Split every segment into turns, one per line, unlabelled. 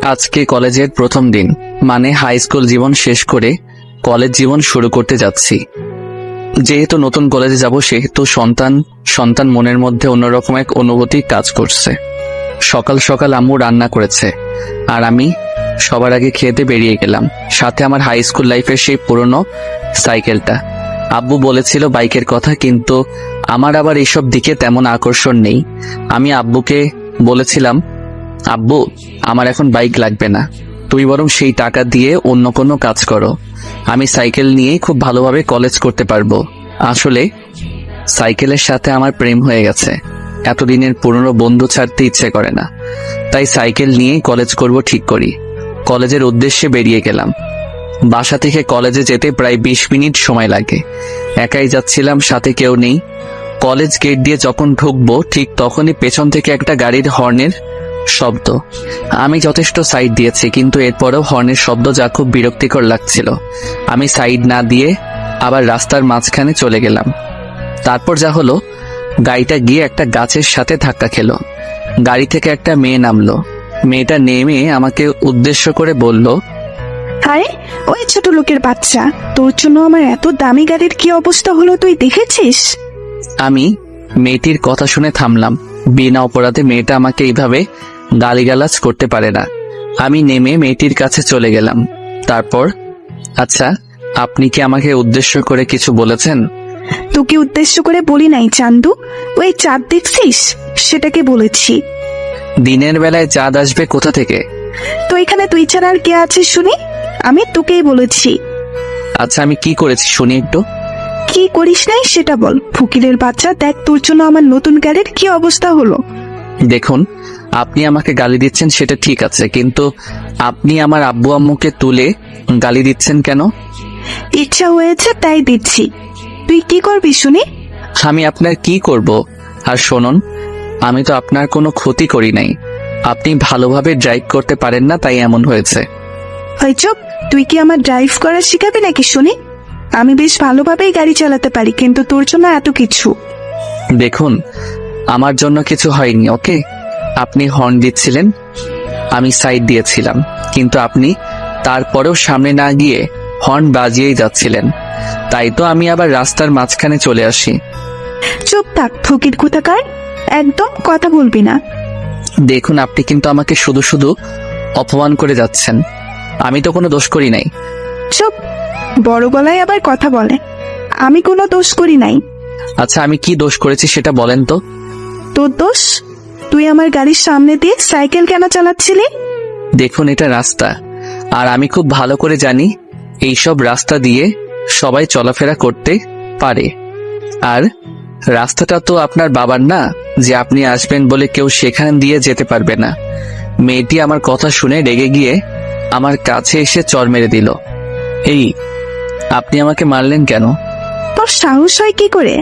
আজকে কলেজের প্রথম দিন, মানে হাই স্কুল জীবন শেষ করে কলেজ জীবন শুরু করতে যাচ্ছি। যেহেতু নতুন কলেজে যাব, সেহেতু সন্তান মনের মধ্যে অন্যরকম এক অনুভূতি কাজ করছে। সকাল সকাল আম্মু রান্না করেছে, আর আমি সবার আগে খেতে বেরিয়ে গেলাম। সাথে আমার হাই স্কুল লাইফের সেই পুরনো সাইকেলটা। আব্বু বলেছিল বাইকের কথা, কিন্তু আমার আবার এইসব দিকে তেমন আকর্ষণ নেই। আমি আব্বুকে বলেছিলাম, আব্বু, আমার এখন বাইক লাগবে না, তুই বরং সেই টাকা দিয়ে অন্য কোনো কাজ করো। আমি সাইকেল নিয়েই খুব ভালোভাবে কলেজ করতে পারবো। আসলে সাইকেলের সাথে আমার প্রেম হয়ে গেছে। এতদিনের পুরনো বন্ধু ছাড়তে ইচ্ছে করে না, তাই সাইকেল নিয়েই কলেজ করব ঠিক করি। কলেজের উদ্দেশ্যে বেরিয়ে গেলাম। বাসা থেকে কলেজে যেতে প্রায় 20 মিনিট সময় লাগে। একাই যাচ্ছিলাম, সাথে কেউ নেই। কলেজ গেট দিয়ে যখন ঢুকবো, ঠিক তখনই পেছন থেকে একটা গাড়ির হর্নের শব্দ। আমি যথেষ্ট সাইড দিয়েছি, কিন্তু এরপরেও হর্নের শব্দ যা খুব বিরক্তিকর লাগছিল। আমি সাইড না দিয়ে আবার রাস্তার মাঝখানে চলে গেলাম। তারপর যা হলো, গাড়িটা গিয়ে একটা গাছের সাথে ধাক্কা খেলো। গাড়ি থেকে একটা মেয়ে নামলো। মেয়েটা নেমে আমাকে উদ্দেশ্য করে বলল,
আরে ওই ছোট লোকের বাচ্চা, তোর জন্য আমার এত দামি গাড়ির কি অবস্থা হলো তুই দেখেছিস?
আমি মেয়েটির কথা শুনে থামলাম। বিনা অপরাধে মেয়েটা আমাকে এইভাবে গালিগালাজ করতে পারে না। আমি নেমে মেয়েটির কাছে চলে গেলাম। তারপর, আচ্ছা, আপনি কি আমাকে উদ্দেশ্য করে কিছু বলেছেন?
তোকে উদ্দেশ্য করে বলি নাই চান্দু, ওই চাঁদ দেখছিস সেটাকে বলেছি।
দিনের বেলায় চাঁদ আসবে কোথা থেকে?
তো এখানে তুই ছাড়া আর কে আছে শুনি? আমি তোকেই বলেছি।
আচ্ছা, আমি কি করেছি শুনি একটু।
কি করিস নাই সেটা বল। ফকিরের বাচ্চা, দেখ তোর জন্য আমার নতুন গাড়ির কি অবস্থা হলো।
দেখুন, আপনি আমাকে গালি দিচ্ছেন সেটা ঠিক আছে, কিন্তু আপনি আমার আব্বু আম্মুকে তুলে গালি দিচ্ছেন কেন?
ইচ্ছা হয়েছে তাই দিচ্ছি। তুই কি করবি শুনি?
আমি আপনার কি করব? আর শুনুন, আমি তো আপনার কোনো ক্ষতি করি নাই। আপনি ভালোভাবে ড্রাইভ করতে পারেন না, তাই এমন হয়েছে।
হয় চুপ, তুই কি আমার ড্রাইভ করা শিখাবি নাকি শুনি? আমি বেশ ভালোভাবেই গাড়ি চালাতে পারি, কিন্তু তোর জন্য এত কিছু।
দেখুন, আমার জন্য কিছু হয়নি, ওকে? আপনি হর্ন দিচ্ছিলেন, আমি সাইড দিয়েছিলাম, কিন্তু আপনি তারপরেও সামনে না গিয়ে হর্ন বাজিয়েই যাচ্ছিলেন। তাই তো আমি আবার রাস্তার মাঝখানে চলে আসি।
চুপ থাক ফকির কোথাকার, একদম কথা বলবি না।
দেখুন, আপনি কিন্তু আমাকে শুধু শুধু অপমান করে যাচ্ছেন। আমি তো কোনো দোষ করি নাই।
চুপ, বড় গলায় আবার কথা বলে। আমি কোনো দোষ করি নাই।
আচ্ছা, আমি কি দোষ করেছি সেটা বলেন তো।
তোর দোষ? তুই আমার গাড়ির সামনে দিয়ে সাইকেল কেন চালাচ্ছিলি?
দেখুন, এটা রাস্তা, আর আমি খুব ভালো করে জানি এইসব রাস্তা দিয়ে সবাই চলাফেরা করতে পারে। আর রাস্তাটা তো আপনার বাবার না, যে আপনি আসবেন বলে কেউ সেখান দিয়ে যেতে পারবে না। মেয়েটি আমার কথা শুনে রেগে গিয়ে আমার কাছে এসে চড় মেরে দিল। এই, আপনি আমাকে মারলেন কেন?
তোর সাহস হয় কি করে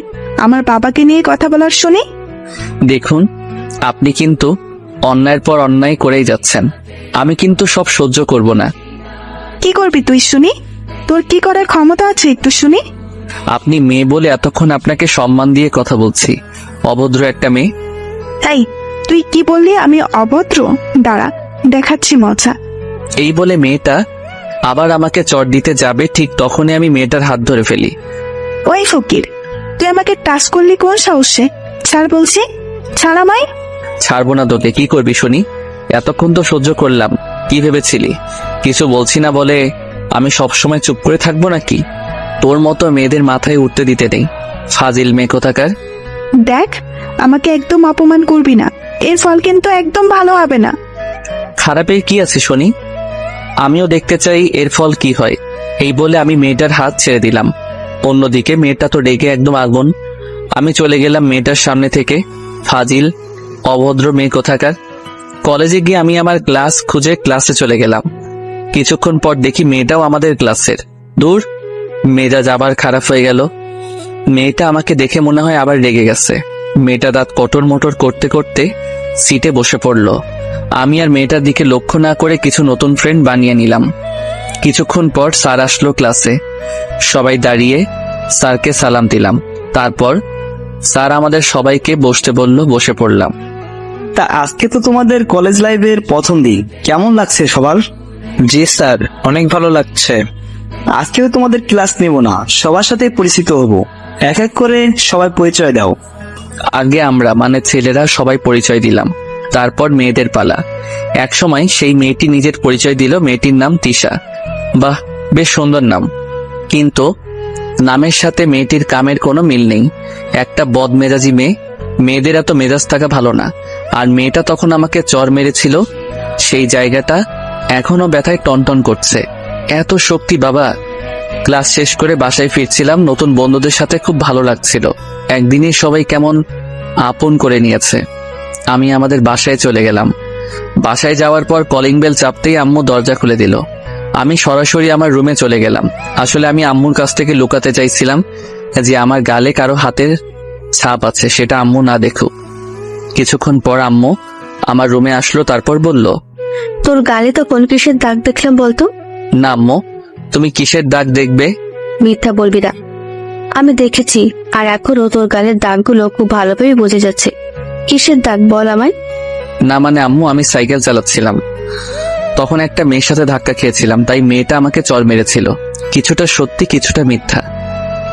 আমার বাবাকে নিয়ে কথা বলার শুনি?
দেখুন, আপনি কিন্তু অন্যায়ের পর অন্যায় করেই যাচ্ছেন। আমি কিন্তু সব সহ্য করব না।
কি করবি তুই শুনি? তোর কি করার ক্ষমতা আছে একটু শুনি?
আপনি মেয়ে বলে এতক্ষণ আপনাকে সম্মান দিয়ে কথা বলছি। অভদ্র একটা মেয়ে।
এই, তুই কি বললি আমি অভদ্র? দাঁড়া, দেখাচ্ছি মজা।
এই বলে মেয়েটা আবার আমাকে চড় দিতে যাবে, ঠিক তখনই আমি মেয়েটার হাত ধরে ফেলি।
ওই ফকির, তুই আমাকে টাচ করলি কোন সাহসে? ছাড় বলছি, ছাড় আমায়।
ছাড়বো না তোকে। কি করবি শুনি? এতক্ষণ তো সহ্য করলাম, কি ভেবেছিলি কিছু বলছি না বলে আমি সবসময় চুপ করে থাকবো নাকি? তোর মতো মেয়েদের মাথায় উঠতে দিতে নেই, ফাজিল মেয়ে কোথাকার।
দেখ, আমাকে একদম অপমান করবি না, এর ফল কিন্তু একদম ভালো হবে না।
খারাপের কি আছে শুনি? আমিও দেখতে চাই এর ফল কি হয়। এই বলে আমি মেয়েটার হাত ছেড়ে দিলাম। অন্যদিকে মেয়েটা তো রেগে একদম আগুন। আমি চলে গেলাম মেয়েটার সামনে থেকে। ফাজিল, অভদ্র মেয়ে কোথাকার। কলেজে গিয়ে আমি আমার ক্লাস খুঁজে ক্লাসে চলে গেলাম। কিছুক্ষণ পর দেখি মেয়েটাও আমাদের ক্লাসের। দূর, মেজাজ আবার খারাপ হয়ে গেল। মেয়েটা আমাকে দেখে মনে হয় আবার রেগে গেছে। মেয়েটা দাঁত কটর মোটর করতে করতে সিটে বসে পড়ল। আমি আর মেয়েটার দিকে লক্ষ্য না করে কিছু নতুন ফ্রেন্ড বানিয়ে নিলাম। কিছুক্ষণ পর স্যার আসলো ক্লাসে। সবাই দাঁড়িয়ে স্যারকে সালাম দিলাম। তারপর স্যার আমাদের সবাইকে বসতে বলল, বসে পড়লাম।
তা আজকে তো তোমাদের কলেজ লাইফের প্রথম দিন, কেমন লাগছে সবার?
জি স্যার, অনেক ভালো লাগছে।
আজকে তো তোমাদের ক্লাস নেব না, সবার সাথে পরিচিত হব। এক এক করে সবাই পরিচয় দাও।
আগে আমরা মানে ছেলেরা সবাই পরিচয় দিলাম, তারপর মেয়েদের পালা। একসময় সেই মেয়েটি নিজের পরিচয় দিল। মেয়েটির নাম তিশা। বাহ, বেশ সুন্দর নাম, কিন্তু নামের সাথে মেয়েটির কামের কোনো মিল নেই। একটা বদমেজাজি মেয়ে। মেয়েদের এত মেজাজ থাকা ভালো না। আর মেয়েটা তখন আমাকে চর মেরেছিল, সেই জায়গাটা এখনো ব্যথায় টনটন করছে। এত শক্তি বাবা! ক্লাস শেষ করে বাসায় ফিরছিলাম, নতুন বন্ধুদের সাথে খুব ভালো লাগছিল। একদিনই সবাই কেমন আপন করে নিয়েছে। আমি আমাদের বাসায় চলে গেলাম। বাসায় যাওয়ার পর কলিং বেল চাপতেই আম্মু দরজা খুলে দিল। আমি সরাসরি আমার রুমে চলে গেলাম। আসলে আমি আম্মুর কাছ থেকে লুকাতে চাইছিলাম যে আমার গালে কারো হাতের ছাপ আছে, সেটা আম্মু না দেখুক। কিছুক্ষণ পর আম্মু আমার রুমে আসলো, তারপর বলল,
তোর গালে তো কোন কিসের দাগ দেখলাম বলতো?
না আম্মু, তুমি কিসের দাগ দেখবে?
মিথ্যা বলবি না, আমি দেখেছি, আর এখনো তোর গালের দাগগুলো খুব ভালোভাবে বোঝা যাচ্ছে। কিসের দাগ বল আমায়।
না মানে আম্মু, আমি সাইকেল চালাচ্ছিলাম, তখন একটা মেয়ের সাথে ধাক্কা খেয়েছিলাম, তাই মেয়েটা আমাকে চড় মেরেছিল। কিছুটা সত্যি কিছুটা মিথ্যা।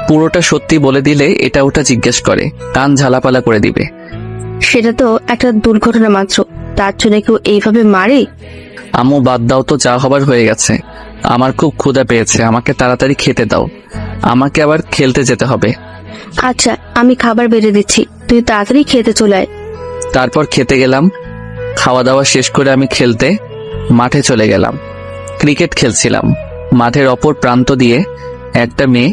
পুরোটা সত্যি বলে দিলে এটা ওটা জিজ্ঞেস করে, কান ঝালাপালা করে দিবে।
সেটা তো একটা দুর্ঘটনা মাত্র, তার জন্য কেউ এইভাবে মারে?
আম্মু বাদ দাও তো, যা হবার হয়ে গেছে। আমার খুব ক্ষুধা পেয়েছে, আমাকে তাড়াতাড়ি খেতে দাও, আমাকে আবার খেলতে যেতে হবে।
আচ্ছা, আমি খাবার বেড়ে দিচ্ছি, তুই তাড়াতাড়ি খেতে চলে আয়।
তারপর খেতে গেলাম। খাওয়া দাওয়া শেষ করে আমি খেলতে মাঠে চলে গেলাম। ক্রিকেট খেলছিলাম। মাঠের অপর প্রান্ত দিয়ে একটা মেয়ে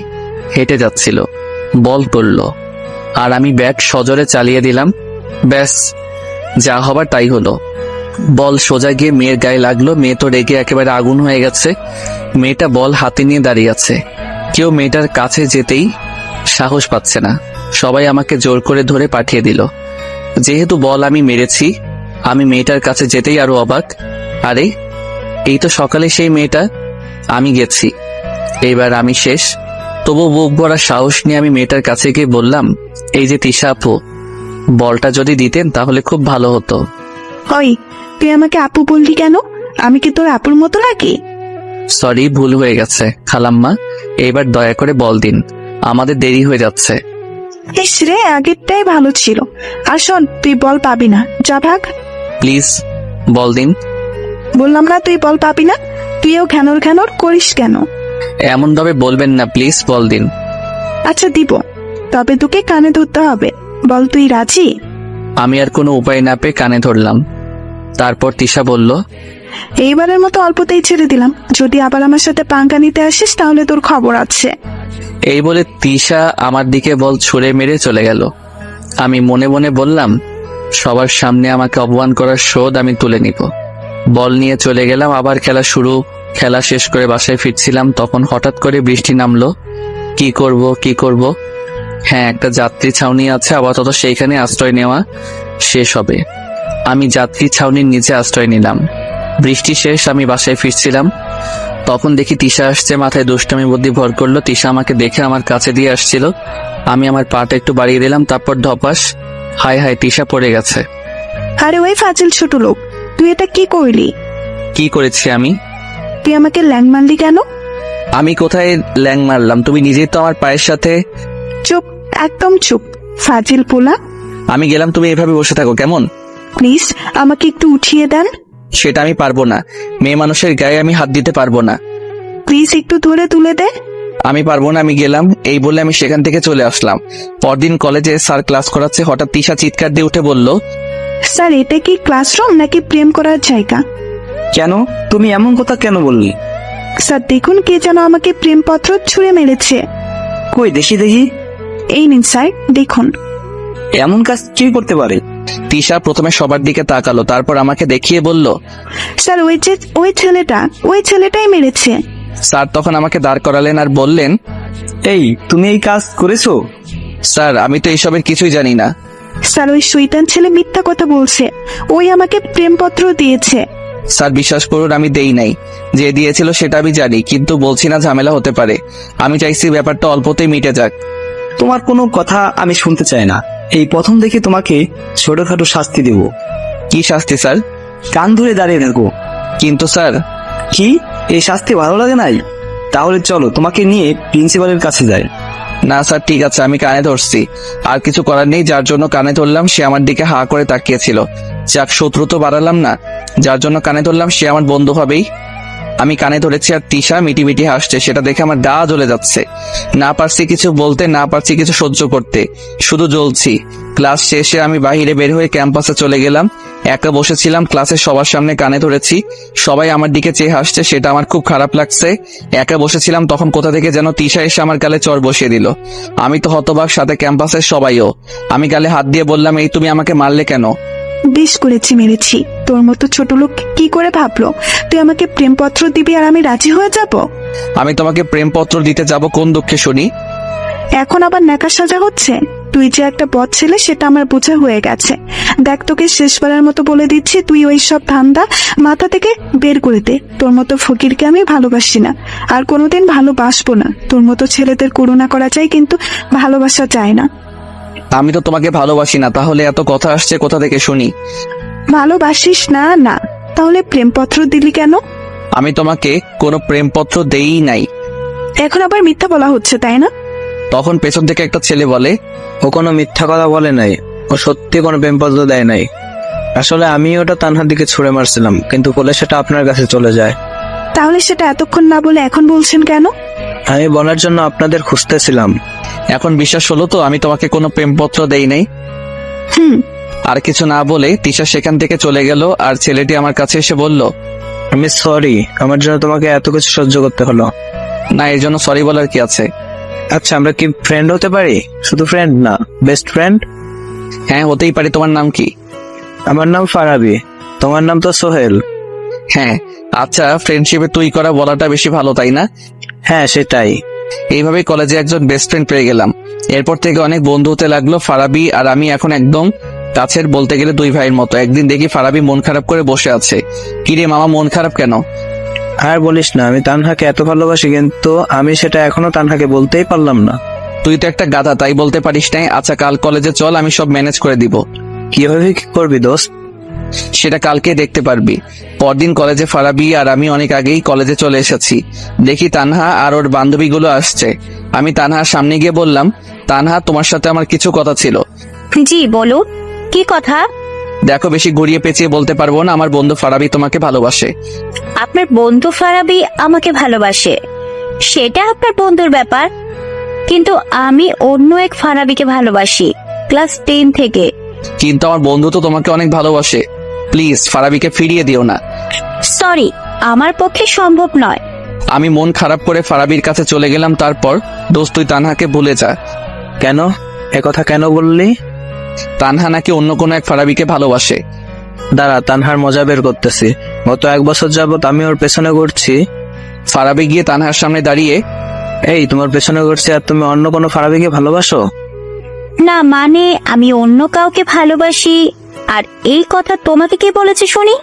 হেঁটে যাচ্ছিল, বল করল, আর আমি ব্যাট সজোরে চালিয়ে দিলাম। ব্যাস, যা হবার তাই হলো। বল সোজা গিয়ে মেয়ের গায়ে লাগলো। মেয়ে তো রেগে একেবারে আগুন হয়ে গেছে। মেয়েটা বল হাতে নিয়ে দাঁড়িয়ে আছে। কেউ মেয়েটার কাছে যেতেই সাহস পাচ্ছে না। সবাই আমাকে জোর করে ধরে পাঠিয়ে দিল। যেহেতু বল আমি মেরেছি, আমি মেয়েটার কাছে যেতেই আরো অবাক। আরে, এই তো সকালে সেই মেয়েটা। আমি গেছি, এইবার আমি শেষ। তবু বুক ভরা সাহস নিয়ে আমি মেয়েটার কাছে গিয়ে বললাম, এই যে তিশা আপু, বলটা যদি দিতেন তাহলে খুব ভালো হতো।
ওই, তুই আমাকে আপু বললি কেন? আমি কি তোর আপুর মতো নাকি?
সরি, ভুল হয়ে গেছে খালাম্মা, এইবার দয়া করে বল দিন, আমাদের দেরি হয়ে যাচ্ছে।
ইস রে, আগেরটাই ভালো ছিল। আর শোন, তুই বল পাবি না, যা ভাগ।
প্লিজ বল দিন।
বললাম না তুই বল পাবি না। তুইও ঘ্যানর ঘ্যানর করিস কেন?
এমন ভাবে বলবেন না, প্লিজ বল দিন।
আচ্ছা দিব, তবে তোকে কানে ধরতে হবে। বল, তুই রাজি?
আমি আর কোনো উপায় না পেয়ে কানে ধরলাম। তারপর তিশা বলল,
এইবারের মতো অল্পতেই ছেড়ে দিলাম, যদি আবার আমার সাথে পাঙ্কা নিতে আসিস তাহলে তোর খবর আছে।
এই বলে তিশা আমার দিকে বল ছুঁড়ে মেরে চলে গেল। আমি মনে মনে বললাম, সবার সামনে আমাকে অপমান করার শোধ আমি তুলে নিব। বল নিয়ে চলে গেলাম, আবার খেলা শুরু। খেলা শেষ করে বাসায় ফিরছিলাম, তখন হঠাৎ করে বৃষ্টি নামলো। কি করব? হ্যাঁ, একটা যাত্রী ছাউনি আছে, আপাতত সেইখানে আশ্রয় নেওয়া শেষ হবে। আমি যাত্রী ছাউনির নিচে আশ্রয় নিলাম। বৃষ্টি শেষ, আমি বাসায় ফিরছিলাম, তখন দেখি তিশা আসছে। মাথায় দুষ্টামি বুদ্ধি ভর করলো। তিশা আমাকে দেখে আমার কাছে দিয়ে আসছিল। আমি আমার পাটা একটু বাড়িয়ে দিলাম, তারপর ধপাস, হায় হায়, তিশা পড়ে গেছে।
আরে ওই ফাজিল ছোট লোক, তুই এটা কি করলি?
কি করেছি আমি?
তুই আমাকে ল্যাং মারলি কেন?
আমি কোথায় ল্যাং মারলাম? তুমি নিজেই তো আমার পায়ের সাথে।
চুপ, একদম চুপ, ফাজিল পোলা।
আমি গেলাম, তুমি এভাবে বসে থাকো কেমন?
প্লিজ আমাকে একটু উঠিয়ে দেন।
সেটা আমি পারবো না, মেয়ে মানুষের গায়ে আমি হাত দিতে পারবো না।
প্লিজ একটু ধরে তুলে দে।
আমি পারবো না, আমি গেলাম। এই বলে আমি সেখান থেকে চলে আসলাম। পরদিন কলেজে স্যার ক্লাস করাচ্ছে, হঠাৎ তিশা চিৎকার দিয়ে উঠে বলল,
স্যার, এটা কি ক্লাসরুম নাকি প্রেম করার জায়গা?
কেন, তুমি এমন কথা কেন বললি?
স্যার দেখুন, কে যেন আমাকে প্রেমপত্র ছুঁড়ে মেরেছে।
কই দেখি দেখি।
এই নিন স্যার, দেখুন।
এমন কাজ কে করতে পারে?
তিশা প্রথমে সবার দিকে তাকালো, তারপর আমাকে দেখিয়ে বলল,
স্যার ওই ছেলেটাই মেরেছে।
স্যার তখন আমাকে দাঁড় করালেন আর বললেন,
এই, তুমি এই কাজ করেছো?
স্যার আমি তো এইসবের কিছুই জানি না।
স্যার ওই শয়তান ছেলে মিথ্যা কথা বলছে, ওই আমাকে প্রেমপত্র দিয়েছে।
স্যার বিশ্বাস করুন, আমি দেই নাই। যে দিয়েছিল সেটা আমি জানি, কিন্তু বলছি না, ঝামেলা হতে পারে। আমি চাইছি ব্যাপারটা অল্পতেই মিটে যাক।
তোমার কোনো কথা আমি শুনতে চাই না। এই প্রথম দেখে তোমাকে ছোটখাটো শাস্তি দেব।
কি শাস্তি স্যার?
কান ধরে দাঁড়িয়ে থাকো।
কিন্তু স্যার,
কি, এই শাস্তি ভালো লাগে নাই? তাহলে চলো তোমাকে নিয়ে প্রিন্সিপালের কাছে যাই।
না স্যার, ঠিক আছে, আমি কানে ধরছি। আর কিছু করার নেই, যার জন্য কানে ধরলাম সে আমার দিকে হা করে তাকিয়েছিল। যাক, শত্রু তো বাড়ালাম না। যার জন্য কানে ধরলাম সে আমার বন্ধু হবেই। আমি কানে ধরেছি আর তিশা মিটি মিটি হাসছে, সেটা দেখে আমার গা জ্বলে যাচ্ছে। না পারছি কিছু বলতে, না পারছি কিছু সহ্য করতে, শুধু জ্বলছি। ক্লাস শেষে আমি বাইরে বের হয়ে ক্যাম্পাসে চলে গেলাম। একা বসেছিলাম, ক্লাসের সবার সামনে কানে ধরেছি, সবাই আমার দিকে চেয়ে হাসছে, সেটা আমার খুব খারাপ লাগছে। একা বসেছিলাম, তখন কোথা থেকে যেন তিশা এসে আমার গালে চড় বসিয়ে দিল। আমি তো হতবাক, সাথে ক্যাম্পাসের সবাইও। আমি গালে হাত দিয়ে বললাম, এই তুমি আমাকে মারলে কেন?
বেশ করেছি, মেরেছি। তোর মতো ছোট লোক কি করে ভাবলো তুই আমাকে প্রেমপত্র দিবি আর আমি রাজি হয়ে যাব?
আমি তোমাকে প্রেমপত্র দিতে যাব কোন দুঃখে শুনি?
এখন আবার ন্যাকা সাজা হচ্ছে? তুই যে একটা বদ ছেলে সেটা আমার বোঝা হয়ে গেছে। দেখ, তোকে শেষবারের মতো বলে দিচ্ছি, তুই ওই সব ধান্দা মাথা থেকে বের করে দে। তোর মতো ফকিরকে আমি ভালোবাসি না, আর কোনোদিন ভালোবাসবো না। তোর মতো ছেলেদের করুণা করা চাই, কিন্তু ভালোবাসা চায় না।
আমি তো তোমাকে ভালোবাসি না, তাহলে এত কথা আসছে কোথা থেকে শুনি?
ভালোবাসিস না? না, তাহলে প্রেমপত্র দিলি কেন?
আমি তোমাকে কোনো প্রেমপত্র দেই নাই।
এখন আবার মিথ্যা বলা হচ্ছে, তাই না?
তখন পেছন থেকে একটা ছেলে বলে,
ও কোনো মিথ্যা কথা বলে নাই, ও সত্যি কোনো প্রেমপত্র দেয় নাই। আসলে আমি ওটা তানহার দিকে ছুঁড়ে মারছিলাম, কিন্তু বলে সেটা আপনার কাছে চলে যায়।
তাহলে সেটা এতক্ষণ না বলে এখন বলছেন কেন?
আমি বলার জন্য আপনাদের খুঁজতেছিলাম।
এখন বিশ্বাস হলো তো আমি তোমাকে কোনো প্রেমপত্র দেই নাই?
হুম।
আর কিছু না বলে তিশা সেখান থেকে চলে গেল, আর ছেলেটি আমার কাছে এসে বলল,
আমি সরি, আমার জন্য তোমাকে এত কিছু সহ্য করতে হলো।
না, এর জন্য সরি বলার কি আছে?
আচ্ছা, আমরা কি ফ্রেন্ড হতে পারি? শুধু ফ্রেন্ড না, বেস্ট ফ্রেন্ড?
হ্যাঁ, হতেই পারি। তোমার নাম কি?
আমার নাম ফারাবি, তোমার নাম তো সোহেল।
হ্যাঁ। আচ্ছা, ফ্রেন্ডশিপে তুই করা বলাটা বেশি ভালো, তাই না?
হ্যাঁ, সেটাই।
এইভাবেই কলেজে একজন বেস্ট ফ্রেন্ড পেয়ে গেলাম। এরপর থেকে অনেক বন্ধু হতে লাগলো। ফারাবি আর আমি এখন একদম কাছের, বলতে গেলে দুই ভাইয়ের মতো। একদিন দেখি ফারাবি মন খারাপ করে বসে আছে। কিরে মামা, মন খারাপ কেন?
আর বলিস না, আমি তানহাকে এত ভালোবাসি, কিন্তু আমি সেটা এখনো তানহাকে বলতেই পারলাম না।
তুই তো একটা গাধা, তাই বলতে পারিস নাই। আচ্ছা, কাল কলেজে চল, আমি সব ম্যানেজ করে দিব।
কিভাবে কি করবি দোস্ত?
সেটা কালকে দেখতে পারবি। পরদিন কলেজে ফারাবি আর আমি অনেক আগেই কলেজে চলে এসেছি। দেখি তানহা আর ওর বান্ধবীগুলো আসছে। আমি তানহার সামনে গিয়ে বললাম, তানহা, তোমার সাথে আমার কিছু কথা ছিল।
জি বলো, কি কথা?
দেখো, বেশি ঘুরিয়ে পেঁচিয়ে বলতে পারবো না, আমার বন্ধু ফারাবি তোমাকে ভালোবাসে।
আপনার বন্ধু ফারাবি আমাকে ভালোবাসে, সেটা আপনার বন্ধুর ব্যাপার, কিন্তু আমি অন্য এক ফারাবিকে ভালোবাসি, ক্লাস 10 থেকে।
কিন্তু আমার বন্ধু তো তোমাকে অনেক ভালোবাসে। প্লিজ ফারাবিকে ফিরিয়ে দিও না।
সরি, আমার পক্ষে সম্ভব নয়।
আমি মন খারাপ করে ফারাবির কাছে চলে গেলাম। তারপর, দোস্ত, তুই তানহাকে ভুলে যা।
কেন? কথা কেন বললি?
তানহা নাকি অন্য কোনো এক ফারাবিকে ভালোবাসে।
দাঁড়া, তানহার মজা বের করতেছি। গত 1 বছর যাবত আমি ওর পেছনে ঘুরছি।
ফারাবি গিয়ে তানহার সামনে দাঁড়িয়ে,
এই, তোমার পেছনে ঘুরছি আর তুমি অন্য কোনো ফারাবিকে ভালোবাসো?
না মানে, আমি অন্য কাউকে ভালোবাসি। আর এই কথা তোমাকে কে বলেছে শুনি?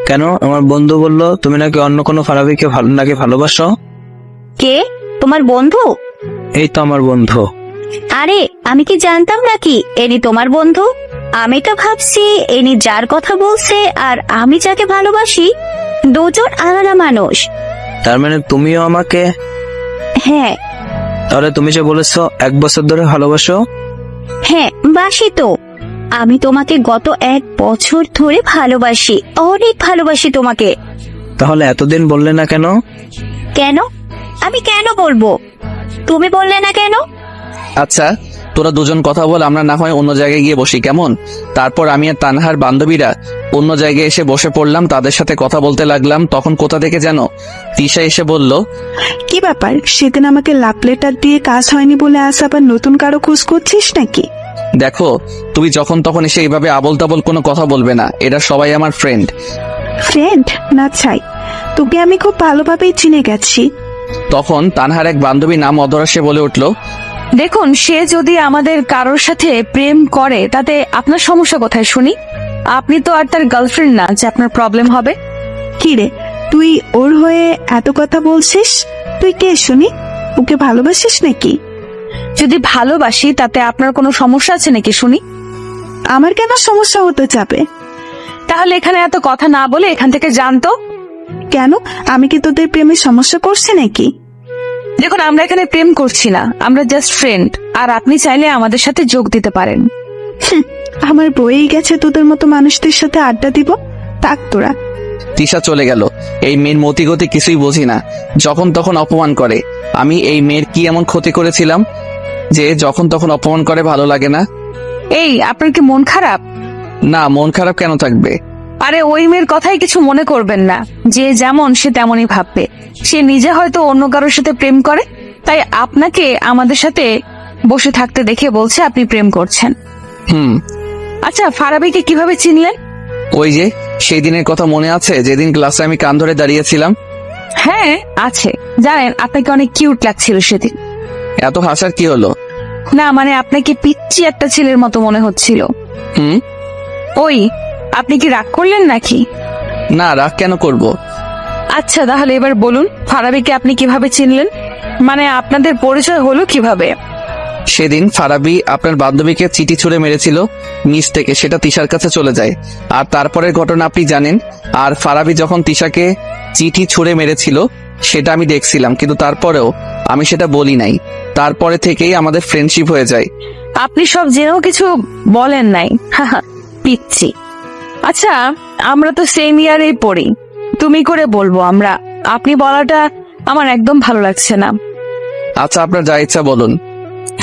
কেন? আমার বন্ধু বলল তুমি নাকি অন্য কোনো ফারাবিকে নাকি ভালোবাসো।
কে? তোমার বন্ধু?
এই তো আমার বন্ধু।
আরে, আমি কি জানতাম নাকি এনি তোমার বন্ধু? আমি তো ভাবছি এনি যার কথা বলছে আর আমি যাকে ভালোবাসি দুজন আলাদা মানুষ।
তার মানে তুমিও আমাকে?
হ্যাঁ।
তাহলে তুমি যে বলেছো 1 বছর ধরে ভালোবাসো?
হ্যাঁ, বাসি তো। আমি তোমাকে গত 1 বছর ধরে ভালোবাসি, অনেক ভালোবাসি তোমাকে।
তাহলে এতদিন বললে না কেন?
কেন? আমি কেন বলবো? তুমি বললে না কেন?
আচ্ছা, তোরা দুজন কথা বল, আমরা না হয় অন্য জায়গায় গিয়ে বসি, কেমন? তারপর আমি আর তানহার বান্ধবীরা অন্য জায়গায় এসে বসে পড়লাম, তাদের সাথে কথা বলতে লাগলাম। তখন কোথা থেকে যেন তিশা এসে বলল,
কি ব্যাপার, সেদিন আমাকে লাভ লেটার দিয়ে কাজ হয়নি বলে আজ আবার নতুন কারো খোঁজ করছিস নাকি?
দেখো, তুমি যখন তখন এসে এইভাবে আবল তাবল কোনো কথা বলবে না। এরা সবাই আমার ফ্রেন্ড।
ফ্রেন্ড না ছাই, তোকে আমি খুব ভালোভাবেই চিনে গেছি।
তখন তানহার এক বান্ধবী, নাম অধরা, সে বলে উঠল,
দেখুন, সে যদি আমাদের কারোর সাথে প্রেম করে তাতে আপনার সমস্যা কোথায় শুনি? আপনি তো আর তার গার্লফ্রেন্ড না যে আপনার প্রবলেম হবে।
কি রে, তুই ওর হয়ে এত কথা বলছিস? তুই কে শুনি? ওকে ভালোবাসিস নাকি?
যদি ভালোবাসি তাতে আপনার কোনো সমস্যা আছে নাকি শুনি?
আমার কেন সমস্যা হতে যাবে?
তাহলে এখানে এত কথা না বলে এখান থেকে জানতো।
কেন, আমি কি তোদের প্রেমে সমস্যা করছি নাকি?
দেখুন, আমরা এখানে প্রেম করছি না, আমরা জাস্ট ফ্রেন্ড। আর আপনি চাইলে আমাদের সাথে যোগ দিতে পারেন।
আমার বইয়েই গেছে তোদের মতো মানুষদের সাথে আড্ডা দিব। থাক তোরা।
তিশা চলে গেল। এই মেয়ের মতিগতি কিছুই বুঝি না, যখন তখন অপমান করে। আমি এই মেয়ের কি এমন ক্ষতি করেছিলাম যে যখন তখন অপমান করে? ভালো লাগে না।
এই, আপনার কি মন খারাপ?
না, মন খারাপ কেন থাকবে?
আরে ওই মেয়ের কথাই কিছু মনে করবেন না। যে যেমন সে তেমনই ভাববে। সে নিজে হয়তো অন্য কারোর সাথে প্রেম করে, তাই আপনাকে আমাদের সাথে বসে থাকতে দেখে বলছে আপনি প্রেম করছেন। আচ্ছা, ফারাবিকে কিভাবে চিনলেন?
ওই যে সেই দিনের কথা মনে আছে, যেদিন ক্লাসে আমি কান ধরে দাঁড়িয়েছিলাম?
হ্যাঁ আছে। জানেন, আপনাকে অনেক কিউট লাগছিল সেদিন।
এত হাসার কি হলো?
না মানে আপনাকে পিচ্চি একটা ছেলের মতো মনে হচ্ছিল। ওই, আপনি কি রাগ করলেন নাকি?
না, রাগ কেন করব?
আচ্ছা তাহলে এবার বলুন, ফারাবিকে আপনি কিভাবে চিনলেন? মানে আপনাদের পরিচয় হলো কিভাবে?
সেদিন ফারাবি আপনার বান্ধবীকে চিঠি ছুঁড়ে মেরেছিল নিচ থেকে, সেটা তিশার কাছে চলে যায়। আর তারপরের ঘটনা আপনি জানেন। আর ফারাবি যখন তিশাকে চিঠি ছুঁড়ে মেরেছিল সেটা আমি দেখছিলাম, কিন্তু তারপরেও আমি সেটা বলি নাই। তারপরে থেকেই আমাদের ফ্রেন্ডশিপ হয়ে যায়।
আপনি সব জেনেও কিছু বলেন নাই? পিচ্ছি। আচ্ছা, আমরা তো সেম ইয়ারেই পড়ি, তুমি করে বলবো আমরা। আপনি বলাটা আমার একদম ভালো লাগছে না।
আচ্ছা, আপনার যা ইচ্ছা বলুন।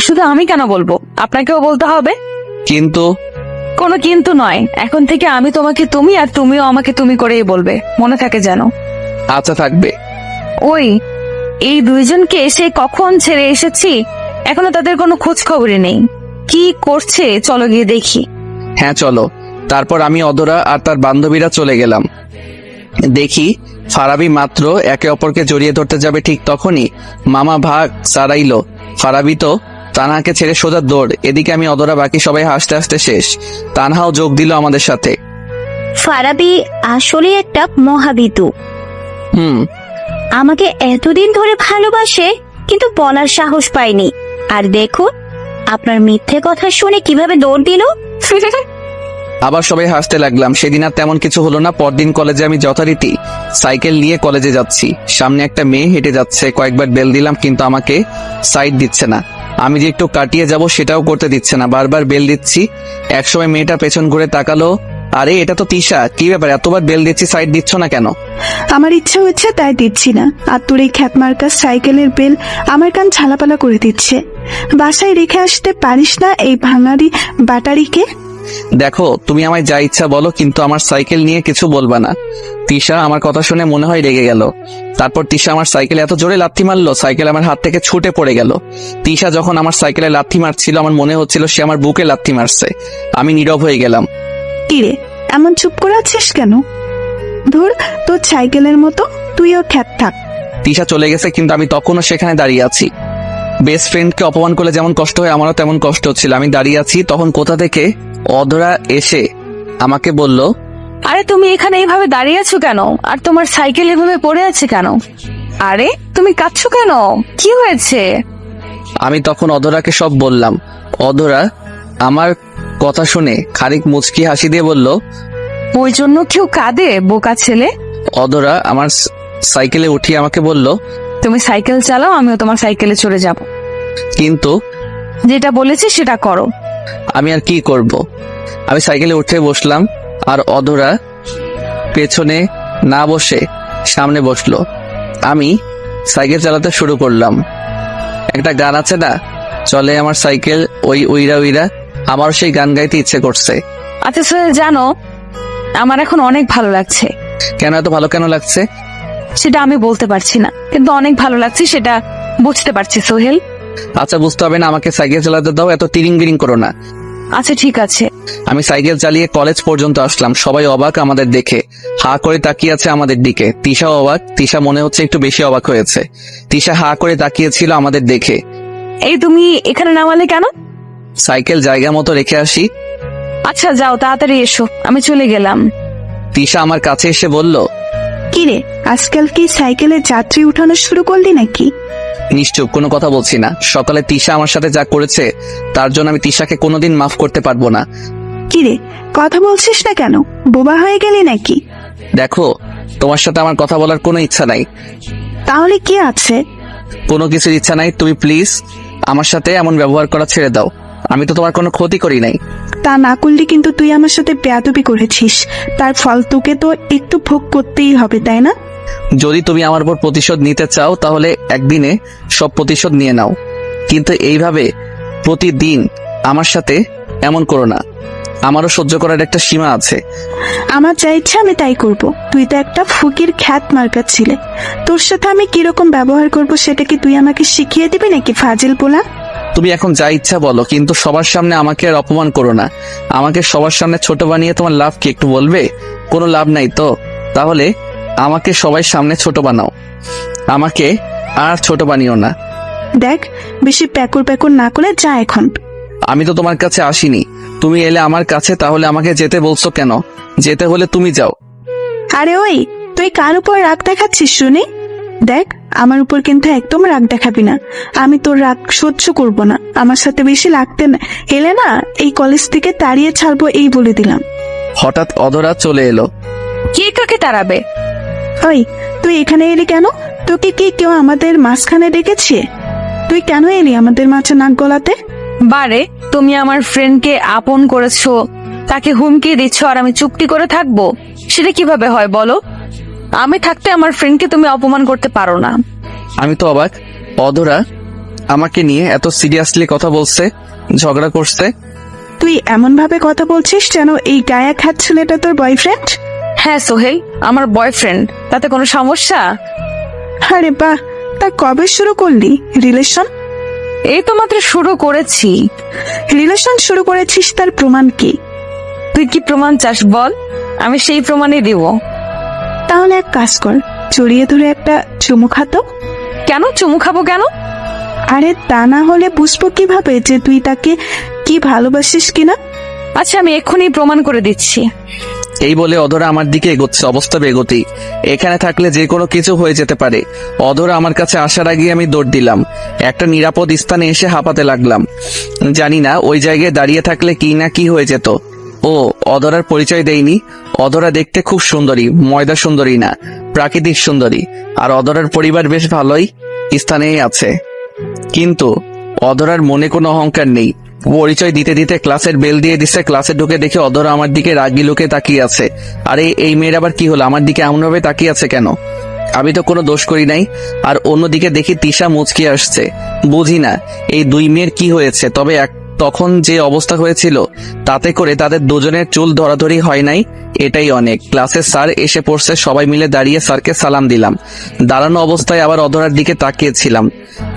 শুধু আমি কেন বলবো, আপনাকেও বলতে হবে।
কিন্তু
কোনো কিন্তু নয়, এখন থেকে আমি তোমাকে তুমি আর তুমিও আমাকে তুমি করেই বলবে, মনে থাকে যেন।
আচ্ছা, থাকবে।
ওই, এই দুইজনকে সে কখন ছেড়ে এসেছি, এখনো তাদের কোনো খোঁজ খবরই নেই। কি করছে চলো গিয়ে দেখি।
হ্যাঁ চলো। তারপর আমি, অদরা আর তার বান্ধবীরা চলে গেলাম। দেখি ফারাবি মাত্র একে অপরকে জড়িয়ে ধরতে যাবে, ঠিক তখনই মামা ভাগ সারাইলো। ফারাবি তো তানহাকে ছেড়ে সোজা দৌড়। এদিকে আমি, অদরা, বাকি সবাই হাসতে হাসতে শেষ। তানহাও যোগ দিল আমাদের সাথে।
ফারাবি আসলে একটা মহাবিতু।
হুম।
আমাকে এতদিন ধরে ভালোবাসে, কিন্তু বলার সাহস পাইনি। আর দেখুন, আপনার মিথ্যে কথা শুনে কিভাবে দৌড় দিল।
আবার সবাই হাসতে লাগলাম। সেদিন আর তেমন কিছু হলো না। পরদিন কলেজে আমি যথারীতি সাইকেল নিয়ে কলেজে যাচ্ছি। সামনে একটা মেয়ে হেঁটে যাচ্ছে। কয়েকবার বেল দিলাম, কিন্তু আমাকে সাইড দিচ্ছে না। আমি যে একটু কাটিয়ে যাব সেটাও করতে দিচ্ছে না। বারবার বেল দিচ্ছি। একসময় মেয়েটা পেছন ঘুরে তাকালো। আরে এটা তো তিশা, কি ব্যাপার, এতবার বেল দিচ্ছি, সাইড দিচ্ছ না কেন?
আমার ইচ্ছা হচ্ছে তাই দিচ্ছি না। আর তোর এই খ্যাতমার্কা সাইকেলের বেল আমার কান ঝালাপালা করে দিচ্ছে। বাসায় রেখে আসতে পারিস না এই ভাঙারি বাটারিকে?
দেখো, তুমি আমায় যা ইচ্ছা বলো, কিন্তু আমার সাইকেল নিয়ে কিছু বলবা না। তিশা আমার কথা শুনে মনে হয় রেগে গেল। তারপর তিশা আমার সাইকেলে এত জোরে লাথি মারলো, সাইকেল আমার হাত থেকে ছুটে পড়ে গেল। তিশা যখন আমার সাইকেলে লাথি মারছিল, আমার মনে হচ্ছিল সে আমার বুকে লাথি মারছে। আমি নীরব হয়ে গেলাম।
কিরে, এমন চুপ করে আছিস কেন? ধুর, তোর সাইকেলের মতো তুইও খ্যাত থাক।
তিশা চলে গেছে, কিন্তু আমি তখনও সেখানে দাঁড়িয়ে আছি। বেস্ট ফ্রেন্ডকে অপমান করলে যেমন কষ্ট হয়, আমারও তেমন কষ্ট হচ্ছিল। আমি দাঁড়িয়ে আছি, তখন কোথা থেকে অধরা এসে আমাকে বলল,
আরে তুমি এখানে এইভাবে দাঁড়িয়ে আছো কেন? আর তোমার সাইকেল এভাবে পড়ে আছে কেন? আরে তুমি কাঁদছো কেন? কি হয়েছে?
আমি তখন অধরাকে সব বললাম। অধরা আমার কথা শুনে খানিক মুচকি হাসি দিয়ে বলল,
ওই জন্য কেউ কাঁদে, বোকা ছেলে?
অধরা আমার সাইকেলে উঠিয়ে আমাকে বলল,
তুমি সাইকেল চালাও, আমিও তোমার সাইকেলে চড়ে যাব।
কিন্তু
যেটা বলেছি সেটা করো।
আমি আর কি করব? আমি সাইকেলে উঠে বসলাম, আর অধরা পেছনে না বসে সামনে বসলো। আমি সাইকেল চালাতে শুরু করলাম। একটা গান আছে না, চলে আমার সাইকেল ওই উইরা উইরা, আমারও সেই গান গাইতে ইচ্ছে করছে।
আচ্ছা সোহেল, জানো আমার এখন অনেক ভালো লাগছে।
কেন, এত ভালো কেন লাগছে?
সেটা আমি বলতে পারছি না, কিন্তু অনেক ভালো লাগছে সেটা বুঝতে পারছি সোহেল।
আচ্ছা, বুঝতে হবে না, আমাকে সাইকেল চালাতে দাও, এত তিরিং বিরিং করো না।
আচ্ছা ঠিক আছে।
আমি সাইকেল চালিয়ে কলেজ পর্যন্ত আসলাম। সবাই অবাক আমাদের দেখে, হা করে তাকিয়ে আছে আমাদের দিকে। তিশাও অবাক। তিশা মনে হচ্ছে একটু বেশি অবাক হয়েছে। তিশা হা করে তাকিয়েছিল আমাদের দেখে।
এই তুমি এখানে নামালে কেন?
সাইকেল জায়গা মতো রেখে আসি।
আচ্ছা যাও, তাড়াতাড়ি এসো, আমি চলে গেলাম।
তিশা আমার কাছে এসে বলল,
কিরে, আজকাল কি সাইকেলে যাত্রী উঠানো শুরু করলি নাকি?
নিশ্চুপ, কোনো কথা বলছি না। সকালে তিশা আমার সাথে যা করেছে তার জন্য আমি তিশাকে কোনোদিন মাফ করতে পারবো না।
কিরে, কথা বলছিস না কেন? বোবা হয়ে গেলি নাকি?
দেখো, তোমার সাথে আমার কথা বলার কোনো ইচ্ছা নাই।
তাহলে কি আছে?
কোনো কিছুর ইচ্ছা নাই। তুমি প্লিজ আমার সাথে এমন ব্যবহার করা ছেড়ে দাও। আমি তো তোমার কোনো ক্ষতি করি নাই।
তা না করলে কিন্তু তুই আমার সাথে বেয়াদবি করেছিস, তার ফল তোকে তো একটু ভোগ করতেই হবে, তাই না?
যদি তুমি আমার উপর প্রতিশোধ নিতে চাও তাহলে একদিনে সব প্রতিশোধ নিয়ে নাও, কিন্তু এইভাবে প্রতিদিন আমার সাথে এমন করো না। আমারও সহ্য করার একটা সীমা আছে।
আমার যা ইচ্ছা আমি তাই করব। তুই তো একটা ফকির খ্যাত মার্কার ছিলে, তোর সাথে আমি কিরকম ব্যবহার করব সেটা কি তুই আমাকে শিখিয়ে দিবি নাকি ফাজিল পোলা?
তুমি এখন যা ইচ্ছা বলো, কিন্তু সবার সামনে আমাকে আর অপমান করো না। আমাকে সবার সামনে ছোট বানিয়ে তোমার লাভ কি একটু বলবে? কোনো লাভ নাই তো। তাহলে আমাকে সবাই সামনে ছোট বানাও, আমাকে আর ছোট বানিও না।
দেখ, বেশি প্যাকুর প্যাকুর না করে যা এখন।
আমি তো তোমার কাছে আসিনি, তুমি এলে আমার কাছে, তাহলে আমাকে যেতে বলছো কেন? যেতে হলে তুমি যাও।
আরে ওই, তুই কার উপর রাগ দেখাচ্ছিস শুনি? দেখ, আমার উপর কিন্তু একদম রাগ দেখাবি না। আমি তোর রাগ সহ্য করব না। আমার সাথে বেশি লাগতে না এলে না, এই কলেজ থেকে তাড়িয়ে ছাড়বো, এই বলে দিলাম।
হঠাৎ অধরা চলে এলো।
কে কাকে তাড়াবে?
ওই, তুই এখানে এলি কেন? তোকে কি কেউ আমাদের মাঝখানে ডেকেছে? তুই কেন এলি আমাদের মাঝে নাক গলাতে?
বারে, তুমি আমার ফ্রেন্ডকে আপন করেছো, তাকে হুমকি দিচ্ছ, আর আমি চুপটি করে থাকবো? সেটা কিভাবে হয় বলো? আমি থাকতে আমার ফ্রেন্ডকে তুমি অপমান করতে পারো না।
আমি তো অবাক, অধরা আমাকে নিয়ে এত সিরিয়াসলি কথা বলছে, ঝগড়া করছে।
তুই এমন ভাবে কথা বলছিস যেন এই গায়া খ্যাত ছেলেটা তোর বয়ফ্রেন্ড।
হ্যাঁ সোহেল, আমার বয়ফ্রেন্ড, তাতে কোনো সমস্যা?
আরে বাহ, তা কবে শুরু করলি রিলেশন?
এই তো মাত্র শুরু করেছি।
রিলেশন শুরু করেছিস, তার প্রমাণ কি?
তুই কি প্রমাণ চাস বল, আমি সেই প্রমাণই দিব।
তাহলে এক কাজ কর, জড়িয়ে ধরে একটা চুমু খাতো।
কেন চুমু খাবো কেন?
আরে তা না হলে বুঝবো কিভাবে যে তুই তাকে কি ভালোবাসিস কিনা?
আচ্ছা, আমি এক্ষুনি প্রমাণ করে দিচ্ছি।
এই বলে অধরা আমার দিকে এগোচ্ছে, অবস্থা বেগতি। এখানে থাকলে যে কোনো কিছু হয়ে যেতে পারে। অধরা আমার কাছে আসার আগে আমি দৌড় দিলাম, একটা নিরাপদ স্থানে এসে হাঁপাতে লাগলাম। জানি না ওই জায়গায় দাঁড়িয়ে থাকলে কি না কি হয়ে যেত। ও অধরার পরিচয় দেয়নি। অধরা দেখতে খুব সুন্দরী, ময়দা সুন্দরী না, প্রাকৃতিক সুন্দরী। আর অধরার পরিবার বেশ ভালোই স্থানেই আছে, কিন্তু অধরার মনে কোনো অহংকার নেই। পরিচয় দিতে দিতে ক্লাসের বেল দিয়ে দিচ্ছে। ক্লাসে ঢুকে দেখে অধরা আমার দিকে রাগি লোকে তাকিয়ে আছে। আরে এই মেয়ের আবার কি হলো, আমার দিকে এমন ভাবে তাকিয়ে আছে কেন? আমি তো কোনো দোষ করি নাই। আর অন্যদিকে দেখি তিশা মুচকি আসছে। বুঝি না এই দুই মেয়ের কি হয়েছে। তবে তখন যে অবস্থা হয়েছিল তাতে করে তাদের দুজনের চুল ধরাধরি হয় নাই, এটাই অনেক। ক্লাসে স্যার এসে পড়ছে, সবাই মিলে দাঁড়িয়ে স্যারকে সালাম দিলাম। দাঁড়ানো অবস্থায় আবার অধরার দিকে তাকিয়েছিলাম,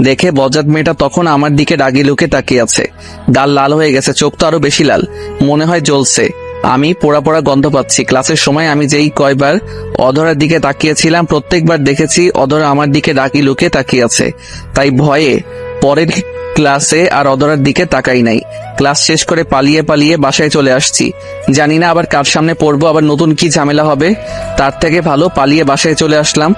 দেখে বজ্জাত মেয়েটা তখন আমার দিকে রাগি লুকে তাকিয়ে আছে। গাল লাল হয়ে গেছে, চোখ তো আরো বেশি লাল, মনে হয় জ্বলছে। আমি পোড়া পোড়া গন্ধ পাচ্ছি। ক্লাসের সময় আমি যেই কয়বার অধরার দিকে তাকিয়েছিলাম প্রত্যেকবার দেখেছি অধরা আমার দিকে রাগি লুকে তাকিয়ে আছে। তাই ভয়ে পরের ক্লাসে আর অধরার দিকে তাকাই নাই। ক্লাস শেষ করে পালিয়ে পালিয়ে বাসায় চলে আসছি। জানি না আবার কার সামনে পড়বো, আবার নতুন কি ঝামেলা হবে। তার থেকে ভালো পালিয়ে বাসায় চলে আসলাম।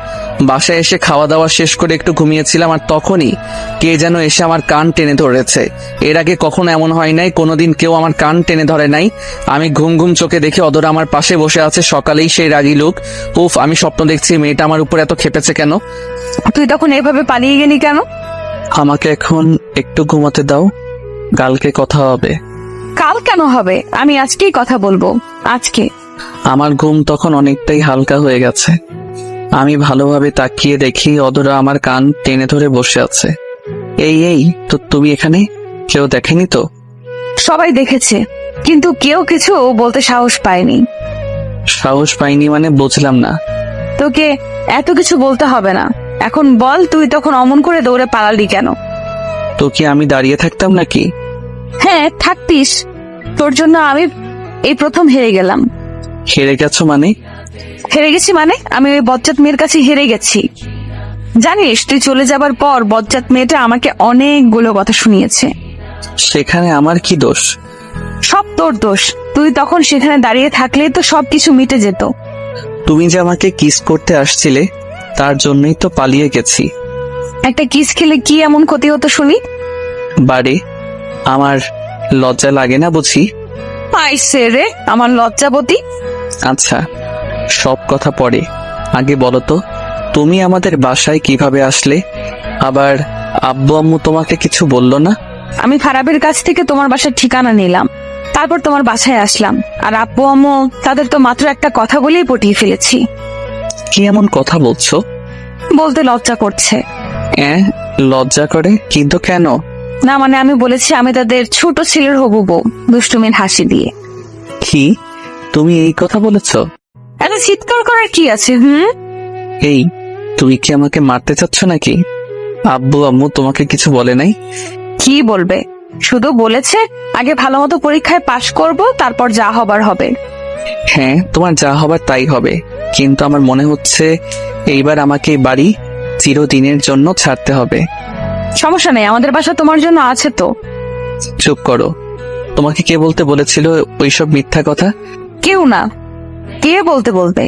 বাসায় এসে খাওয়া দাওয়া শেষ করে একটু ঘুমিয়েছিলাম, আর তখনই কে যেন এসে আমার কান টেনে ধরেছে। এর আগে কখনো এমন হয় নাই, কোনোদিন কেউ আমার কান টেনে ধরে নাই। আমি ঘুম ঘুম চোখে দেখে অধরা আমার পাশে বসে আছে। সকালেই সেই রাগী লোক। উফ, আমি স্বপ্ন দেখছি, মেয়েটা আমার উপর এত খেপেছে কেন?
তুই তখন এভাবে পালিয়ে গেলি কেন?
আমাকে এখন একটু ঘুমাতে দাও, কালকে কথা হবে।
কাল কেন হবে? আমি আজকেই কথা বলবো, আজকে।
আমার ঘুম তখন অনেকটাই হালকা হয়ে গেছে। আমি ভালোভাবে তাকিয়ে দেখি অধরা আমার কান টেনে ধরে বসে আছে। এই তো তুমি এখানে? কেউ দেখেনি তো?
সবাই দেখেছে, কিন্তু কেউ কিছু বলতে সাহস পায়নি।
সাহস পাইনি মানে বুঝলাম না।
তোকে এত কিছু বলতে হবে না। এখন বল, তুই তখন অমন করে দৌড়ে পালালি কেন?
তো কি আমি দাঁড়িয়ে থাকতাম নাকি?
হ্যাঁ থাকতিস, তোর জন্য আমি এই প্রথম হেরে গেলাম।
হেরে গেছো মানে?
হেরে গেছি মানে আমি ওই বজ্জাত মেয়ের কাছে হেরে গেছি। জানিস, তুই চলে যাবার পর বজ্জাত মেয়েটা আমাকে অনেকগুলো কথা শুনিয়েছে।
সেখানে আমার কি দোষ?
সব তোর দোষ। তুই তখন সেখানে দাঁড়িয়ে থাকলে তো সবকিছু মিটে যেত।
তুমি যে আমাকে কিস করতে আসছিলে তার জন্যই তো পালিয়ে গেছি।
একটা কিস খেলে কি এমন ক্ষতি হতো শুনি?
বাড়ি আমার লজ্জা লাগে না বুঝি?
আইসে রে আমার লজ্জাবতী।
আচ্ছা, সব কথা পরে, আগে বলো তো তুমি আমাদের বাসায় কিভাবে আসলে? আবার আব্বু আম্মু তোমাকে কিছু বললো না?
আমি ফারাবির কাছ থেকে তোমার বাসার ঠিকানা নিলাম, তারপর তোমার বাসায় আসলাম। আর আব্বু আম্মু তাদের তো মাত্র একটা কথা বলেই পটিয়ে ফেলেছি।
কি এমন কথা বলছো?
বলতে লজ্জা করছে।
লজ্জা করে? কিন্তু কেন?
না মানে আমি বলেছি আমি তাদের ছোট ছেলের হবু বউ, দুষ্টুমির হাসি দিয়ে।
কি তুমি এই কথা বলেছো?
এত চিৎকার করার কি আছে?
এই, তুমি কি আমাকে মারতে চাচ্ছ নাকি? আব্বু আম্মু তোমাকে কিছু বলে নাই?
কি বলবে, শুধু বলেছে আগে ভালো মতো পরীক্ষায় পাশ করব, তারপর যা হবার হবে।
হ্যাঁ, তোমার যা হবার তাই হবে, কিন্তু আমার মনে হচ্ছে এইবার আমাকে এই বাড়ি চিরদিনের জন্য ছাড়তে হবে।
সমস্যা নেই, আমাদের বাসা তোমার জন্য আছে তো।
চুপ করো। তোমাকে কে বলতে বলেছিল ওইসব মিথ্যা কথা?
কেউ না। কে বলতে বলবে,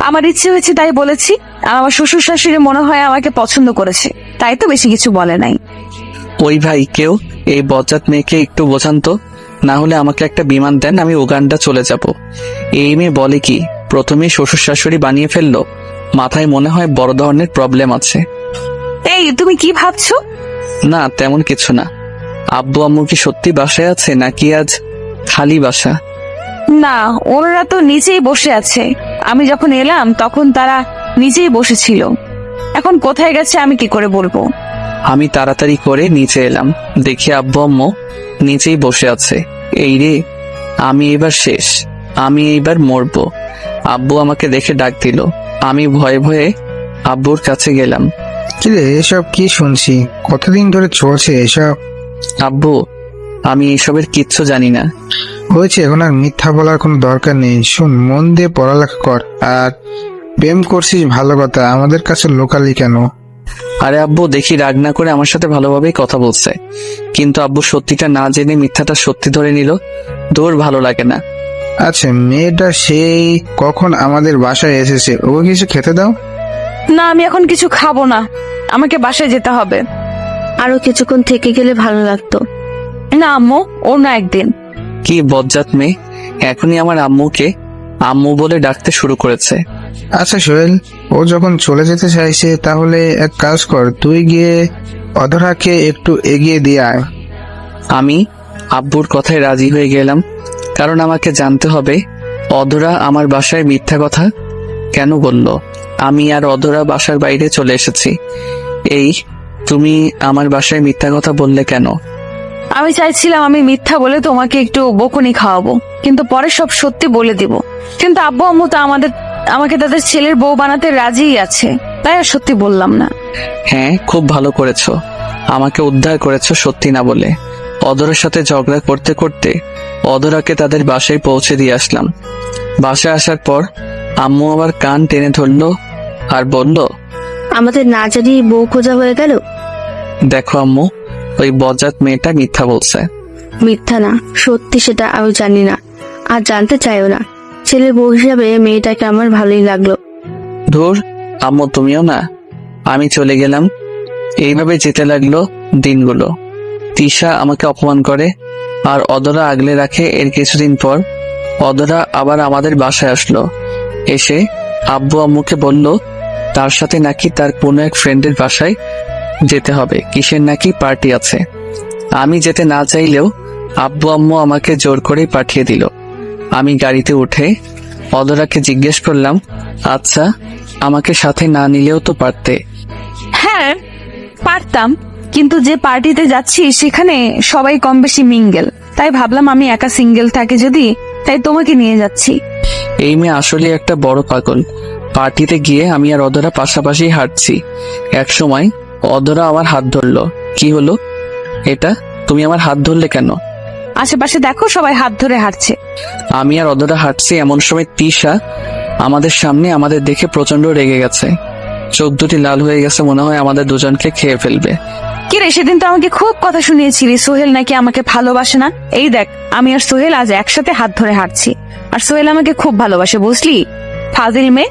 আমার ইচ্ছে হয়েছে তাই বলেছি। আর আমার শ্বশুর শাশুড়ি মনে হয় আমাকে পছন্দ করেছে, তাই তো বেশি কিছু বলে নাই।
ওই ভাই, কেউ এই বজ্জাত মেয়েকে একটু বোঝান তো, না হলে আমাকে একটা বিমান দেন, আমি উগান্ডা চলে যাব। এই মেয়ে বলে কি প্রথমে শ্বশুর শাশুড়ি বানিয়ে ফেললো? মাথায় মনে হয় বড় ধরনের প্রবলেম আছে।
এই তুমি কি ভাবছো?
না, তেমন কিছু না। আব্বু আম্মু কি সত্যি বাসায় আছে নাকি আজ খালি বাসা?
না, ওনারা তো নিচেই বসে আছে। আমি যখন এলাম তখন তারা নিচেই বসেছিল। এখন কোথায় গেছে আমি কি করে বলবো?
আমি তাড়াতাড়ি করে নিচে এলাম, দেখি আব্বু আম্মু নিচেই বসে আছে। এই রে, আমি এবার শেষ, আমি এইবার মরবো। আব্বু আমাকে দেখে ডাক দিল। আমি ভয়ে ভয়ে আব্বুর কাছে গেলাম।
কিরে, এসব কি শুনছি? কতদিন ধরে চলছে এসব?
আব্বু, আমি এসবের কিচ্ছু জানি না।
হয়েছে, এখন আর মিথ্যা বলার কোনো দরকার নেই। শুন, মন দিয়ে পড়ালেখা কর। আর প্রেম করছিস ভালো কথা, আমাদের কাছে লোকালি কেন?
আরে আব্বু, দেখি রাগ না করে আমার সাথে ভালোভাবেই কথা বলছে, কিন্তু আব্বু সত্যিটা না জেনে মিথ্যাটা সত্যি ধরে নিল। দূর, ভালো লাগে না।
আচ্ছা, মেয়েটা সেই কখন আমাদের বাসায় এসেছে, ওকে কিছু খেতে দাও।
না, আমি এখন কিছু খাবো না, আমাকে বাসায় যেতে হবে।
আরো কিছুক্ষণ থেকে গেলে ভালো লাগতো।
না আম্মু, অন্য একদিন।
কি বজ্জাত মেয়ে, এখনই আমার আম্মুকে আম্মু বলে ডাকতে শুরু করেছে।
আচ্ছা সোহেল, ও যখন চলে যেতে চাইছে তাহলে এক কাজ কর, তুই গিয়ে অধরাকে একটু এগিয়ে দিয়ে আয়।
আমি আব্বুর কথায় রাজি হয়ে গেলাম, কারণ আমাকে জানতে হবে অধরা আমার বাসায় মিথ্যা কথা কেন বলল। আমি আর অধরা বাসার বাইরে চলে এসেছি। এই, তুমি আমার বাসায় মিথ্যা কথা বললে কেন?
আমি চাইছিলাম আমি মিথ্যা বলে তোমাকে একটু বকুনি খাওয়াবো, কিন্তু পরে সব সত্যি বলে দিব। কিন্তু আব্বু আম্মু তো আমাকে তাদের ছেলের বউ বানাতে রাজিই আছে, তাই আর সত্যি বললাম না।
হ্যাঁ, খুব ভালো করেছো, আমাকে উদ্ধার করেছো সত্যি না বলে। অধরার সাথে ঝগড়া করতে করতে অধরাকে তাদের বাসায় পৌঁছে দিয়ে আসলাম। বাসায় আসার পর আম্মু আবার কান টেনে ধরলো আর বলল,
আমাদের না জানি বউ খোঁজা হয়ে গেল।
দেখো আম্মু, ওই বজ্জাত মেয়েটা মিথ্যা বলছে।
মিথ্যা না, সত্যি সেটা আমি জানি না, আর জানতে চাইও না। ছেলের বউ হিসাবে মেয়েটাকে আমার ভালোই লাগলো।
ধুর আম্মু, তুমিও না। আমি চলে গেলাম। এইভাবে যেতে লাগলো দিনগুলো। তিশা আমাকে অপমান করে আর অধরা আগলে রাখে। এর কিছুদিন পর অধরা আবার আমাদের বাসায় আসলো। এসে আব্বু আম্মুকে বলল তার সাথে নাকি তার কোনো এক ফ্রেন্ডের বাসায় যেতে হবে, কিসের নাকি পার্টি আছে। আমি যেতে না চাইলেও আব্বু আম্মু আমাকে জোর করেই পাঠিয়ে দিল। আমি গাড়িতে উঠে অধরাকে জিজ্ঞেস করলাম, আচ্ছা আমাকে সাথে না নিলেও তো পারতে।
হ্যাঁ পারতাম, কিন্তু যে পার্টিতে যাচ্ছি সেখানে সবাই কম বেশি মিঙ্গেল, তাই ভাবলাম আমি একা সিঙ্গেল থাকি যদি, তাই তোমাকে নিয়ে যাচ্ছি।
এই মেয়ে আসলে একটা বড় পাগল। পার্টিতে গিয়ে আমি আর অধরা পাশাপাশি হাঁটছি। এক সময় অধরা আমার হাত ধরলো। কি হলো এটা, তুমি আমার হাত ধরলে কেন?
আশেপাশে দেখো সবাই হাত ধরে হাঁটছে।
আমি আর অধরা হাঁটছি, এমন সময় তিশা আমাদের সামনে আমাদের দেখে প্রচন্ড রেগে গেছে। চোখ দুটি লাল হয়ে গেছে, মনে হয় আমাদের দুজনকে খেয়ে ফেলবে।
কিরে, সেদিন তো আমাকে খুব কথা শুনিয়েছিলি সোহেল নাকি আমাকে ভালোবাসে না। এই দেখ, আমি আর সোহেল আজ একসাথে হাত ধরে হাঁটছি, আর সোহেল আমাকে খুব ভালোবাসে, বুঝলি? ফাজিল মেয়ে,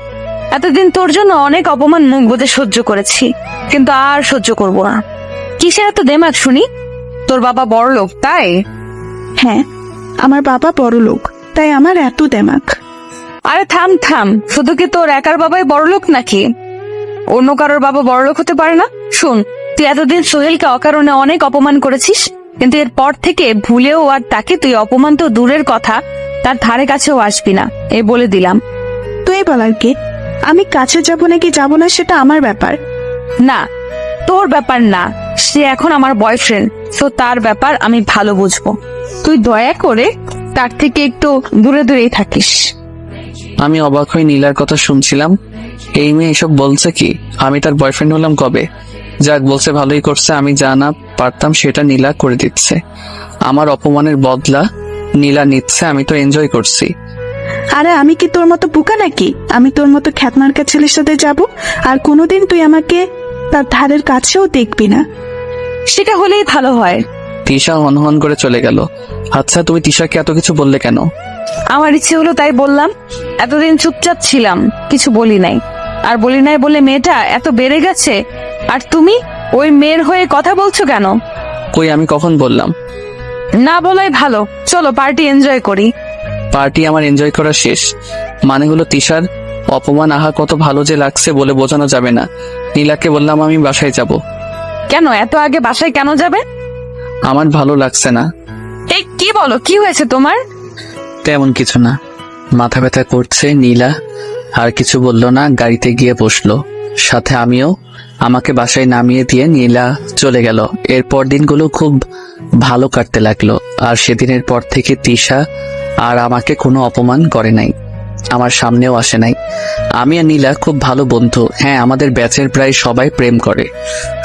এতদিন তোর জন্য অনেক অপমান মুখ বুজে সহ্য করেছি, কিন্তু আর সহ্য করব না। কিসের এত দেমাগ শুনি? তোর বাবা বড় লোক তাই?
হ্যাঁ, আমার বাবা বড় লোক, তাই আমার এত দেমাক।
আরে থাম থাম, শুধু কি তোর একার বাবাই বড়লোক নাকি? অন্য কারোর বাবা বড়লোক হতে পারে না? শুন, তুই এতদিন সোহেলকে অকারণে অনেক অপমান করেছিস, কিন্তু এরপর থেকে ভুলেও আর তাকে তুই অপমান তো দূরের কথা, তার ধারে কাছেও আসবি না, এই বলে দিলাম।
তুই বলার কে? আমি কাছে যাব নাকি যাব না সেটা আমার ব্যাপার।
না, তোর ব্যাপার না, সে এখন আমার বয়ফ্রেন্ড, তো তার ব্যাপার আমি ভালো বুঝবো। তুই দয়া করে তার থেকে একটু দূরে দূরেই থাকিস।
আমি অবাক হয়ে নীলার কথা শুনছিলাম। এই মেয়ে এসব বলছে কি? আমি তার বয়ফ্রেন্ড হলাম কবে? যাক, বলছে ভালোই করছে। আমি যা না পারতাম সেটা নীলা করে দিচ্ছে। আমার অপমানের বদলা নীলা নিচ্ছে, আমি তো এনজয় করছি।
আরে আমি কি তোর মতো বোকা নাকি? আমি তোর মতো খ্যাতমার্কা ছেলের সাথে যাব, আর কোনোদিন তুই আমাকে তার ধারের কাছেও দেখবি না।
সেটা হলেই ভালো হয়।
তিশা হনহন করে চলে গেল। আচ্ছা, তুমি তিশাকে এত কিছু বললে কেন?
আমার ইচ্ছে হলো তাই বললাম। এতদিন চুপচাপ ছিলাম, কিছু বলি নাই। আর বলি নাই বলে মেয়েটা এত বেড়ে গেছে, আর তুমি ওই মেয়ের হয়ে কথা বলছো কেন?
কই, আমি কখন বললাম?
না বলাই ভালো, চলো পার্টি এনজয় করি।
পার্টি আমার এনজয় করা শেষ। মানে হলো তিশার অপমান আহা কত ভালো যে লাগছে বলে বোঝানো যাবে না। নীলাকে বললাম আমি বাসায় যাব।
কেন এত আগে বাসায় কেন যাবে?
আমার ভালো লাগছে না।
এই কি বলো, কি হয়েছে তোমার?
তেমন কিছু না, মাথা ব্যথা করছে। নীলা আর কিছু বললো না, গাড়িতে গিয়ে বসলো। সাথে আমিও। আমাকে বাসায় নামিয়ে দিয়ে নীলা চলে গেল। এরপর দিনগুলো খুব ভালো কাটতে লাগলো। আর সেদিনের পর থেকে তিশা আর আমাকে কোনো অপমান করে নাই, আমার সামনেও আসে নাই। আমি আর নীলা খুব ভালো বন্ধু। হ্যাঁ, আমাদের ব্যাচের প্রায় সবাই প্রেম করে,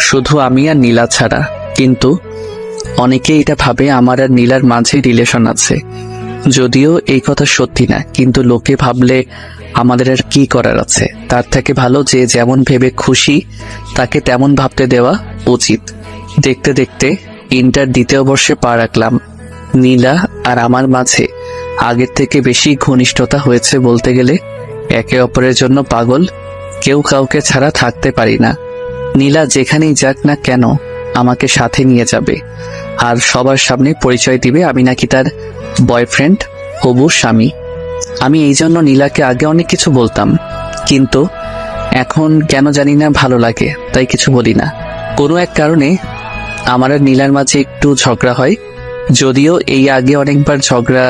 শুধু আমি আর নীলা ছাড়া। কিন্তু অনেকে এটা ভাবে আমার আর নীলার মাঝে রিলেশন আছে, যদিও এই কথা সত্যি না। কিন্তু লোকে ভাবলে আমাদের আর কি করার আছে? তার থেকে ভালো যে যেমন ভেবে খুশি তাকে তেমন ভাবতে দেওয়া উচিত। দেখতে দেখতে ইন্টার দ্বিতীয় বর্ষে পা রাখলাম। নীলা আর আমার মাঝে আগের থেকে বেশি ঘনিষ্ঠতা হয়েছে বলতে গেলে। একে অপরের জন্য পাগল, কেউ কাউকে ছাড়া থাকতে পারি না। নীলা যেখানেই যাক না কেন আমাকে সাথে নিয়ে যাবে, আর সবার সামনে পরিচয় দিবে আমি নাকি তার বয়ফ্রেন্ড, হবু স্বামী। আমি এই জন্য নীলাকে আগে অনেক কিছু বলতাম, কিন্তু এখন কেন জানি না ভালো লাগে, তাই কিছু বলি না। কোনো এক কারণে আমার আর নীলার মাঝে একটু ঝগড়া হয়, যদিও এই আগে অনেকবার ঝগড়া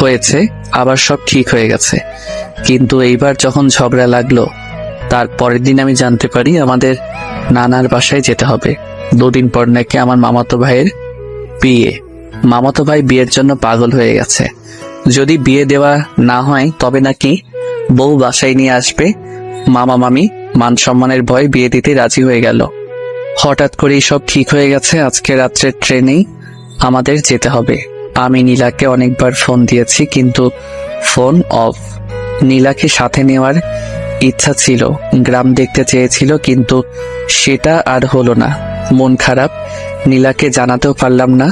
হয়েছে, আবার সব ঠিক হয়ে গেছে। কিন্তু এইবার যখন ঝগড়া লাগলো, তার পরের দিন আমি জানতে পারি আমাদের নানার বাসায় যেতে হবে। 2 দিন পর নাকি আমার মামাতো ভাইয়ের বিয়ে। মামাতো ভাই বিয়ের জন্য পাগল হয়ে গেছে। যদি বিয়ে দেওয়া না হয় তবে নাকি বউ বাসায় নিয়ে আসবে। মামা মামি মান সম্মানের ভয় বিয়ে দিতে রাজি হয়ে গেল। হঠাৎ করেই সব ঠিক হয়ে গেছে। আজকে রাত্রের ট্রেনেই আমাদের যেতে হবে। আমি নীলাকে অনেকবার ফোন দিয়েছি, কিন্তু ফোন অফ। নীলাকে সাথে নেওয়ার ইচ্ছা ছিল, গ্রাম দেখতে চেয়েছিল, কিন্তু সেটা আর হলো না। মন খারাপ, নীলাকে জানাতেও পারলাম না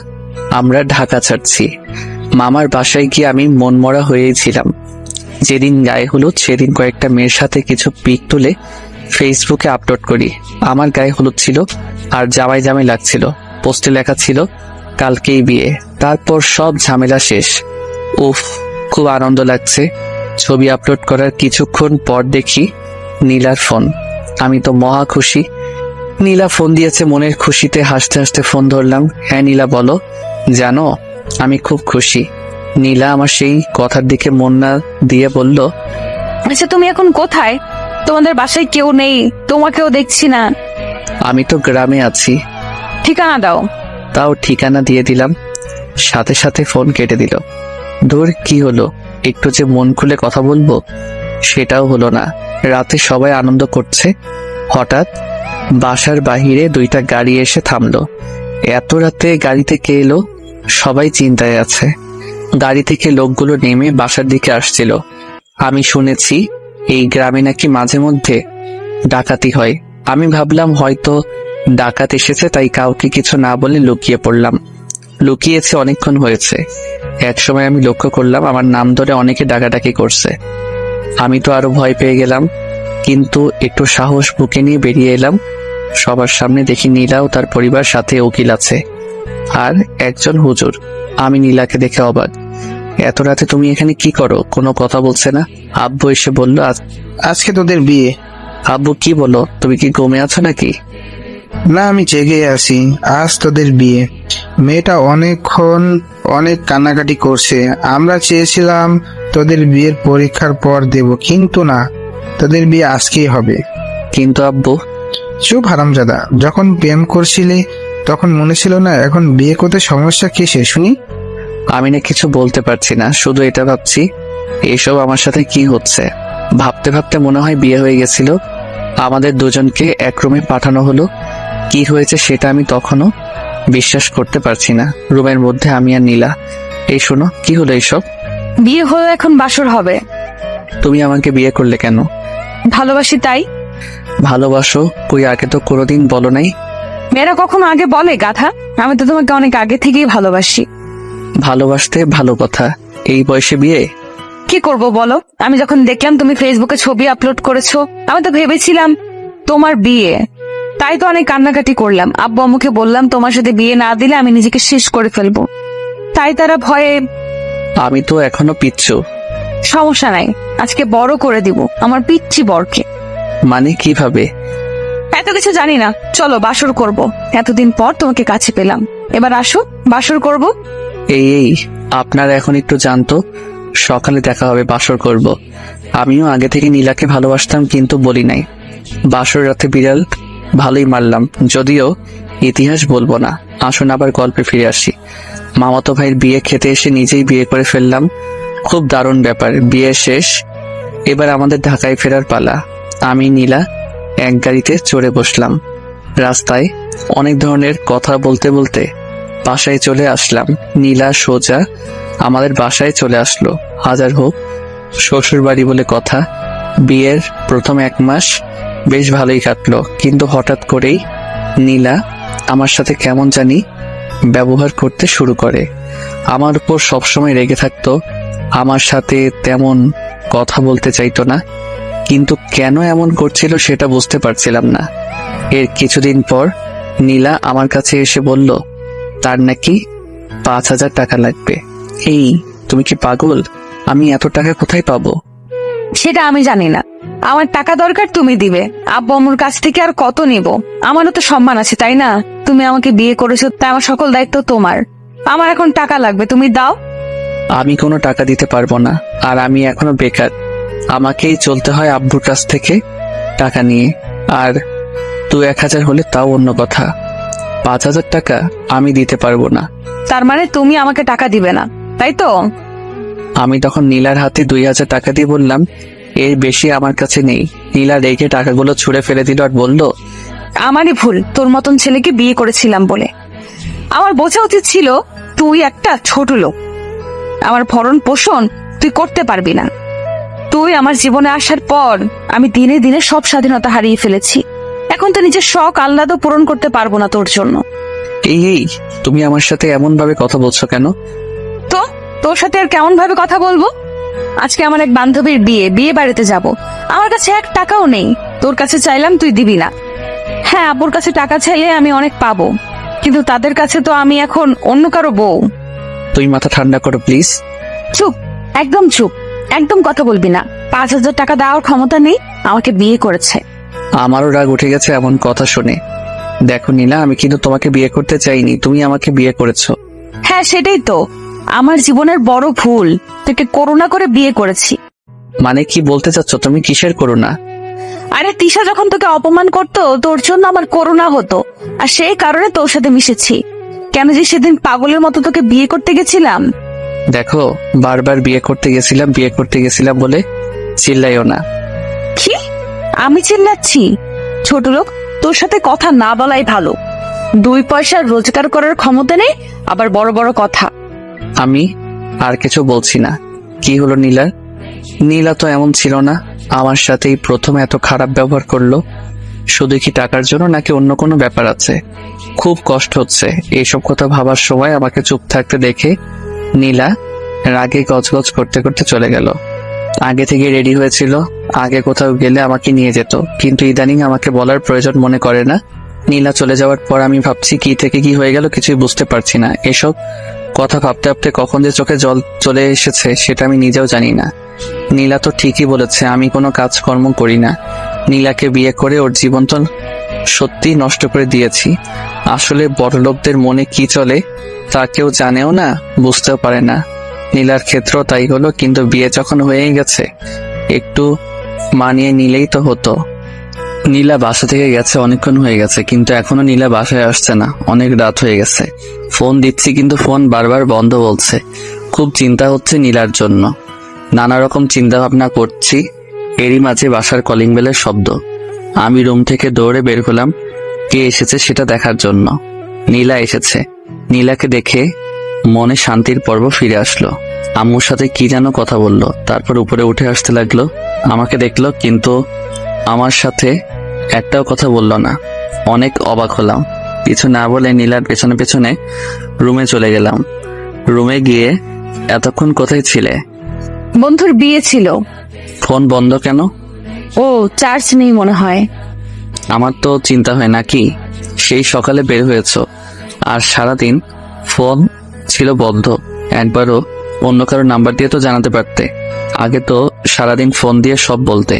আমরা ঢাকা ছাড়ছি। মামার বাসায় গিয়ে আমি মনমরা হয়েছিলাম। যেদিন গায়ে হলুদ সেদিন কয়েকটা মেয়ের সাথে কিছু পিক তুলে ফেসবুকে আপলোড করি। আমার গায়ে হলুদ ছিল আর জামাই জামাই লাগছিল। পোস্টে লেখা ছিল কালকেই বিয়ে। তারপর সব ঝামেলা শেষ। উফ, খুব আনন্দ লাগছে। ছবি আপলোড করার কিছুক্ষণ পর দেখি নীলার ফোন। আমি তো মহা খুশি। নীলা ফোন দিয়েছে, মনের খুশিতে হাসতে হাসতে ফোন ধরলাম। হ্যাঁ নীলা, বলো। জানো, আমি খুব খুশি। নীলা আমার সেই কথার দিকে মন না দিয়ে বলল,
আচ্ছা তুমি এখন কোথায়? তোমাদের বাসায় কেউ নেই, তোমাকেও দেখছি না।
আমি তো গ্রামে আছি।
ঠিকানা দাও।
তাও ঠিকানা দিয়ে দিলাম, সাথে সাথে ফোন কেটে দিল। ধুর, কি হলো? একটু যে মন খুলে কথা বলবো সেটাও হলো না। রাতে সবাই আনন্দ করছে, হঠাৎ বাসার বাহিরে 2টা গাড়ি এসে থামলো। এত রাতে গাড়িতে কে এলো? সবাই চিন্তায় আছে। গাড়ি থেকে লোকগুলো নেমে বাসার দিকে আসছিল। আমি শুনেছি এই গ্রামে নাকি মাঝে মধ্যে ডাকাতি হয়। আমি ভাবলাম হয়তো ডাকাত এসেছে, তাই কাউকে কিছু না বলে লুকিয়ে পড়লাম। লুকিয়েছে অনেকক্ষণ হয়েছে। একসময় আমি লক্ষ্য করলাম আমার নাম ধরে অনেকে ডাকাডাকি করছে। আমি তো আরো ভয় পেয়ে গেলাম, কিন্তু একটু সাহস বুকে নিয়ে বেরিয়ে এলাম। সবার সামনে দেখি নীলা ও তার পরিবার, সাথে উকিল আছে আর একজন হুজুর। আমি নীলাকে দেখে অবাক। এত রাতে তুমি এখানে কি করো? কোনো কথা বলছে না। আব্বু এসে বলল,
আজকে তোদের বিয়ে।
আব্বু কি বলো? তুমি কি ঘুমে আছো নাকি?
না, আমি জেগে আছি। আজ তোদের বিয়ে। মেয়েটা অনেকক্ষণ অনেক কান্নাকাটি করছে। আমরা চেয়েছিলাম তোদের বিয়ের পরীক্ষার পর দেব, কিন্তু না, তোদের বিয়ে আজকেই হবে।
কিন্তু আব্বু,
চুপ হারামজাদা। যখন প্রেম করছিলি তখন মনে ছিল না? এখন বিয়ে করতে সমস্যা কিসে শুনি?
আমি না কিছু বলতে পারছি না, শুধু এটা ভাবছি এসব আমার সাথে কি হচ্ছে। ভাবতে ভাবতে মনে হয় বিয়ে হয়ে গেছিল। আমাদের দুজনকে এক রুমে পাঠানো হলো। কি হয়েছে সেটা আমি তখনও বিশ্বাস করতে পারছি না। রুমের মধ্যে আমি আর নীলা। এই শোনো, কি হলো এইসব?
বিয়ে হয়ে এখন বাসর হবে।
তুমি আমাকে বিয়ে করলে কেন?
ভালোবাসি তাই।
ভালোবাসো? কই আগে তো কোনোদিন বলো নাই।
মেয়েরা কখনো আগে বলে গাধা? আমি তো তোমাকে অনেক আগে থেকেই ভালোবাসি।
ভালোবাসতে ভালো কথা, এই বয়সে বিয়ে?
কি করব বলো? আমি যখন দেখলাম তুমি ফেসবুকে ছবি আপলোড করেছো, আমি তো ভেবেছিলাম তোমার বিয়ে। তাই তো অনেক কান্নাকাটি করলাম। আব্বু আম্মুকে বললাম তোমার সাথে বিয়ে না দিলে আমি নিজেকে শেষ করে ফেলবো। তাই তারা ভয়ে।
আমি তো এখনো পিচ্ছু।
সমস্যা নাই, আজকে বড় করে দিব আমার পিচ্ছি বরকে।
মানে কিভাবে?
এত কিছু জানি না, চলো বাসর করব। এতদিন পর তোমাকে কাছে পেলাম, এবার আসো বাসর করব।
এই আপনারা এখন একটু জানতো, সকালে দেখা হবে, বাসর করব। আমিও আগে থেকে নীলাকে ভালোবাসতাম, কিন্তু বলি নাই। বাসর রাতে বিড়াল ভালোই মারলাম, যদিও ইতিহাস বলবো না। আসুন আবার গল্পে ফিরে আসি। মামাতো ভাইয়ের বিয়ে খেতে এসে নিজেই বিয়ে করে ফেললাম। খুব দারুণ ব্যাপার। বিয়ে শেষ, এবার আমাদের ঢাকায় ফেরার পালা। আমি নীলা এক গাড়িতে চড়ে বসলাম। রাস্তায় অনেক ধরনের কথা বলতে বলতে বাসায় চলে আসলাম। নীলা সোজা আমাদের বাসায় চলে আসলো। হাজার হোক শ্বশুর বাড়ি বলে কথা। বিয়ের প্রথম 1 মাস বেশ ভালোই কাটলো, কিন্তু হঠাৎ করেই নীলা আমার সাথে কেমন জানি ব্যবহার করতে শুরু করে। আমার উপর সবসময় রেগে থাকতো, আমার সাথে তেমন কথা বলতে চাইতো না, কিন্তু কেন এমন করছিল সেটা বুঝতে পারছিলাম না। এর কিছুদিন পর নীলা আমার কাছে এসে বলল তার নাকি 5,000 টাকা লাগবে। এই, তুমি কি পাগল? আমি এত টাকা কোথায় পাবো?
সেটা আমি জানি না, আমার টাকা দরকার, তুমি দিবে। আব্বু আম্মুর কাছ থেকে আর কত নিব? আমারও তো সম্মান আছে, তাই না? তুমি আমাকে বিয়ে করেছো, তাই আমার সকল দায়িত্ব তোমার। আমার এখন টাকা লাগবে, তুমি দাও।
আমি কোনো টাকা দিতে পারবো না, আর আমি এখনো বেকার। আমাকেই চলতে হয় আব্বুর কাছ থেকে টাকা নিয়ে। আর 2-1,000 হলে তাও অন্য কথা। 5,000 টাকা আমি দিতে পারবো না।
তার মানে তুমি আমাকে টাকা দিবে না, তাই তো?
আমি তখন নীলার হাতে 2,000 টাকা দিয়ে বললাম, এর বেশি আমার কাছে নেই। নীলা রেখে টাকাগুলো ছুঁড়ে ফেলে দিল আর বলল,
আমারই ভুল, তোর মতন ছেলেকে বিয়ে করেছিলাম বলে। আমার বোঝা উচিত ছিল তুই একটা ছোট লোক। আমার ভরণ পোষণ তুই করতে পারবি না। তুই আমার জীবনে আসার পর আমি দিনে দিনে সব স্বাধীনতা হারিয়ে ফেলেছি। এখন তো নিজের শখ আহ্লাদও পূরণ করতে পারবো না তোর জন্য।
এই তুমি আমার সাথে এমন ভাবে কথা বলছো কেন?
তো তোর সাথে আর কেমন ভাবে কথা বলবো? আজকে আমার এক বান্ধবীর বিয়ে বাড়িতে যাব। আমার কাছে 1 টাকাও নেই। তোর কাছে চাইলাম, তুই দিবি না। হ্যাঁ, আব্বুর কাছে টাকা চাইলে আমি অনেক পাবো, কিন্তু তাদের কাছে তো আমি এখন অন্য কারো বউ।
তুই মাথা ঠান্ডা করো প্লিজ।
চুপ, একদম চুপ, একদম কথা বলবি না। 5,000 টাকা দেওয়ার ক্ষমতা নেই, আমাকে বিয়ে করেছে।
আমারও রাগ উঠে গেছে এমন কথা শুনে। দেখো নীলা, আমি কিন্তু তোমাকে বিয়ে করতে চাইনি, তুমি আমাকে বিয়ে করেছো।
হ্যাঁ, সেটাই তো আমার জীবনের বড় ভুল। তোকে করুণা করে বিয়ে করেছি।
মানে কি বলতে চাচ্ছ তুমি? কিসের করুণা?
আরে তিশা যখন তোকে অপমান করতো, তোর জন্য আমার করুণা হতো, আর সেই কারণে তোর সাথে মিশেছি। কেন যে সেদিন পাগলের মতো তোকে বিয়ে করতে গেছিলাম।
দেখো, বারবার বিয়ে করতে গেছিলাম বলে চিল্লাইও না।
কি? আমি চিল্লাচ্ছি? ছোট লোক, তোর সাথে কথা না বলাই ভালো। 2 পয়সা রোজগার করার ক্ষমতা নেই, আবার বড় বড় কথা।
আমি আর কিছু বলছি না। কি হলো নীলা? নীলা তো এমন ছিল না, আমার সাথেই প্রথম এত খারাপ ব্যবহার করলো। শুধু কি টাকার জন্য, নাকি অন্য কোনো ব্যাপার আছে? খুব কষ্ট হচ্ছে এইসব কথা ভাবার সময়। আমাকে চুপ থাকতে দেখে নীলা রাগে গজগজ করতে করতে চলে গেল। আগে থেকে রেডি হয়েছিল, আগে কোথাও গেলে আমাকে নিয়ে যেত, কিন্তু ইদানিং আমাকে বলার প্রয়োজন মনে করে না। নীলা চলে যাওয়ার পর আমি ভাবছি কি থেকে কি হয়ে গেল কিছুই বুঝতে পারছি না। এসব কথা ভাবতে ভাবতে কখন যে চোখে জল চলে এসেছে সেটা আমি নিজেও জানি না। নীলা তো ঠিকই বলেছে, আমি কোনো কাজকর্ম করি না। নীলাকে বিয়ে করে ওর জীবন তো সত্যি নষ্ট করে দিয়েছি। আসলে বড়লোকদের মনে কি চলে তা কেউ জানেও না, বুঝতেও পারে না। নীলার ক্ষেত্রেও তাই হলো, কিন্তু বিয়ে যখন হয়েই গেছে একটু মানিয়ে নিলেই তো হতো। নীলা বাসা থেকে গেছে অনেকক্ষণ হয়ে গেছে, কিন্তু এখনো নীলা বাসায় আসছে না। অনেক রাত হয়ে গেছে, ফোন দিচ্ছি কিন্তু ফোন বারবার বন্ধ বলছে। খুব চিন্তা হচ্ছে নীলার জন্য, নানা রকম চিন্তা ভাবনা করছি। এরই মাঝে বাসার কলিং বেলের শব্দ। আমি রুম থেকে দৌড়ে বের হলাম কে এসেছে সেটা দেখার জন্য। নীলা এসেছে। নীলাকে দেখে মনে শান্তির পর্ব ফিরে আসলো। আম্মুর সাথে কি যেন কথা বললো, তারপর উপরে উঠে আসতে লাগলো। আমাকে দেখলো কিন্তু আমার সাথে একটাও কথা বললো না। অনেক অবাক হলাম। কিছু না বলে নীলার পেছনে পেছনে রুমে চলে গেলাম। রুমে গিয়ে, এতক্ষণ কোথায় ছিলে?
বন্ধুর বিয়ে ছিল।
ফোন বন্ধ কেন?
ও চার্জ নেই মনে হয়।
আমার তো চিন্তা হয় নাকি, সেই সকালে বের হয়েছো আর সারাদিন ফোন ছিল বন্ধ। একবারও অন্য কারো নাম্বার দিয়ে তো জানাতে পারতে। আগে তো সারাদিন ফোন দিয়ে সব বলতে,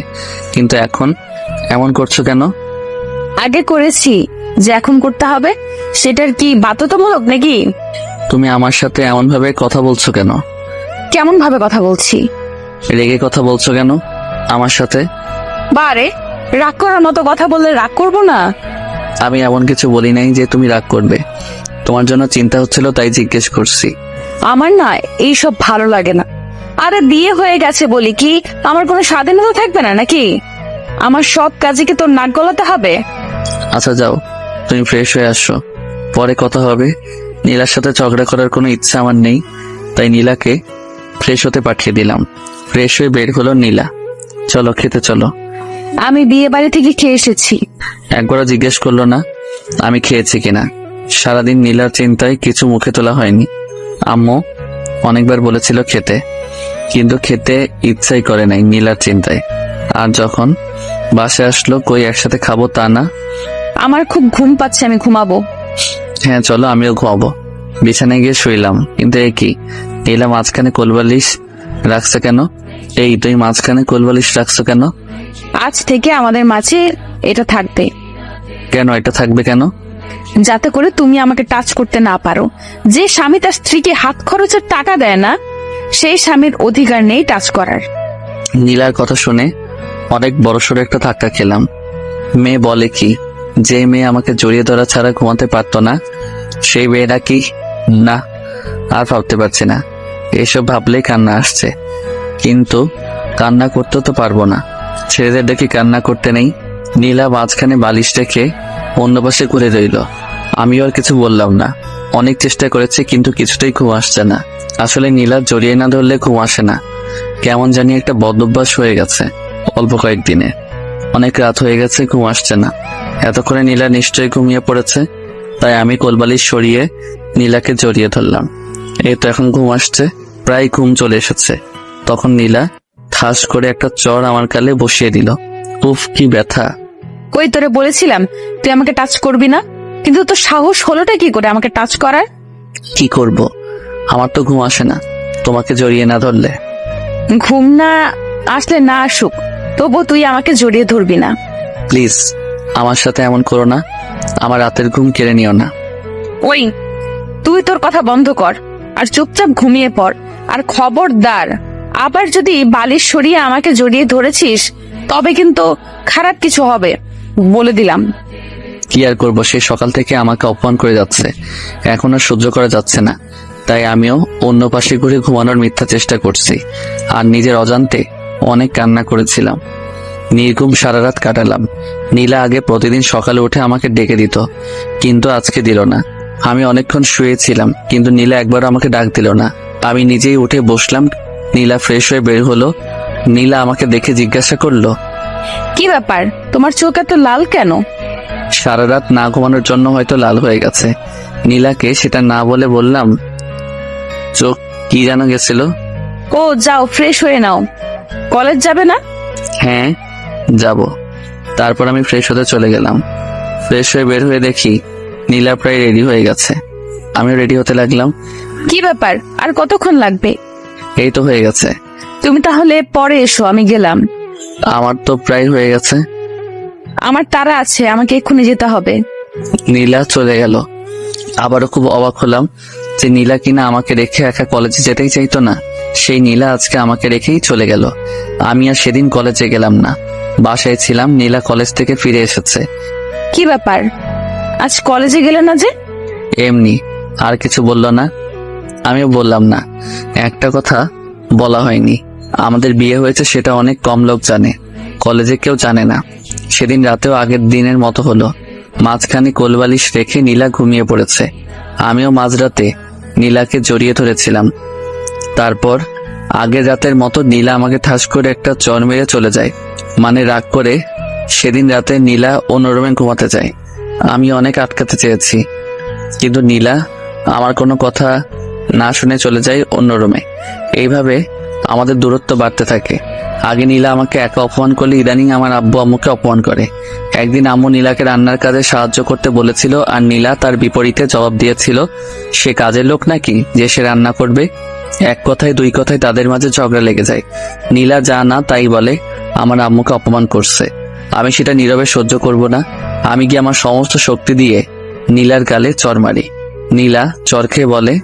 কিন্তু এখন এমন করছো কেন?
আগে করেছি, যে এখন করতে হবে সেটার কি বাধ্যতামূলক নাকি?
তুমি আমার সাথে এমন ভাবে কথা বলছো কেন?
কেমন ভাবে কথা বলছি?
রেগে কথা বলছো কেন আমার সাথে?
বারে, রাগ করার মতো কথা বললে রাগ করবো না?
আমি এমন কিছু বলি নাই যে তুমি রাগ করবে। তোমার জন্য চিন্তা হচ্ছিল তাই জিজ্ঞেস করছি।
আমার না এইসব ভালো লাগে না। আরে বিয়ে হয়ে গেছে বলি কি আমার কোনো স্বাধীনতা থাকবে না নাকি? আমার সব কাজে কি তোর নাক গলাতে হবে?
আচ্ছা যাও, তুমি ফ্রেশ হয়ে আসো, পরে কথা হবে। নীলার সাথে ঝগড়া করার কোনো ইচ্ছা আমার নেই, তাই নীলাকে ফ্রেশ হতে পাঠিয়ে দিলাম। ফ্রেশ হয়ে বের হলো নীলা। চলো খেতে চলো।
আমি বিয়ে বাড়ি থেকে খেয়ে এসেছি।
একবারও জিজ্ঞেস করলো না আমি খেয়েছি কিনা। সারাদিন নীলার চিন্তায় কিছু মুখে তোলা হয়নি। আম্মু অনেকবার বলেছিল খেতে, কিন্তু খেতে ইচ্ছাই করে নাই নীলার চিন্তায়। আর যখন বাসায় আসলো, কই একসাথে খাবো তা না।
আমার খুব ঘুম পাচ্ছে, আমি ঘুমাবো।
হ্যাঁ চলো, আমিও ঘুমাবো। বিছানায় গিয়ে শুইলাম, কিন্তু এ কি, নীলা মাঝখানে কোলবালিশ রাখছে কেন? এই তুই মাঝখানে কোলবালিশ রাখছো কেন?
আজ থেকে আমাদের মাঝে এটা থাকবে।
কেন এটা থাকবে কেন?
যাতে করে তুমি আমাকে টাচ করতে না পারো। যে স্বামী তার স্ত্রীকে হাত খরচের টাকা দেয় না, সেই স্বামীর অধিকার নেই টাচ করার।
নীলার কথা শুনে অনেক বড়সড় একটা ধাক্কা খেলাম। মেয়ে বলে কি, যে মেয়ে আমাকে জড়িয়ে ধরা ছাড়া ঘুমাতে পারতো না, সেই মেয়ে নাকি? না, আর ভাবতে পারছি না। এসব ভাবলেই কান্না আসছে, কিন্তু কান্না করতে তো পারবো না। ছেলেদের দেখি কান্না করতে নেই। নীলা মাঝখানে বালিশ রেখে অন্য পাশে ঘুরে রইল। আমিও আর কিছু বললাম না। অনেক চেষ্টা করেছি কিন্তু কিছুতেই ঘুম আসছে না। আসলে নীলা জড়িয়ে না ধরলে ঘুম আসে না। কেমন জানি একটা বদভ্যাস হয়ে গেছে অল্প কয়েকদিনে। অনেক রাত হয়ে গেছে, ঘুম আসছে না। এতক্ষণে নীলা নিশ্চয়ই ঘুমিয়ে পড়েছে, তাই আমি কোলবালিশ সরিয়ে নীলাকে জড়িয়ে ধরলাম। এই তো এখন ঘুম আসছে, প্রায় ঘুম চলে এসেছে। তখন নীলা ঠাস করে একটা চড় আমার গালে বসিয়ে দিল। উফ কি ব্যথা!
কই তোরে বলেছিলাম তুই আমাকে টাচ করবি না, কিন্তু তোর সাহস হলোটা কি করে আমাকে টাচ করার?
কি করব, আমার তো ঘুম আসে না তোমাকে জড়িয়ে না ধরলে।
ঘুম না আসলে না আসুক, তবু তুই আমাকে জড়িয়ে ধরবি না।
প্লিজ আমার সাথে এমন করো না, আমার রাতের ঘুম কেড়ে নিও না।
ওই তুই তোর কথা বন্ধ কর আর চুপচাপ ঘুমিয়ে পড়। আর খবরদার, আবার যদি বালিশ সরিয়ে আমাকে জড়িয়ে ধরেছিস তবে কিন্তু খারাপ কিছু হবে, বলে দিলাম।
কি আর করবো, সে সকাল থেকে আমাকে অপমান করে যাচ্ছে, এখন আর সহ্য করা যাচ্ছে না। তাই আমিও অন্য পাশে ঘুরে ঘুমানোর মিথ্যা চেষ্টা করছি, আর নিজের অজান্তে অনেক কান্না করেছিলাম। নির্ঘুম সারা রাত কাটালাম। নীলা আগে প্রতিদিন সকালে উঠে আমাকে ডেকে দিত, কিন্তু আজকে দিল না। আমি অনেকক্ষণ শুয়েছিলাম, কিন্তু নীলা একবারও আমাকে ডাক দিল না। আমি নিজেই উঠে বসলাম। নীলা ফ্রেশ হয়ে বের হলো। নীলা আমাকে দেখে জিজ্ঞাসা করলো,
কি ব্যাপার, তোমার চোখ এত লাল কেন?
সারা রাত না ঘুমানোর জন্য হয়তো লাল হয়ে গেছে। নীলাকে সেটা না বলে বললাম, চোখ কি যেন গেছিল।
ও যাও ফ্রেশ হয়ে নাও, কলেজ যাবে না?
হ্যাঁ যাব। তারপর আমি ফ্রেশ হতে চলে গেলাম। ফ্রেশ হয়ে বের হয়ে দেখি নীলা প্রায় রেডি হয়ে গেছে। আমিও রেডি হতে লাগলাম।
কি ব্যাপার, আর কতক্ষণ লাগবে?
এই তো হয়ে গেছে।
তুমি তাহলে পরে এসো, আমি গেলাম।
আমার তো প্রায় হয়ে গেছে।
আমার তাড়া আছে, আমাকে এক্ষুনি যেতে হবে।
নীলা চলে গেল। আবারও খুব অবাক হলাম যে নীলা কিনা আমাকে রেখে একা কলেজে যেতেই চাইতো না, সেই নীলা আজকে আমাকে রেখেই চলে গেল। আমি আর সেদিন কলেজে গেলাম না, বাসায় ছিলাম। নীলা কলেজ থেকে ফিরে এসেছে।
কি ব্যাপার, আজ কলেজে গেলে না যে?
এমনি। আর কিছু বলল না, আমিও বললাম না। একটা কথা বলা হয়নি, আমাদের বিয়ে হয়েছে সেটা অনেক কম লোক জানে, কলেজে কেউ জানে না। সেদিন রাতেও আগের দিনের মতো হলো। মাঝখানে কোলবালিশ রেখে নীলা ঘুমিয়ে পড়েছে। আমিও মাঝরাতে নীলাকে জড়িয়ে ধরেছিলাম। তারপর আগের রাতের মতো নীলা আমাকে ঠাস করে একটা চর মেরে চলে যায়। মানে রাগ করে সেদিন রাতে নীলা অন্য রুমে ঘুমাতে যায়। আমি অনেক আটকাতে চেয়েছি, কিন্তু নীলা আমার কোনো কথা না শুনে চলে যায় অন্য রুমে। এইভাবে আমাদের দূরত্ব বাড়তে থাকে। আগে নীলা আমাকে একা অপমান করলে ইদানিং আমার আব্বু আম্মুকে অপমান করে। একদিন আম্মু নীলাকে রান্নার কাজে সাহায্য করতে বলেছিল, আর নীলা তার বিপরীতে জবাব দিয়েছিল সে কাজের লোক নাকি যে সে রান্না করবে। এক কথায় দুই কথায় তাদের মাঝে ঝগড়া লেগে যায়। নীলা যা না তাই বলে, আমার আম্মুকে অপমান করছে। আমি সেটা নীরবে সহ্য করব না। আমি গিয়ে আমার সমস্ত শক্তি দিয়ে নীলার গালে চর মারি। নীলা চর খেয়ে বলে,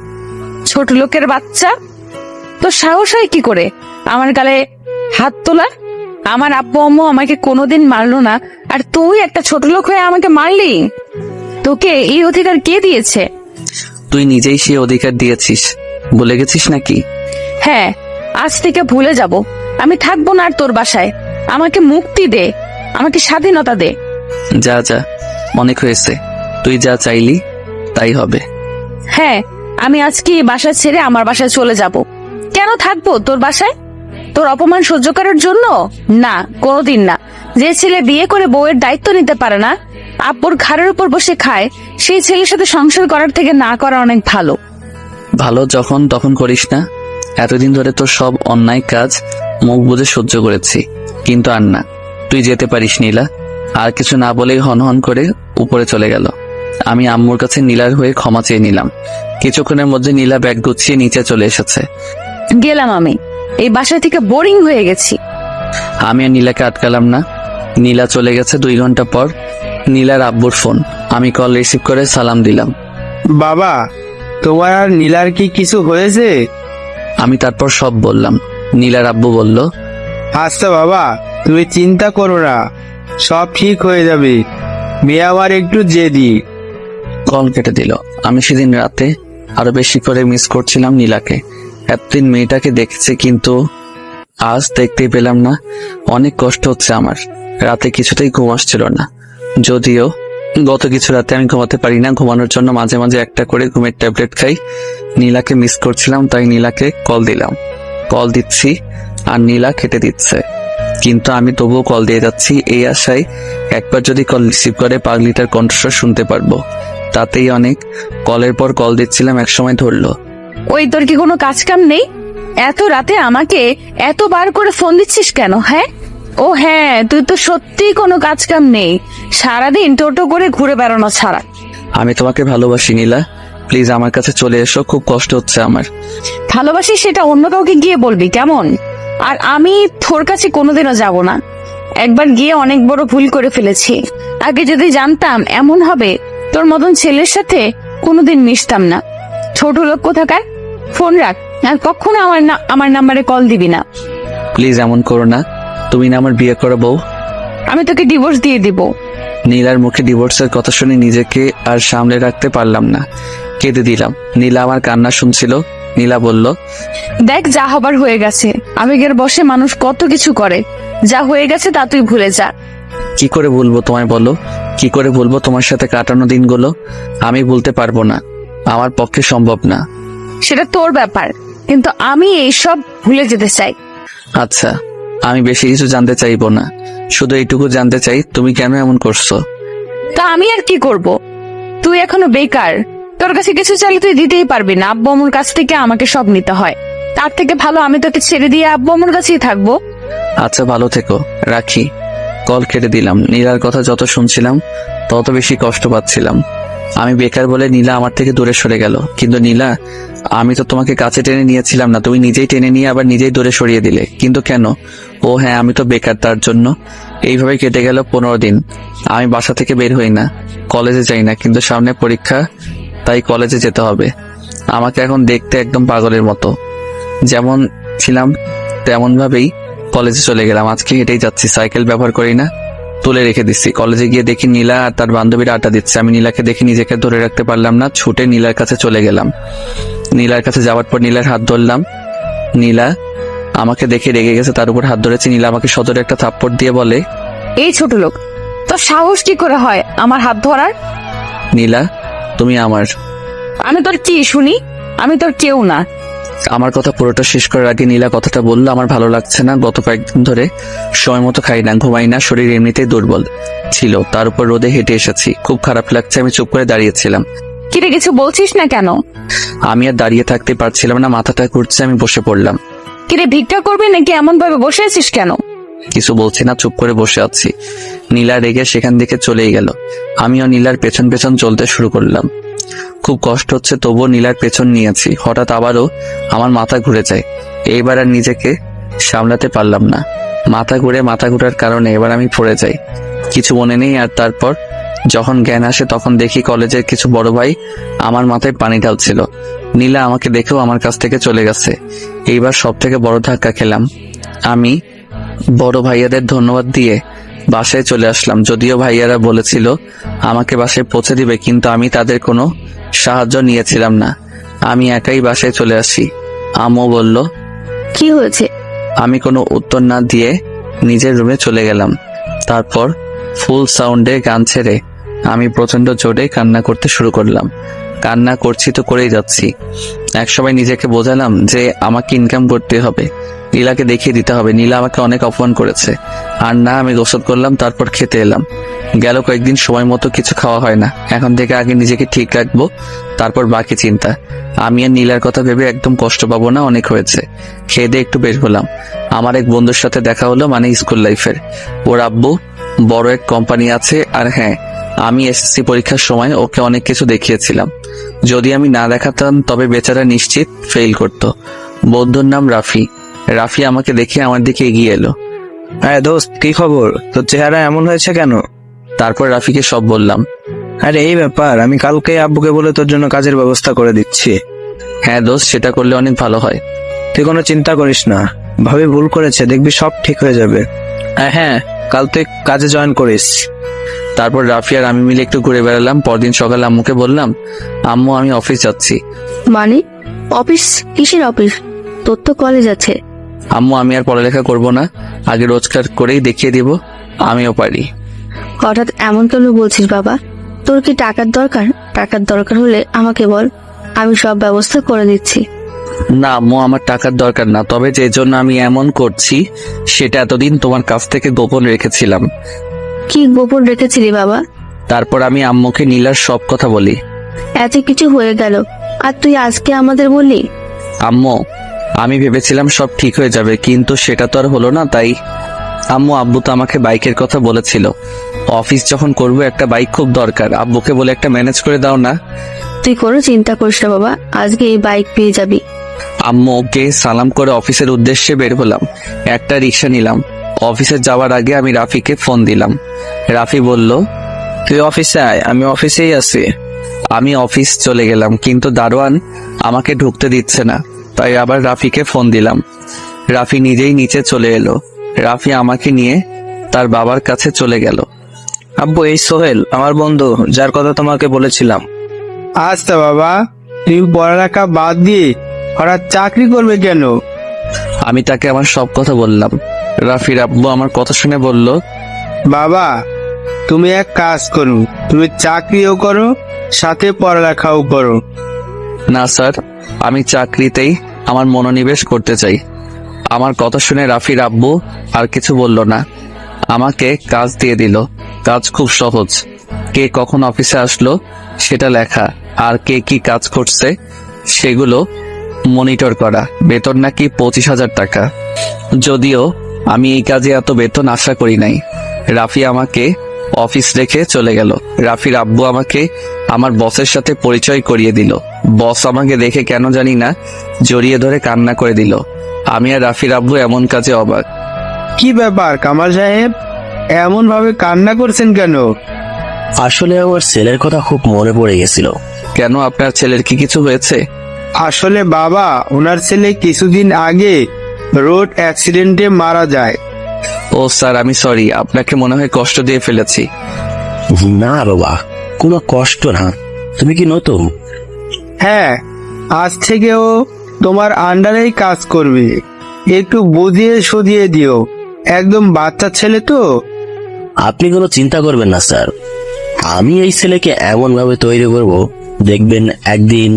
ছোট লোকের বাচ্চা, তো সাহস হয় কি করে আমার গালে হাত তোলা? আমার আব্বু আম্মু আমাকে কোনোদিন মারলো না, আর তুই একটা ছোট লোক হয়ে আমাকে মারলি? তোকে এই অধিকার কে দিয়েছে?
তুই নিজেই সেই অধিকার দিয়েছিস, ভুলে গেছিস নাকি?
হ্যাঁ, আজ থেকে ভুলে যাব। আমি থাকবো না আর তোর বাসায়। আমাকে মুক্তি দে, আমাকে স্বাধীনতা দে।
যা যা, অনেক হয়েছে। তুই যা চাইলি তাই হবে।
হ্যাঁ, আমি আজকে এই বাসা ছেড়ে আমার বাসায় চলে যাব। কেন থাকবো তোর বাসায়? তোর অপমান সহ্য করার জন্য? না, কোনোদিন না। যে ছেলে বিয়ে করে বউয়ের দায়িত্ব নিতে পারে না, আব্বুর ঘাড়ের উপর বসে খায়, সেই ছেলের সাথে সংসার করার থেকে না করা অনেক ভালো।
ভালো যখন তখন করিস না। এতদিন ধরে তোর সব অন্যায় কাজ মুখ বুজে সহ্য করেছি, কিন্তু আর না। তুই যেতে পারিস নীলা। আর কিছু না বলেই হনহন করে উপরে চলে গেল। আমি আম্মুর কাছে নীলার হয়ে ক্ষমা চেয়ে নিলাম। কিছুক্ষণের মধ্যে নীলা ব্যাগ গুছিয়ে নিচে চলে এসেছে।
গেলাম আমি, এই বাসা থেকে বোরিং হয়ে গেছি।
আমি আর নীলাকে আটকালাম না। নীলা চলে গেছে। 2 ঘন্টা পর নীলার আব্বুর ফোন। আমি কল রিসিভ করে সালাম দিলাম।
বাবা, তোমার আর নীলার কি কিছু হয়েছে?
আমি তারপর সব বললাম। নীলার আব্বু বলল,
আচ্ছা বাবা, তুমি চিন্তা করো না, সব ঠিক হয়ে যাবে। মেয়ে আমার একটু জেদি।
কল কেটে দিল। আমি সেদিন রাতে আরো বেশি করে মিস করছিলাম নীলাকে। এতদিন মেয়েটাকে দেখেছি, কিন্তু আজ দেখতেই পেলাম না। অনেক কষ্ট হচ্ছে আমার। রাতে কিছুতেই ঘুম আসছিল না। যদিও গত কিছু রাতে আমি ঘুমাতে পারি না, ঘুমানোর জন্য মাঝে মাঝে একটা করে ঘুমের ট্যাবলেট খাই। নীলাকে মিস করছিলাম, তাই নীলাকে কল দিলাম। কল দিচ্ছি আর নীলা কেটে দিচ্ছে, কিন্তু আমি তবুও কল দিয়ে যাচ্ছি এই আশায় একবার যদি কল রিসিভ করে পাগলিটার কণ্ঠস্বর শুনতে পারবো। তাতেই অনেক। কলের পর কল দিচ্ছিলাম, একসময় ধরলো।
ওই, তোর কি কোনো কাজ কাম নেই? এত রাতে আমাকে এতবার করে ফোন দিচ্ছিস কেন? হ্যাঁ, ও হ্যাঁ, তুই তো সত্যিই কোনো কাজ কাম নেই, সারাদিন টোটো করে ঘুরে বেড়ানো ছাড়া।
আমি তোমাকে ভালোবাসি নীলা, প্লিজ আমার কাছে চলে এসো, খুব কষ্ট হচ্ছে আমার।
ভালোবাসি সেটা অন্য কাউকে গিয়ে বলবি কেমন? আর আমি তোর কাছে কোনোদিনও যাব না। একবার গিয়ে অনেক বড় ভুল করে ফেলেছি। আগে যদি জানতাম এমন হবে, তোর মতন ছেলের সাথে কোনোদিন মিশতাম না। ছোট লোক কোথাকার। ফোন রাখ, আর কখনো আমার নাম্বারে কল দিবি না।
প্লিজ এমন করো না, তুমি না আমার বিয়ে করা বউ।
আমি তোকে ডিভোর্স দিয়ে দিব।
নীলার মুখে ডিভোর্সের কথা শুনে নিজেকে আর সামলে রাখতে পারলাম না, কেঁদে দিলাম। নীলা আমার কান্না শুনছিল। নীলা বলল,
দেখ, যা হবার হয়ে গেছে। আবেগের বশে মানুষ কত কিছু করে। যা হয়ে গেছে তা তুই ভুলে যা।
কি করে ভুলবো তোমায় বলো? কি করে ভুলবো তোমার সাথে কাটানো দিনগুলো? আমি ভুলতে পারবো না, আমার পক্ষে সম্ভব না।
সেটা তোর ব্যাপার, কিন্তু আমি এইসব ভুলে যেতে চাই।
আচ্ছা, আমি বেশি কিছু জানতে চাইবো না, শুধু এইটুকু জানতে চাই তুমি কেন এমন করছো।
তা আমি আর কি করব? তুই এখনো বেকার, তোর কাছে কিছু চাইলে তুই দিতেই পারবি না। আব্বু আম্মুর কাছ থেকে আমাকে সব নিতে হয়। তার থেকে ভালো আমি তোকে ছেড়ে দিয়ে আব্বু আম্মুর কাছেই থাকবো।
আচ্ছা, ভালো থেকো, রাখি। কল কেটে দিলাম। নীলার কথা যত শুনছিলাম তত বেশি কষ্ট পাচ্ছিলাম। আমি বেকার বলে নীলা আমার থেকে দূরে সরে গেল। কিন্তু নীলা, আমি তো তোমাকে কাছে টেনে নিয়েছিলাম না, তুমি নিজেই টেনে নিয়ে আবার নিজেই দূরে সরিয়ে দিলে। কিন্তু কেন? ও হ্যাঁ, আমি তো বেকার, তার জন্য। এইভাবে কেটে গেল 15 দিন। আমি বাসা থেকে বের হই না, কলেজে যাই না, কিন্তু সামনে পরীক্ষা, তাই কলেজে যেতে হবে। আমাকে এখন দেখতে একদম পাগলের মতো। যেমন ছিলাম তেমন ভাবেই কলেজে চলে গেলাম। আজকে হেঁটেই যাচ্ছি, সাইকেল ব্যবহার করি না, তুলে রেখে দিচ্ছি। কলেজে গিয়ে দেখি নীলা আর তার বান্ধবীরা আড্ডা দিচ্ছে। আমি নীলাকে দেখে নিজেকে ধরে রাখতে পারলাম না, ছুটে নীলার কাছে চলে গেলাম। নীলার কাছে যাওয়ার পর নীলার হাত ধরলাম। নীলা আমাকে দেখে রেগে গেছে, তার উপর হাত ধরেছে। নীলা আমাকে সজোরে একটা থাপ্পড় দিয়ে বলে,
এই ছোট লোক, তোর সাহস কি করে হয় আমার হাত ধরার?
নীলা তুমি আমার।
আমি তোর কি শুনি? আমি তোর কেউ না।
আমার কথা পুরোটা শেষ করার আগে নীলা কথাটা বললো, আমার ভালো লাগছে না। গত কয়েকদিন ধরে সময় মতো খাই না, ঘুমাই না, শরীর এমনিতেই দুর্বল ছিল, তার উপর রোদে হেঁটে এসেছি, খুব খারাপ লাগছে। আমি চুপ করে দাঁড়িয়েছিলাম।
কিরে, কিছু বলছিস না কেন?
আমি আর দাঁড়িয়ে থাকতে পারছিলাম না, মাথাটা ঘুরছে, আমি বসে পড়লাম।
কিরে, ভিক্ষা করবি নাকি? এমন ভাবে বসে আছিস কেন?
কিছু বলছি না, চুপ করে বসে আছি। নীলা রেগে সেখান থেকে চলেই গেল। আমিও নীলার পেছন পেছন চলতে শুরু করলাম। খুব কষ্ট হচ্ছে, তবুও নীলার পেছন নিয়েছি। হঠাৎ আবারও আমার মাথা ঘুরে যায়। এইবার আর নিজেকে সামলাতে পারলাম না। মাথা ঘুরার কারণে এবার আমি পড়ে যাই, কিছু মনে নেই। আর তারপর যখন জ্ঞান আসে তখন দেখি কলেজের কিছু বড় ভাই আমার মাথায় পানি ঢালছিল। নীলা আমাকে দেখেও আমার কাছ থেকে চলে গেছে। এইবার সব থেকে বড় ধাক্কা খেলাম। আমি বড় ভাইয়াদের ধন্যবাদ দিয়ে বাসায় চলে আসলাম। যদিও ভাইয়ারা বলেছিল আমাকে বাসায় পৌঁছে দিবে, কিন্তু আমি তাদের কোনো সাহায্য নিয়েছিলাম না। আমি একাই বাসায় চলে আসি। আম্মু বলল,
কি হয়েছে?
আমি কোনো উত্তর না দিয়ে নিজের রুমে চলে গেলাম। তারপর ফুল সাউন্ডে গান ছেড়ে আমি প্রচন্ড জোরে কান্না করতে শুরু করলাম। কান্না করছি তো করেই যাচ্ছি। একসময় নিজেকে বোঝালাম যে আমাকে ইনকাম করতে হবে, নীলাকে দেখিয়ে দিতে হবে। নীলা আমাকে অনেক অপমান করেছে। আর না, আমি গোসল করলাম, তারপর খেতে এলাম। গেল কয়েকদিন সময় মতো কিছু খাওয়া হয় না। এখন থেকে আগে নিজেকে ঠিক রাখবো, তারপর বাকি চিন্তা। আমি আর নীলার কথা ভেবে একদম কষ্ট পাবো না, অনেক হয়েছে। খেয়ে দিয়ে একটু বের হলাম। আমার এক বন্ধুর সাথে দেখা হলো, মানে স্কুল লাইফের। ওর আব্বু বড় এক কোম্পানি আছে। আর হ্যাঁ, আমি এসএসসি পরীক্ষার সময় ওকে অনেক কিছু দেখিয়েছিলাম। যদি আমি না দেখাতাম তবে বেচারা নিশ্চিত ফেল করত। বন্ধুর নাম রাফি। রাফি আমাকে দেখে আমার দিকে এগিয়ে এলো।
হ্যাঁ দোস্ত, কি খবর? তোর চেহারা এমন হয়েছে কেন?
তারপর রাফিকে সব বললাম।
আরে এই ব্যাপার, আমি কালকে আব্বুকে বলে তোর জন্য কাজের ব্যবস্থা করে দিচ্ছি।
হ্যাঁ দোস্ত, সেটা করলে অনেক ভালো হয়।
তুই কোনো চিন্তা করিস না, ভাবি ভুল করেছে, দেখবি সব ঠিক হয়ে যাবে। হ্যাঁ, কাল তুই কাজে জয়েন করিস।
তারপর রাফি আর আমি মিলে একটু ঘুরে বেড়ালাম। পরদিন সকালে আম্মুকে বললাম, আম্মু আমি অফিস যাচ্ছি।
মানে অফিস? কিসের অফিস? তোর তো কলেজ আছে।
আম্মু আমি আর পড়ালেখা করব না, আগে রোজগার করেই দেখিয়ে দিব আমিও পারি।
হঠাৎ এমন কেন বলছিস বাবা? তোর কি টাকার দরকার? টাকার দরকার হলে আমাকে বল, আমি সব ব্যবস্থা করে দিচ্ছি।
না আম্মু, আমার টাকার দরকার না, তবে যে জন্য আমি এমন করছি সেটা এতদিন তোমার কাছ থেকে গোপন রেখেছিলাম।
কি গোপন রেখেছিলি বাবা?
তারপর আমি আম্মুকে নীলার সব কথা বলি।
এত কিছু হয়ে গেল আর তুই আজকে আমাদের বললি?
আম্মু, আমি ভেবেছিলাম সব ঠিক হয়ে যাবে, কিন্তু সেটা তো আর হলো না। তাই আম্মু, আব্বু তো আমাকে বাইকের কথা বলেছিল। অফিস যখন করব একটা বাইক খুব দরকার। আব্বুকে বলে একটা ম্যানেজ করে দাও না।
তুই কোনো চিন্তা করিস না বাবা, আজকে এই বাইক পেয়ে যাবি।
আম্মুকে সালাম করে অফিসের উদ্দেশ্যে বের হলাম। একটা রিক্সা নিলাম। অফিসে যাওয়ার আগে আমি রাফিকে ফোন দিলাম। রাফি বলল,
তুই অফিসে আয়, আমি অফিসেই আছি।
আমি অফিস চলে গেলাম, কিন্তু দারোয়ান আমাকে ঢুকতে দিচ্ছে না। তাই আবার রাফিকে ফোন দিলাম। রাফি নিজেই নিচে চলে এলো। রাফি আমাকে নিয়ে তার বাবার কাছে চলে গেল।
আব্বু, এই সোহেল আমার বন্ধু, যার কথা তোমাকে বলেছিলাম।
আচ্ছা বাবা, তুমি পড়ালেখা বাদ দিয়ে হঠাৎ চাকরি করবে কেন?
আমি তাকে আমার সব কথা বললাম। রাফির আব্বু আমার কথা শুনে বলল,
বাবা, তুমি এক কাজ করো, তুমি চাকরিও করো সাথে পড়ালেখাও করো।
না স্যার, আমি চাকরিতেই আমার মনোনিবেশ করতে চাই। আমার কথা শুনে রাফির আব্বু আর কিছু বলল না, আমাকে কাজ দিয়ে দিল। কাজ খুব সহজ। কে কখন অফিসে আসলো সেটা লেখা, আর কে কি কাজ করছে সেগুলো মনিটর করা। বেতন নাকি 25,000 টাকা। যদিও আমি এই কাজে এত বেতন আশা করি নাই। রাফি আমাকে অফিস রেখে চলে গেল। রাফির আব্বু আমাকে আমার বসের সাথে পরিচয় করিয়ে দিল। বস আমাকে দেখে কেন জানি না জড়িয়ে ধরে কান্না করে দিল। আমি আর রাফির আব্বু এমন কাজে অবাক।
কি ব্যাপার কামাল সাহেব, এমন ভাবে কান্না করছেন কেন?
আসলে আমার ছেলের কথা খুব মনে পড়ে গেছিল।
কেন, আপনার ছেলের কি কিছু হয়েছে?
আসলে বাবা, ওনার ছেলে কিছুদিন আগে রোড অ্যাক্সিডেন্টে মারা যায়।
ও স্যার, আমি সরি, আপনাকে মনে হয় কষ্ট দিয়ে ফেলেছি।
না বাবা, কোনো কষ্ট না। তুমি কি নতুন?
হ্যাঁ, আজ থেকে ও তোমার আন্ডারেই কাজ করবে। একটু বুঝিয়ে সুঝিয়ে দিও, একদম বাচ্চা ছেলে তো।
আপনি কোনো চিন্তা করবেন না স্যার, আমি এই ছেলেকে এমন ভাবে তৈরি করব, দেখবেন একদিন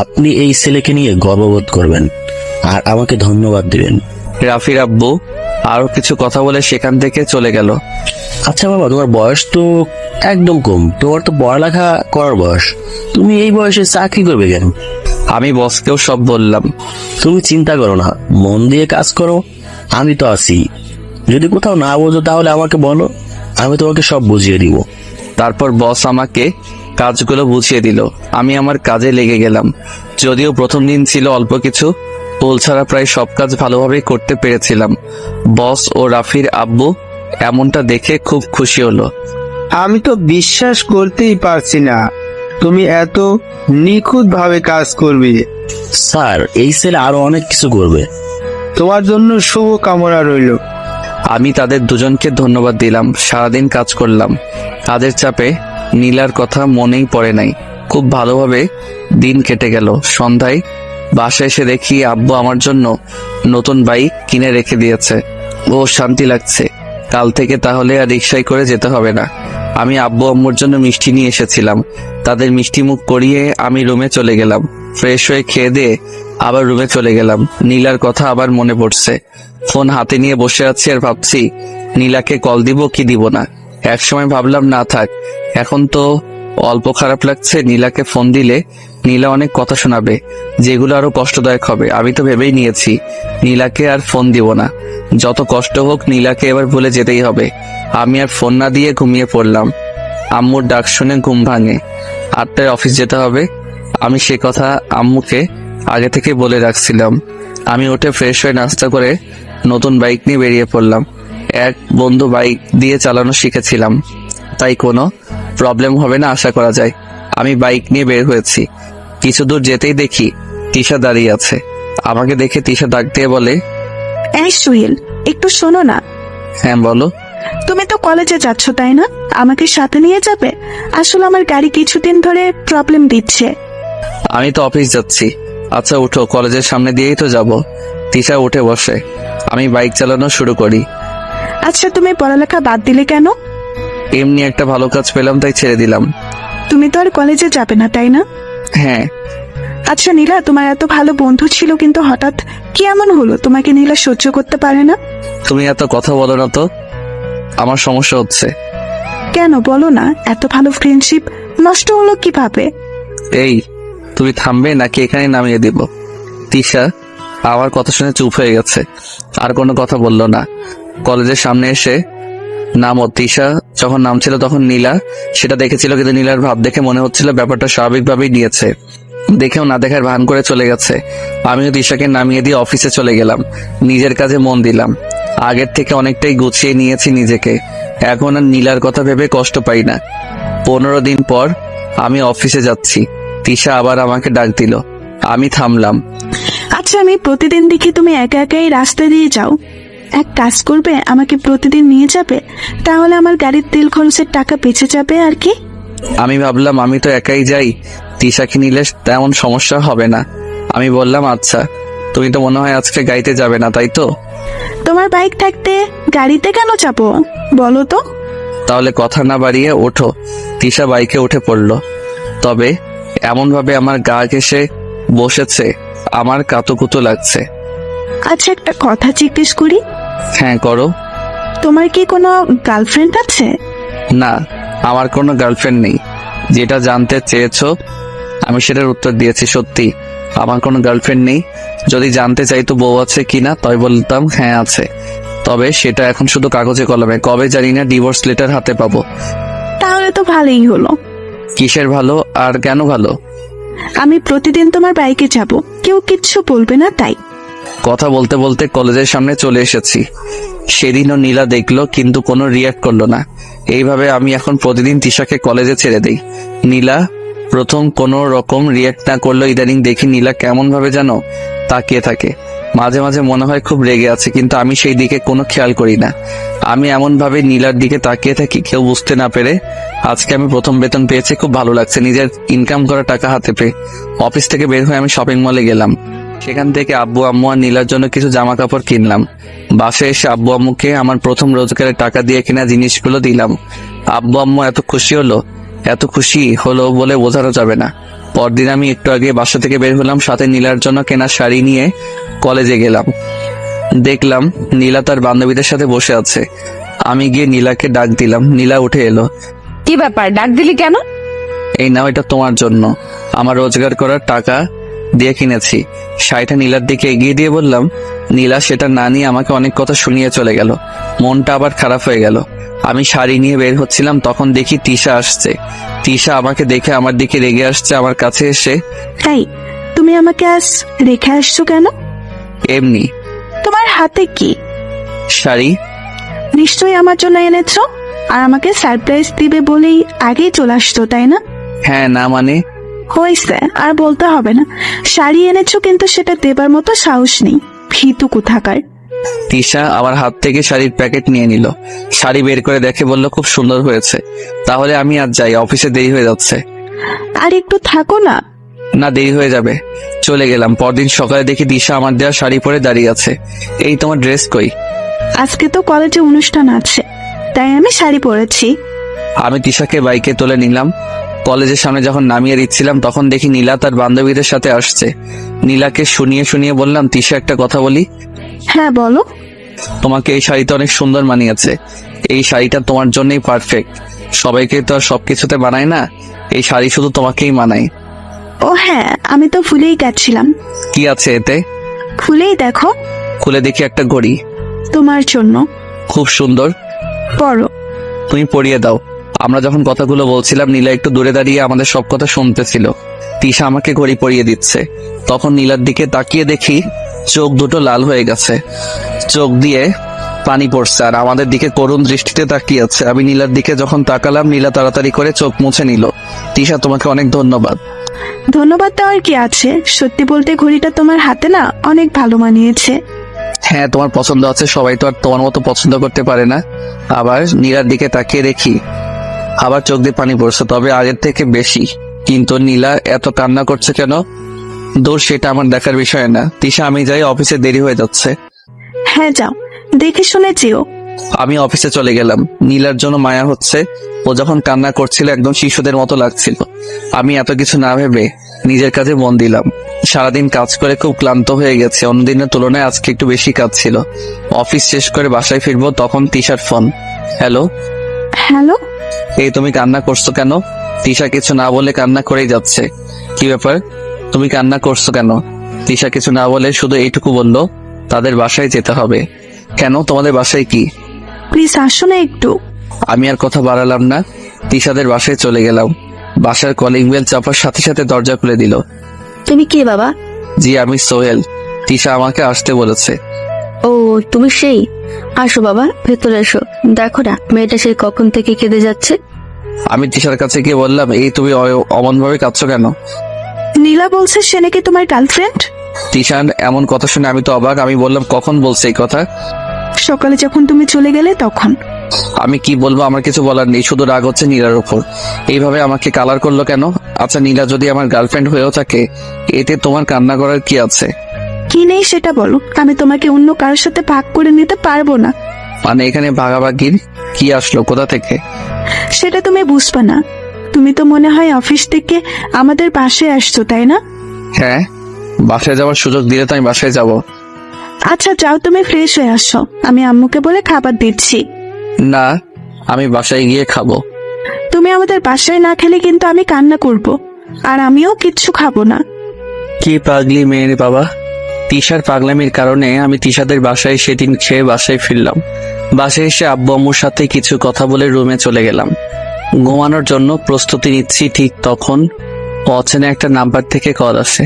আপনি এই ছেলেকে নিয়ে গর্ববোধ করবেন আর আমাকে ধন্যবাদ দিবেন।
রাফির আব্বু আরো কিছু কথা বলে সেখান থেকে চলে গেল।
আচ্ছা বাবা, তোমার বয়স তো একদম কম, তোমার তো পড়ালেখা করার বয়স, তুমি এই বয়সে চাকরি করবে কেন?
আমি বসকেও সব বললাম।
তুমি চিন্তা করো না, মন দিয়ে কাজ করো, আমি তো আছি। যদি কোথাও না বোঝো তাহলে আমাকে বলো, আমি তোমাকে সব বুঝিয়ে দিব।
তারপর বস আমাকে কাজগুলো বুঝিয়ে দিল। আমি আমার কাজে লেগে গেলাম। যদিও প্রথম দিন ছিল অল্প কিছু, ভুল ছাড়া প্রায় সব কাজ ভালোভাবে করতে পেরেছিলাম। বস ও রাফির আব্বু এমনটা দেখে খুব খুশি হলো।
আমি তো বিশ্বাস করতেই পারছি না তুমি এত নিখুঁত ভাবে কাজ করবে।
স্যার, এই ছেলে আরো অনেক কিছু করবে।
তোমার জন্য শুভ কামনা রইল।
আমি তাদের দুজনকে ধন্যবাদ দিলাম। সারাদিন কাজ করলাম। কাজের চাপে নীলার কথা মনেই পড়ে নাই। খুব ভালোভাবে দিন কেটে গেল। সন্ধ্যায় বাসায় এসে দেখি আব্বু আমার জন্য নতুন বাইক কিনে রেখে দিয়েছে। ও শান্তি লাগছে। কাল থেকে তাহলে আর রিক্সায় করে যেতে হবে না। আমি আব্বু আম্মুর জন্য মিষ্টি নিয়ে এসেছিলাম। তাদের মিষ্টি মুখ করিয়ে আমি রুমে চলে গেলাম। ফ্রেশ হয়ে খেয়ে দিয়ে আবার রুমে চলে গেলাম। নীলার কথা আবার মনে পড়ছে। ফোন হাতে নিয়ে বসে আছি আর ভাবছি নীলাকে কল দিব কি দিব না। একসময় ভাবলাম না থাক, এখন তো অল্প খারাপ লাগছে। নীলাকে ফোন দিলে নীলা অনেক কথা শোনাবে, যেগুলো আরো কষ্টদায়ক হবে। আমি তো ভেবেই নিয়েছি নীলাকে আর ফোন দিব না। যত কষ্ট হোক নীলাকে এবার ভুলে যেতেই হবে। আমি আর ফোন না দিয়ে ঘুমিয়ে পড়লাম। আম্মুর ডাক শুনে ঘুম ভাঙে। 8টায় অফিস যেতে হবে। আমি সে কথা আম্মুকে আগে থেকে বলে রাখছিলাম। আমি উঠে ফ্রেশ হয়ে নাস্তা করে নতুন বাইক নিয়ে বেরিয়ে পড়লাম। এক বন্ধু বাইক দিয়ে চালানো শিখেছিলাম, তাই কোনো প্রবলেম হবে না আশা করা যায়। আমি বাইক নিয়ে বের হয়েছি। কিছু দূর যেতেই দেখি তিশা দাঁড়িয়ে আছে। আমাকে দেখে তিশা ডাক দিয়ে বলে,
এই সুহেল, একটু শোনো না।
হ্যাঁ বলো।
তুমি তো কলেজে যাচ্ছ তাই না? আমাকে সাথে নিয়ে যাবে? আসলে আমার গাড়ি কিছুদিন ধরে প্রবলেম দিচ্ছে।
আমি তো অফিস যাচ্ছি। আচ্ছা উঠো, কলেজের সামনে দিয়েই তো যাব। তিশা উঠে বসে। আমি বাইক চালানো শুরু করি।
আচ্ছা, তুমি পড়ালেখা বাদ দিলে কেন?
এমনি একটা ভালো কাজ পেলাম তাই ছেড়ে দিলাম।
তুমি তো আর কলেজে যাবে না তাই না?
হ্যাঁ।
আচ্ছা নীলা, তোমার এত ভালো বন্ধু ছিল, কিন্তু হঠাৎ কি এমন হলো তোমাকে নীলা সহ্য করতে পারে না?
তুমি এত কথা বলো না তো, আমার সমস্যা হচ্ছে।
কেন বলো না, এত ভালো ফ্রেন্ডশিপ নষ্ট হলো কিভাবে?
এই, তুমি থামবে নাকি এখানে নামিয়ে দিব? তিশা আমার কথা শুনে চুপ হয়ে গেছে, আর কোনো কথা বললো না। কলেজের সামনে এসে নামো। তিশা যখন নামছিল তখন নীলা সেটা দেখেছিল, কিন্তু নীলার ভাব দেখে মনে হচ্ছিল ব্যাপারটা স্বাভাবিকভাবেই নিয়েছে। দেখেও না দেখার ভান করে চলে গেছে। আমিও তিশাকে নামিয়ে দিয়ে অফিসে চলে গেলাম। নিজের কাজে মন দিলাম। আগের থেকে অনেকটাই গুছিয়ে নিয়েছি নিজেকে। এখন আর নীলার কথা ভেবে কষ্ট পাই না। 15 দিন পর আমি অফিসে যাচ্ছি। তিশা আবার আমাকে ডাক দিল। আমি থামলাম।
আচ্ছা, আমি প্রতিদিন দেখি তুমি একা একাই রাস্তা দিয়ে যাও। এক কাজ করবে, আমাকে প্রতিদিন নিয়ে যাবে, তাহলে আমার গাড়ির তেল খরচের টাকা বেঁচে যাবে আর কি।
আমি ভাবলাম আমি তো একাই যাই, তিশাকে নিলে তেমন সমস্যা হবে না। আমি বললাম আচ্ছা। তুমি তো মনে হয় আজকে গাড়িতে যাবে না, তাই তো?
তোমার বাইক থাকতে গাড়িতে কেন যাবো বলো তো?
তাহলে কথা না বাড়িয়ে ওঠো। তিশা বাইকে উঠে পড়লো, তবে এমন ভাবে আমার গা ঘেঁষে বসেছে আমার কাতুকুতু লাগছে।
আচ্ছা, একটা কথা জিজ্ঞেস করি।
হ্যাঁ করো।
তোমার কি কোনো গার্লফ্রেন্ড আছে?
না, আমার কোনো গার্লফ্রেন্ড নেই। যেটা জানতে চেয়েছো আমি সেটার উত্তর দিয়েছি। সত্যি আমার কোনো গার্লফ্রেন্ড নেই। যদি জানতে চাইতো বউ আছে কিনা, তাই বলতাম হ্যাঁ আছে। তবে সেটা এখন শুধু কাগজে কলমে, কবে জানি না ডিভোর্স লেটার হাতে পাবো।
তাহলে তো ভালোই হলো।
কিসের ভালো আর কেন ভালো?
আমি প্রতিদিন তোমার বাইকে যাব, কেউ কিচ্ছু বলবে না তাই।
কথা বলতে বলতে কলেজের সামনে চলে এসেছি। সেদিনও নীলা দেখলো কিন্তু কোনো রিয়াক্ট করলো না। এইভাবে আমি এখন প্রতিদিন তিশাকে কলেজে ছেড়ে দেই। নীলা প্রথম কোনো রকম রিয়াক্ট না করলো, ইদানিং দেখি নীলা কেমন ভাবে যেন তাকিয়ে থাকে। মাঝে মাঝে মনে হয় খুব রেগে আছে, কিন্তু আমি সেই দিকে কোনো খেয়াল করি না। আমি এমন ভাবে নীলার দিকে তাকিয়ে থাকি কেউ বুঝতে না পেরে। আজকে আমি প্রথম বেতন পেয়েছি, খুব ভালো লাগছে নিজের ইনকাম করা টাকা হাতে পেয়ে। অফিস থেকে বের হয়ে আমি শপিং মলে গেলাম। সেখান থেকে আব্বু আম্মু আর নীলার জন্য কিছু জামা কাপড় কিনলাম। বাসায় এসে আব্বু আম্মুকে আমার প্রথম রোজগারের টাকা দিয়ে কেনা জিনিসগুলো দিলাম। আব্বু আম্মু এত খুশি হলো বলে বোঝানো যাবে না। পরদিন আমি একটু আগে বাসা থেকে বের হলাম, সাথে নীলার জন্য কেনা শাড়ি নিয়ে কলেজে গেলাম। দেখলাম নীলা তার বান্ধবীদের সাথে বসে আছে। আমি গিয়ে নীলাকে ডাক দিলাম। নীলা উঠে এলো।
কি ব্যাপার, ডাক দিলি কেন?
এই নাও, এটা তোমার জন্য, আমার রোজগার করার টাকা দিয়ে কিনেছি। শাড়িটা নীলার দিকে এগিয়ে দিয়ে বললাম। নীলা সেটা না নিয়ে আমাকে অনেক কথা শুনিয়ে চলে গেল। মনটা আবার খারাপ হয়ে গেল। আমি শাড়ি নিয়ে বের হচ্ছিলাম, তখন দেখি তিশা আসছে। তিশা আমাকে দেখে আমার দিকে রেগে আসছে। আমার কাছে এসে,
তাই তুমি আমাকে আজ রেখে আসছো কেন?
এমনি।
তোমার হাতে কি?
শাড়ি।
নিশ্চয়ই আমার জন্য এনেছো, আর আমাকে সারপ্রাইজ দিবে বলেই আগেই চলে আসতো, তাই না?
হ্যাঁ, না মানে?
হয়েছে, আর বলতে হবে না। শাড়ি এনেছো কিন্তু সেটা দেবার মতো সাহস নেই, ভীতু কোথাকার।
তিশা আমার হাত থেকে শাড়ির প্যাকেট নিয়ে নিল। শাড়ি বের করে দেখে বলল, খুব সুন্দর হয়েছে। তাহলে আমি আজ যাই, অফিসে দেরি হয়ে যাচ্ছে।
আর একটু থাকো না।
না, দেরি হয়ে যাবে। চলে গেলাম। পরদিন সকালে দেখি দিশা আমার দেওয়া শাড়ি পরে দাঁড়িয়ে আছে। এই তোমার ড্রেস কই?
আজকে তো কলেজে অনুষ্ঠান আছে, তাই আমি শাড়ি পরেছি।
আমি তিশাকে বাইকে তুলে নিলাম। কলেজের সামনে যখন নামিয়ে দিচ্ছিলাম তখন দেখি নীলা তার বান্ধবীদের সাথে আসছে। নীলাকে শুনিয়ে শুনিয়ে বললাম, তিশা একটা কথা বলি।
হ্যাঁ বলো।
তোমাকে এই শাড়িটা অনেক সুন্দর মানিয়েছে। এই শাড়িটা তোমার জন্যই পারফেক্ট। সবাইকে তো আর সবকিছুতে মানায় না, এই শাড়ি শুধু তোমাকেই মানায়।
ও হ্যাঁ, আমি তো ভুলেই গেছিলাম।
কি আছে এতে?
খুলেই দেখো।
খুলে দেখি একটা ঘড়ি।
তোমার জন্য।
খুব সুন্দর।
পরো।
তুমি পরিয়ে দাও। আমরা যখন কথাগুলো বলছিলাম নীলা একটু দূরে দাঁড়িয়ে আমাদের সব কথা শুনতেছিল। তিশা আমাকে ঘড়ি পরিয়ে দিচ্ছে। তখন নীলার দিকে তাকিয়ে দেখি চোখ দুটো লাল হয়ে গেছে, চোখ দিয়ে পানি পড়ছে, আর আমাদের দিকে করুণ দৃষ্টিতে তাকিয়ে আছে। আমি নীলার দিকে যখন তাকালাম, নীলা তাড়াতাড়ি করে চোখ মুছে নিল। তিশা, তোমাকে অনেক ধন্যবাদ।
ধন্যবাদ দেওয়ার কি আছে? সত্যি বলতে ঘড়িটা তোমার হাতে না অনেক ভালো মানিয়েছে।
হ্যাঁ, তোমার পছন্দ আছে, সবাই তো আর তোমার মতো পছন্দ করতে পারে না। আবার নীলার দিকে তাকিয়ে দেখি আবার চোখ দিয়ে পানি পড়ছে, তবে আগের থেকে বেশি। কিন্তু নীলা এত কান্না করছে কেন? দূর, সেটা আমার দেখার বিষয় না। তিশা, আমি যাই, অফিসে দেরি হয়ে যাচ্ছে।
হ্যাঁ যাও, দেখে শুনে যেও।
আমি অফিসে চলে গেলাম। নীলার জন্য মায়া হচ্ছে। ও যখন কান্না করছিল একদম শিশুদের মতো লাগছিল। আমি এত কিছু না ভেবে নিজের কাজে মন দিলাম। সারাদিন কাজ করে খুব ক্লান্ত হয়ে গেছে। অন্যদিনের তুলনায় আজকে একটু বেশি কাজ ছিল। অফিস শেষ করে বাসায় ফিরবো, তখন তিশার ফোন। হ্যালো।
হ্যালো।
এই, তুমি কান্না করছো কেন? তিশা কিছু না বলে কান্না করেই যাচ্ছে। কি ব্যাপার, তুমি কান্না করছো কেন? তিশা কিছু না বলে শুধু এইটুকু বলল, তাদের বাসায় যেতে হবে। কেন, তোমাদের বাসায় কি?
প্লিজ আসো না একটু।
আমি আর কথা বাড়ালাম না, তিশাদের বাসায় চলে গেলাম। বাসার কলিং বেল চাপার সাথে সাথে দরজা খুলে দিল।
তুমি কে বাবা?
জি, আমি সোহেল। তিশা আমাকে আসতে বলেছে।
ও, তুমি সেই। আসো বাবা, ভেতরে এসো। দেখো না মেয়েটা সেই কখন থেকে কেঁদে যাচ্ছে।
আমি তিশার কাছে গিয়ে বললাম, এই তুমি অমন ভাবে কাঁদছো কেন?
নীলা বলছে সে নাকি তোমার গার্লফ্রেন্ড।
তিশার এমন কথা শুনে আমি তো অবাক। আমি বললাম, কখন বলছে এই কথা?
সকালে যখন তুমি চলে গেলে তখন।
আমি কি বলবো, আমার কিছু বলার নেই, শুধু রাগ হচ্ছে নীলার উপর। এইভাবে আমাকে কালার করলো কেন? আচ্ছা, নীলা যদি আমার গার্লফ্রেন্ড হয়েও থাকে, এতে তোমার কান্না করার কি আছে?
কি নেই সেটা বলো, আমি তোমাকে অন্য কারোর সাথে ভাগ করে নিতে পারবো না।
মানে এখানে ভাগাভাগির কি আসলো কোথা থেকে?
সেটা তুমি বুঝবে না। তুমি তো মনে হয় অফিস থেকে আমাদের বাসায় আসছো, তাই না?
হ্যাঁ, বাসায় যাওয়ার সুযোগ দিলে তো আমি বাসায় যাব।
আচ্ছা যাও, তুমি ফ্রেশ হয়ে আসো, আমি আম্মুকে বলে খাবার দিচ্ছি।
না, আমি বাসায় গিয়ে খাবো।
তুমি আমাদের বাসায় না খেলে কিন্তু আমি কান্না করব, আর আমিও কিচ্ছু খাবো না।
কি পাগলি মেয়ের বাবা! তিশার পাগলামির কারণে আমি তিশাদের বাসায় সেদিন খেয়ে বাসায় ফিরলাম। বাসায় এসে আব্বু আম্মুর সাথে কিছু কথা বলে রুমে চলে গেলাম। ঘুমানোর জন্য প্রস্তুতি নিচ্ছি, ঠিক তখন অচেনা একটা নাম্বার থেকে কল আসে।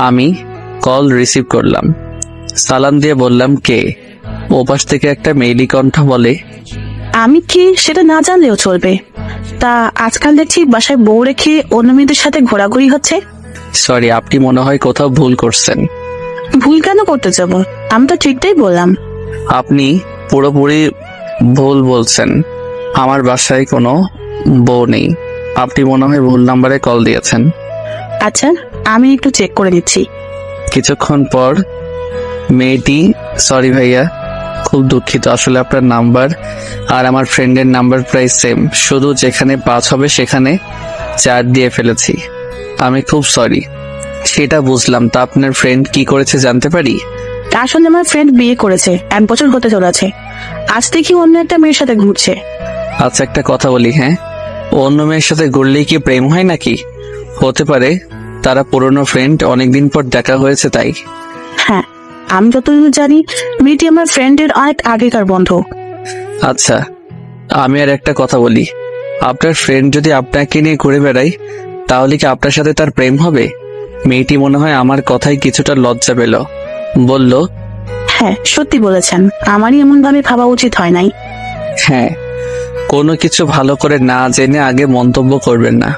আমি কল রিসিভ করলাম, সালাম দিয়ে বললাম কে। ওপাশ থেকে একটা মেইলি কণ্ঠ বলে,
আমি কি সেটা না জানলেও চলবে। তা আজকাল দেখছি বাসায় বউ রেখে অন্য মেয়েদের সাথে ঘোরাঘুরি হচ্ছে।
সরি, আপনি মনে হয় কোথাও ভুল করছেন।
ভুল কেন করতে যাব? আমি তো ঠিকটাই বললাম।
আপনি পুরোপুরি ভুল বলছেন। আমার বাসায় কোনো বউ নেই। আপনি মনে হয় ভুল নাম্বারে কল দিয়েছেন।
আচ্ছা, আমি একটু চেক করে নিচ্ছি।
কিছুক্ষণ পর মেয়েটি, সরি ভাইয়া, খুব দুঃখিত, আসলে আপনার নাম্বার আর আমার ফ্রেন্ডের নাম্বার প্রায় সেম, শুধু যেখানে 5 হবে সেখানে 4 দিয়ে ফেলেছি। আমি খুব সরি। সেটা বুঝলাম, তা আপনার ফ্রেন্ড কি করেছে জানতে পারি?
আসলে আমার ফ্রেন্ড বিয়ে করেছে, 1 বছর হতে চলেছে। আজ দেখি অন্য একটা মেয়ের সাথে ঘুরছে।
আচ্ছা, একটা কথা বলি, হ্যাঁ, অন্য মেয়ের সাথে ঘুরলেই কি প্রেম হয় নাকি? হতে পারে তারা পুরনো ফ্রেন্ড, অনেকদিন পর দেখা হয়েছে তাই।
হ্যাঁ, আমি যতদূর জানি মেয়েটি আমার ফ্রেন্ডের অনেক আগেকার বন্ধু।
আচ্ছা, আমি আর একটা কথা বলি, আপনার ফ্রেন্ড যদি আপনাকে নিয়ে ঘুরে বেড়ায় তাহলে কি আপনার সাথে তার প্রেম হবে? মেয়েটি মনে হয় আমার কথায় কিছুটা লজ্জা পেল, বলল,
হ্যাঁ সত্যি বলেছেন, আমারই এমন ভাবে ভাবা উচিত হয় নাই।
হ্যাঁ, কোনো কিছু ভালো করে না জেনে আগে মন্তব্য করবেন না।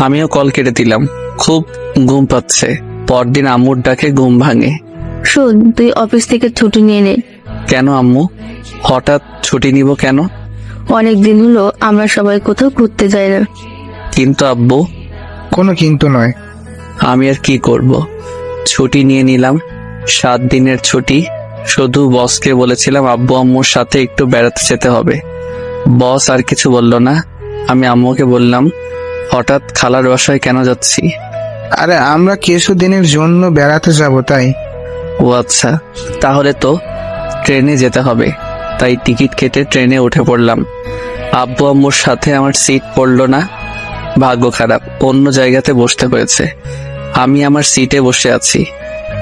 আমিও কল কেটে দিলাম। খুব ঘুম পাচ্ছে। পরদিন আম্মুর ডাকে ঘুম ভাঙে।
শোন, তুই অফিস থেকে ছুটি নিয়ে নে।
কেন আম্মু? হঠাৎ ছুটি নিব কেন?
অনেক দিন হলো আমরা সবাই কোথাও ঘুরতে যাই না।
কিন্তু আব্বু,
কোনো কিন্তু নয়।
আমি আর কি করব, ছুটি নিয়ে নিলাম। 7 দিনের ছুটি। শুধু বসকে বলেছিলাম আব্বু আম্মুর সাথে একটু বেড়াতে যেতে হবে। বস আর কিছু বলল না। আমি আম্মুকে বললাম, হঠাৎ খালার বাসায় কেন যাচ্ছি?
আরে আমরা কিছুদিনের জন্য বেড়াতে যাব তাই।
ও আচ্ছা, তাহলে তো ট্রেনে যেতে হবে। তাই টিকিট কেটে ট্রেনে উঠে পড়লাম। আব্বু আম্মুর সাথে আমার সিট পড়লো না। ভাগ্য খারাপ, অন্য জায়গাতে বসতে হয়েছে। আমি আমার সিটে বসে আছি।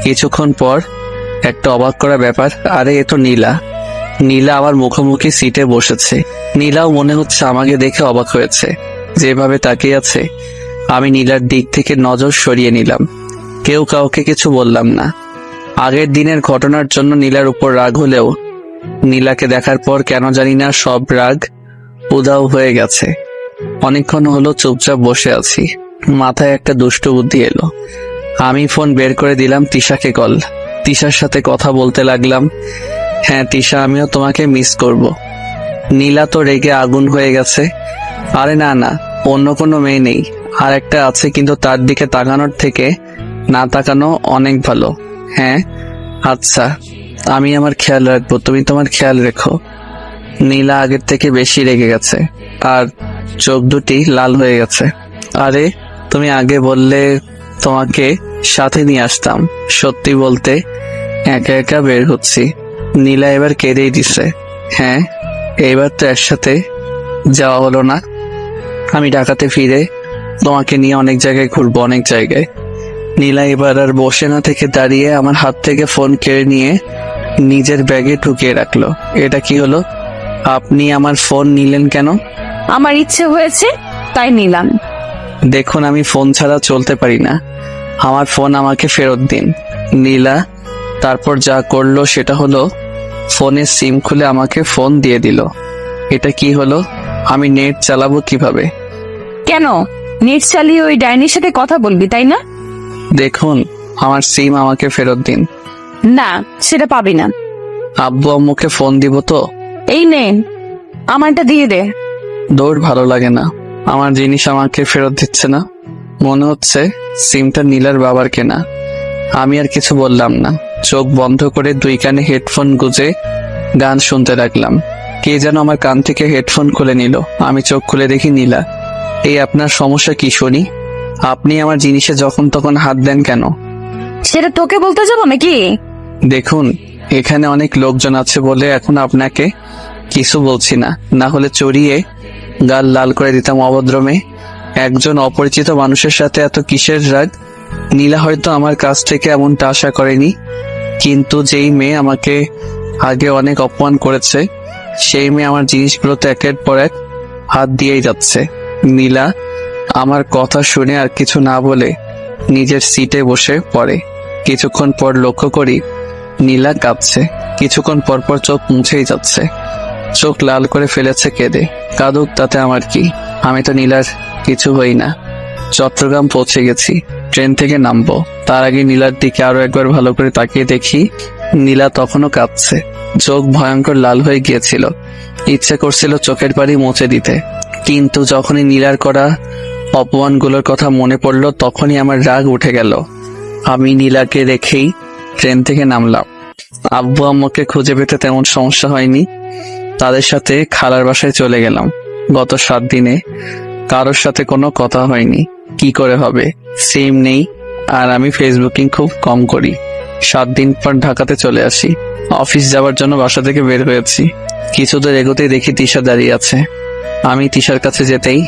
কিছুক্ষণ পর একটা অবাক করা ব্যাপার, আরে এ তো নীলা। নীলা আমার মুখোমুখি সিটে বসেছে। নীলাও মনে হচ্ছে আমাকে দেখে অবাক হয়েছে। যেভাবে তাকিয়ে আছে, আমি নীলার দিক থেকে নজর সরিয়ে নিলাম। কেউ কাউকে কিছু বললাম না। আগের দিনের ঘটনার জন্য নীলার উপর রাগ হলেও নীলাকে দেখার পর কেন জানি না সব রাগ উধাও হয়ে গেছে। অনেকক্ষণ হলো চুপচাপ বসে আছি। মাথায় একটা দুষ্ট বুদ্ধি এলো। আমি ফোন বের করে দিলাম তিশাকে কল। তিশার সাথে কথা বলতে লাগলাম। হ্যাঁ তিশা, আমিও তোমাকে মিস করব। নীলা তো রেগে আগুন হয়ে গেছে। আরে না না, অন্য কোনো মেয়ে নেই, আর একটা আছে, কিন্তু তার দিকে তাকানোর থেকে না তাকানো অনেক ভালো। হ্যাঁ আচ্ছা, আমি আমার খেয়াল রাখবো, তুমি তোমার খেয়াল রেখো। নীলা আগের থেকে বেশি রেগে গেছে আর চোখ দুটি লাল হয়ে গেছে। আরে তুমি আগে বললে তোমাকে সাথে নিয়ে আসতাম। সত্যি বলতে একা একা বের হচ্ছি। নীলা এবার কেঁদেই দিছে। হ্যাঁ, এবার তো একসাথে যাওয়া হলো না। আমি ঢাকাতে ফিরে তোমাকে নিয়ে অনেক জায়গায় ঘুরবো, অনেক জায়গায়। নীলা এবার আর বসে না থেকে দাঁড়িয়ে আমার হাত থেকে ফোন কেড়ে নিয়ে নিজের ব্যাগে ঢুকিয়ে রাখলো। এটা কি হলো? আপনি আমার ফোন নিলেন কেন?
আমার ইচ্ছে হয়েছে তাই নিলাম।
দেখুন, আমি ফোন ছাড়া চলতে পারি না। আমার ফোন আমাকে ফেরত দিন। নীলা তারপর যা করলো সেটা হলো ফোনের সিম খুলে আমাকে ফোন দিয়ে দিল। এটা কি হলো? আমি নেট চালাবো কিভাবে?
কেন, নেট চালিয়ে ওই ডাইনির সাথে কথা বলবি তাই না?
দেখুন, আমার সিম আমাকে ফেরত দিন।
না, সেটা পাবি না।
আব্বু আম্মুকে ফোন দিব তো?
এই নে, আমারটা দিয়ে দে।
দৌড়, ভালো লাগে না। আমার জিনিস আমাকে ফেরত দিচ্ছে না। মনে হচ্ছে সিমটা নীলার বাবার কেনা। আমি আর কিছু বললাম না। চোখ বন্ধ করে 2 কানে হেডফোন গুজে গান শুনতে লাগলাম। কে যেন আমার কান থেকে হেডফোন খুলে নিল। আমি চোখ খুলে দেখি নীলা। এই আপনার সমস্যা কি শুনি? আপনি আমার জিনিসে যখন তখন হাত দেন কেন?
সেটা তোকে বলতে যাবো নাকি?
দেখুন, এখানে অনেক লোকজন আছে বলে এখন আপনাকে কিছু বলছি না, না হলে চড়িয়ে গাল লাল করে দিতাম অভদ্রমে। একজন অপরিচিত মানুষের সাথে এত কিসের রাগ? নীলা হয়তো আমার কাছ থেকে এমনটা আশা করেনি, কিন্তু যেই মেয়ে আমাকে আগে অনেক অপমান করেছে সেই মেয়ে আমার জিনিসগুলোতে একের পর এক হাত দিয়েই যাচ্ছে। নীলা আমার কথা শুনে আর কিছু না বলে নিজের সিটে বসে পড়ে। কিছুক্ষণ পর লক্ষ্য করি নীলা কাঁদছে। কিছুক্ষণ পর পর চোখ মুছেই যাচ্ছে, চোখ লাল করে ফেলেছে কেঁদে। কাঁদুক, তাতে আমার কি? আমি তো নীলার কিছু হই না। চট্টগ্রাম পৌঁছে গেছি, ট্রেন থেকে নামবো। তার আগে নীলার দিকে আরো একবার ভালো করে তাকিয়ে দেখি নীলা তখনও কাঁদছে, চোখ ভয়ঙ্কর লাল হয়ে গিয়েছিল। ইচ্ছে করছিল চোখের পানি মুছে দিতে, কিন্তু যখনই নীলার করা অপমানগুলোর কথা মনে পড়লো তখনই আমার রাগ উঠে গেল। আমি নীলাকে রেখেই ট্রেন থেকে নামলাম। আব্বু আম্মুকে খুঁজে পেতে তেমন সমস্যা হয়নি, তাদের সাথে খালার বাসায় চলে গেলাম। গত 7 দিনে কারোর সাথে কোনো কথা হয়নি। কি করে হবে, সিম নেই, আর আমি ফেসবুকিং খুব কম করি। 7 দিন পর ঢাকাতে চলে আসি। অফিস যাওয়ার জন্য বাসা থেকে বের হয়েছি। কিছু দূর এগোতেই দেখি তিশা দাঁড়িয়ে আছে। আমি তিশার কাছে যেতেই,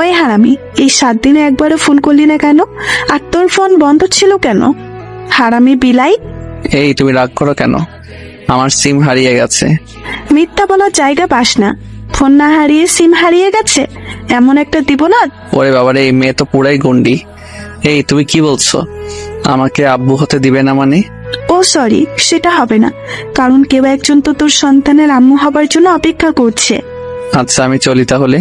ওই হারামি, এই 7 দিনে একবারও ফোন করলি না কেন? আর তোর ফোন বন্ধ ছিল কেন? হারামি বিলাই!
এই তুমি রাগ করো কেন? আমার সিম হারিয়ে গেছে।
মিথ্যা বলার জায়গা পাস না। ফোন না হারিয়ে সিম হারিয়ে গেছে, এমন একটা দিব না।
ওরে বাবারে, এই মেয়ে তো পুরাই গন্ডি। এই তুমি কি বলছো? আমাকে আব্বু হতে দিবে না মানে?
ও সরি, সেটা হবে না, কারণ কেউ একজন তো তোর সন্তানের আম্মু হবার জন্য অপেক্ষা করছে।
আচ্ছা আমি চলি তাহলে।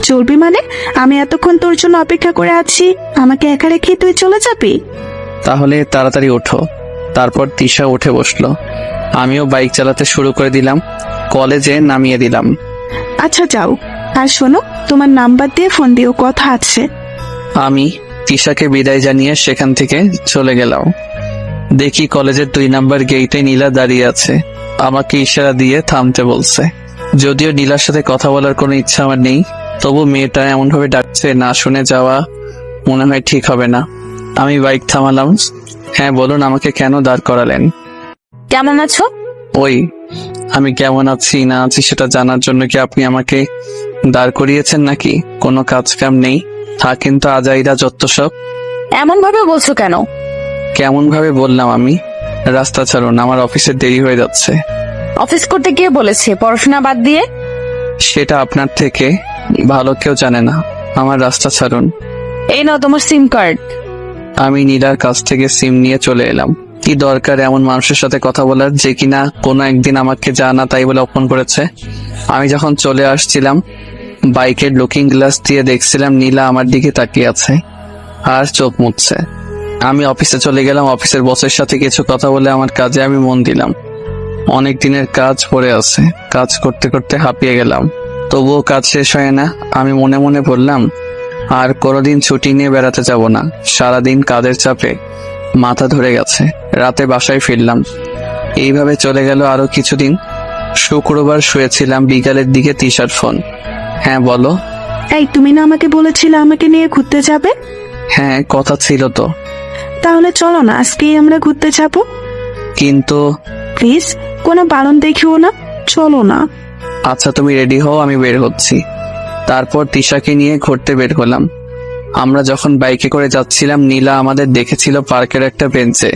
চলবি মানে? আমি এতক্ষণ তোর জন্য অপেক্ষা করে আছি, আমাকে একা রেখে তুই চলে যাবি?
তাহলে তাড়াতাড়ি ওঠো। তারপর তিশা উঠে বসলো, আমিও বাইক চালাতে শুরু করে দিলাম। কলেজে নামিয়ে দিলাম।
আচ্ছা যাও, আর শোনো, তোমার নাম্বার দিয়ে ফোন দিও, কথা আছে।
আমি তিশাকে বিদায় জানিয়ে সেখান থেকে চলে গেলাম। দেখি কলেজের 2 নাম্বার গেটে নীলা দাঁড়িয়ে আছে, আমাকে ইশারা দিয়ে থামতে বলছে। যদিও নীলার সাথে কথা বলার কোনো ইচ্ছা আমার নেই, তবু মেয়েটা এমন ভাবে ডাকছে, না শুনে যাওয়া মনে হয় ঠিক হবে না। আমি বাইক থামালাম। হ্যাঁ বলুন, আমাকে কেন দাঁড় করালেন?
কেমন আছো?
ওই, আমি কেমন আছি না আছি সেটা জানার জন্য কি আপনি আমাকে দাঁড় করিয়েছেন নাকি? কোনো কাজ কাম নেই? থাকেন তো আজাইরা যত সব।
এমন ভাবে বলছো কেন?
কেমন ভাবে বললাম আমি? রাস্তা ছাড়ুন, আমার অফিসের দেরি হয়ে যাচ্ছে।
অফিস করতে কে বলেছে পড়াশোনা বাদ দিয়ে?
সেটা আপনার থেকে ভালো কেউ জানে না। আমার রাস্তা ছাড়ুন।
এই নাও তোমার সিম কার্ড।
আমি নীলার কাছ থেকে সিম নিয়ে চলে এলাম। কি দরকার এমন মানুষের সাথে কথা বলার, যে কিনা কোনো একদিন আমাকে জানা তাই বলে অপমান করেছে? আমি যখন চলে আসছিলাম বাইকের লুকিং গ্লাস দিয়ে দেখছিলাম নীলা আমার দিকে তাকিয়ে আছে আর চোখ মুছছে। আমি অফিসে চলে গেলাম। অফিসের বসের সাথে কিছু কথা বলে আমার কাজে আমি মন দিলাম। অনেক দিনের কাজ পড়ে আছে, কাজ করতে করতে হাঁপিয়ে গেলাম, তবুও কাজ শেষ হয় না। আমি মনে মনে বললাম আর কোনোদিন ছুটি নিয়ে বেড়াতে যাব না। সারাদিন কাজের চাপে মাথা ধরে গেছে। রাতে বাসায় ফিরলাম। এইভাবে চলে গেল আরো কিছুদিন। শুক্রবার শুয়েছিলাম, বিকালের দিকে তিশার ফোন। হ্যাঁ বলো।
এই, তুমি না আমাকে বলেছিলে আমাকে নিয়ে ঘুরতে যাবে?
হ্যাঁ কথা ছিল তো।
তাহলে চলো না, আজকেই আমরা ঘুরতে যাব।
কিন্তু
প্লিজ, কোনো বারণ দেখিও না, চলো না।
আচ্ছা তুমি রেডি হও, আমি বের হচ্ছি। তারপর তিশাকে নিয়ে ঘুরতে বের হলাম। আমরা যখন বাইকে করে যাচ্ছিলাম নীলা আমাদের দেখেছিল পার্কের একটা বেঞ্চে।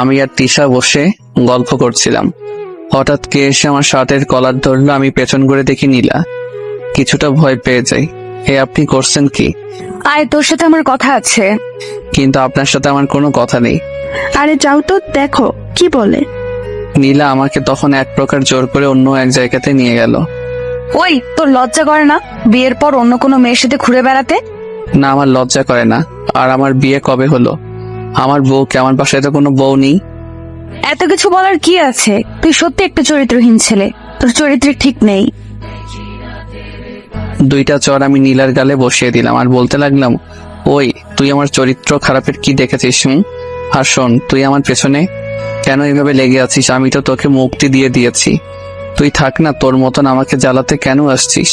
আমি আর তিশা বসে গল্প করছিলাম। হঠাৎ কে এসে আমার শার্টের কলার ধরলো। আমি পেছন করে দেখি নীলা। কিছুটা ভয় পেয়ে যাই। আপনি করছেন কি?
আয়, তোর সাথে আমার কথা আছে।
কিন্তু আপনার সাথে আমার কোনো কথা নেই।
আরে যাও তো, দেখো কি বলে।
নীলা আমাকে তখন এক প্রকার জোর করে অন্য এক জায়গাতে নিয়ে গেল।
ওই, তোর লজ্জা করে না বিয়ের পর অন্য কোনো মেয়ের সাথে ঘুরে বেড়াতে?
না, আমার লজ্জা করে না। আর আমার বিয়ে কবে হলো? আমার বউ কে? আমার বাসায় তো কোনো বউ নেই।
এত কিছু বলার কি আছে? তুই সত্যি একটা চরিত্রহীন ছেলে, তোর চরিত্র ঠিক নেই।
2টা চড় আমি নীলার গালে বসিয়ে দিলাম আর বলতে লাগলাম, ওই তুই আমার চরিত্র খারাপের কি দেখেছিস? আর শোন, তুই আমার পেছনে কেন এইভাবে লেগে আছিস? আমি তো তোকে মুক্তি দিয়ে দিয়েছি। তুই থাক না, তোর মতন আমাকে জ্বালাতে কেন আসছিস?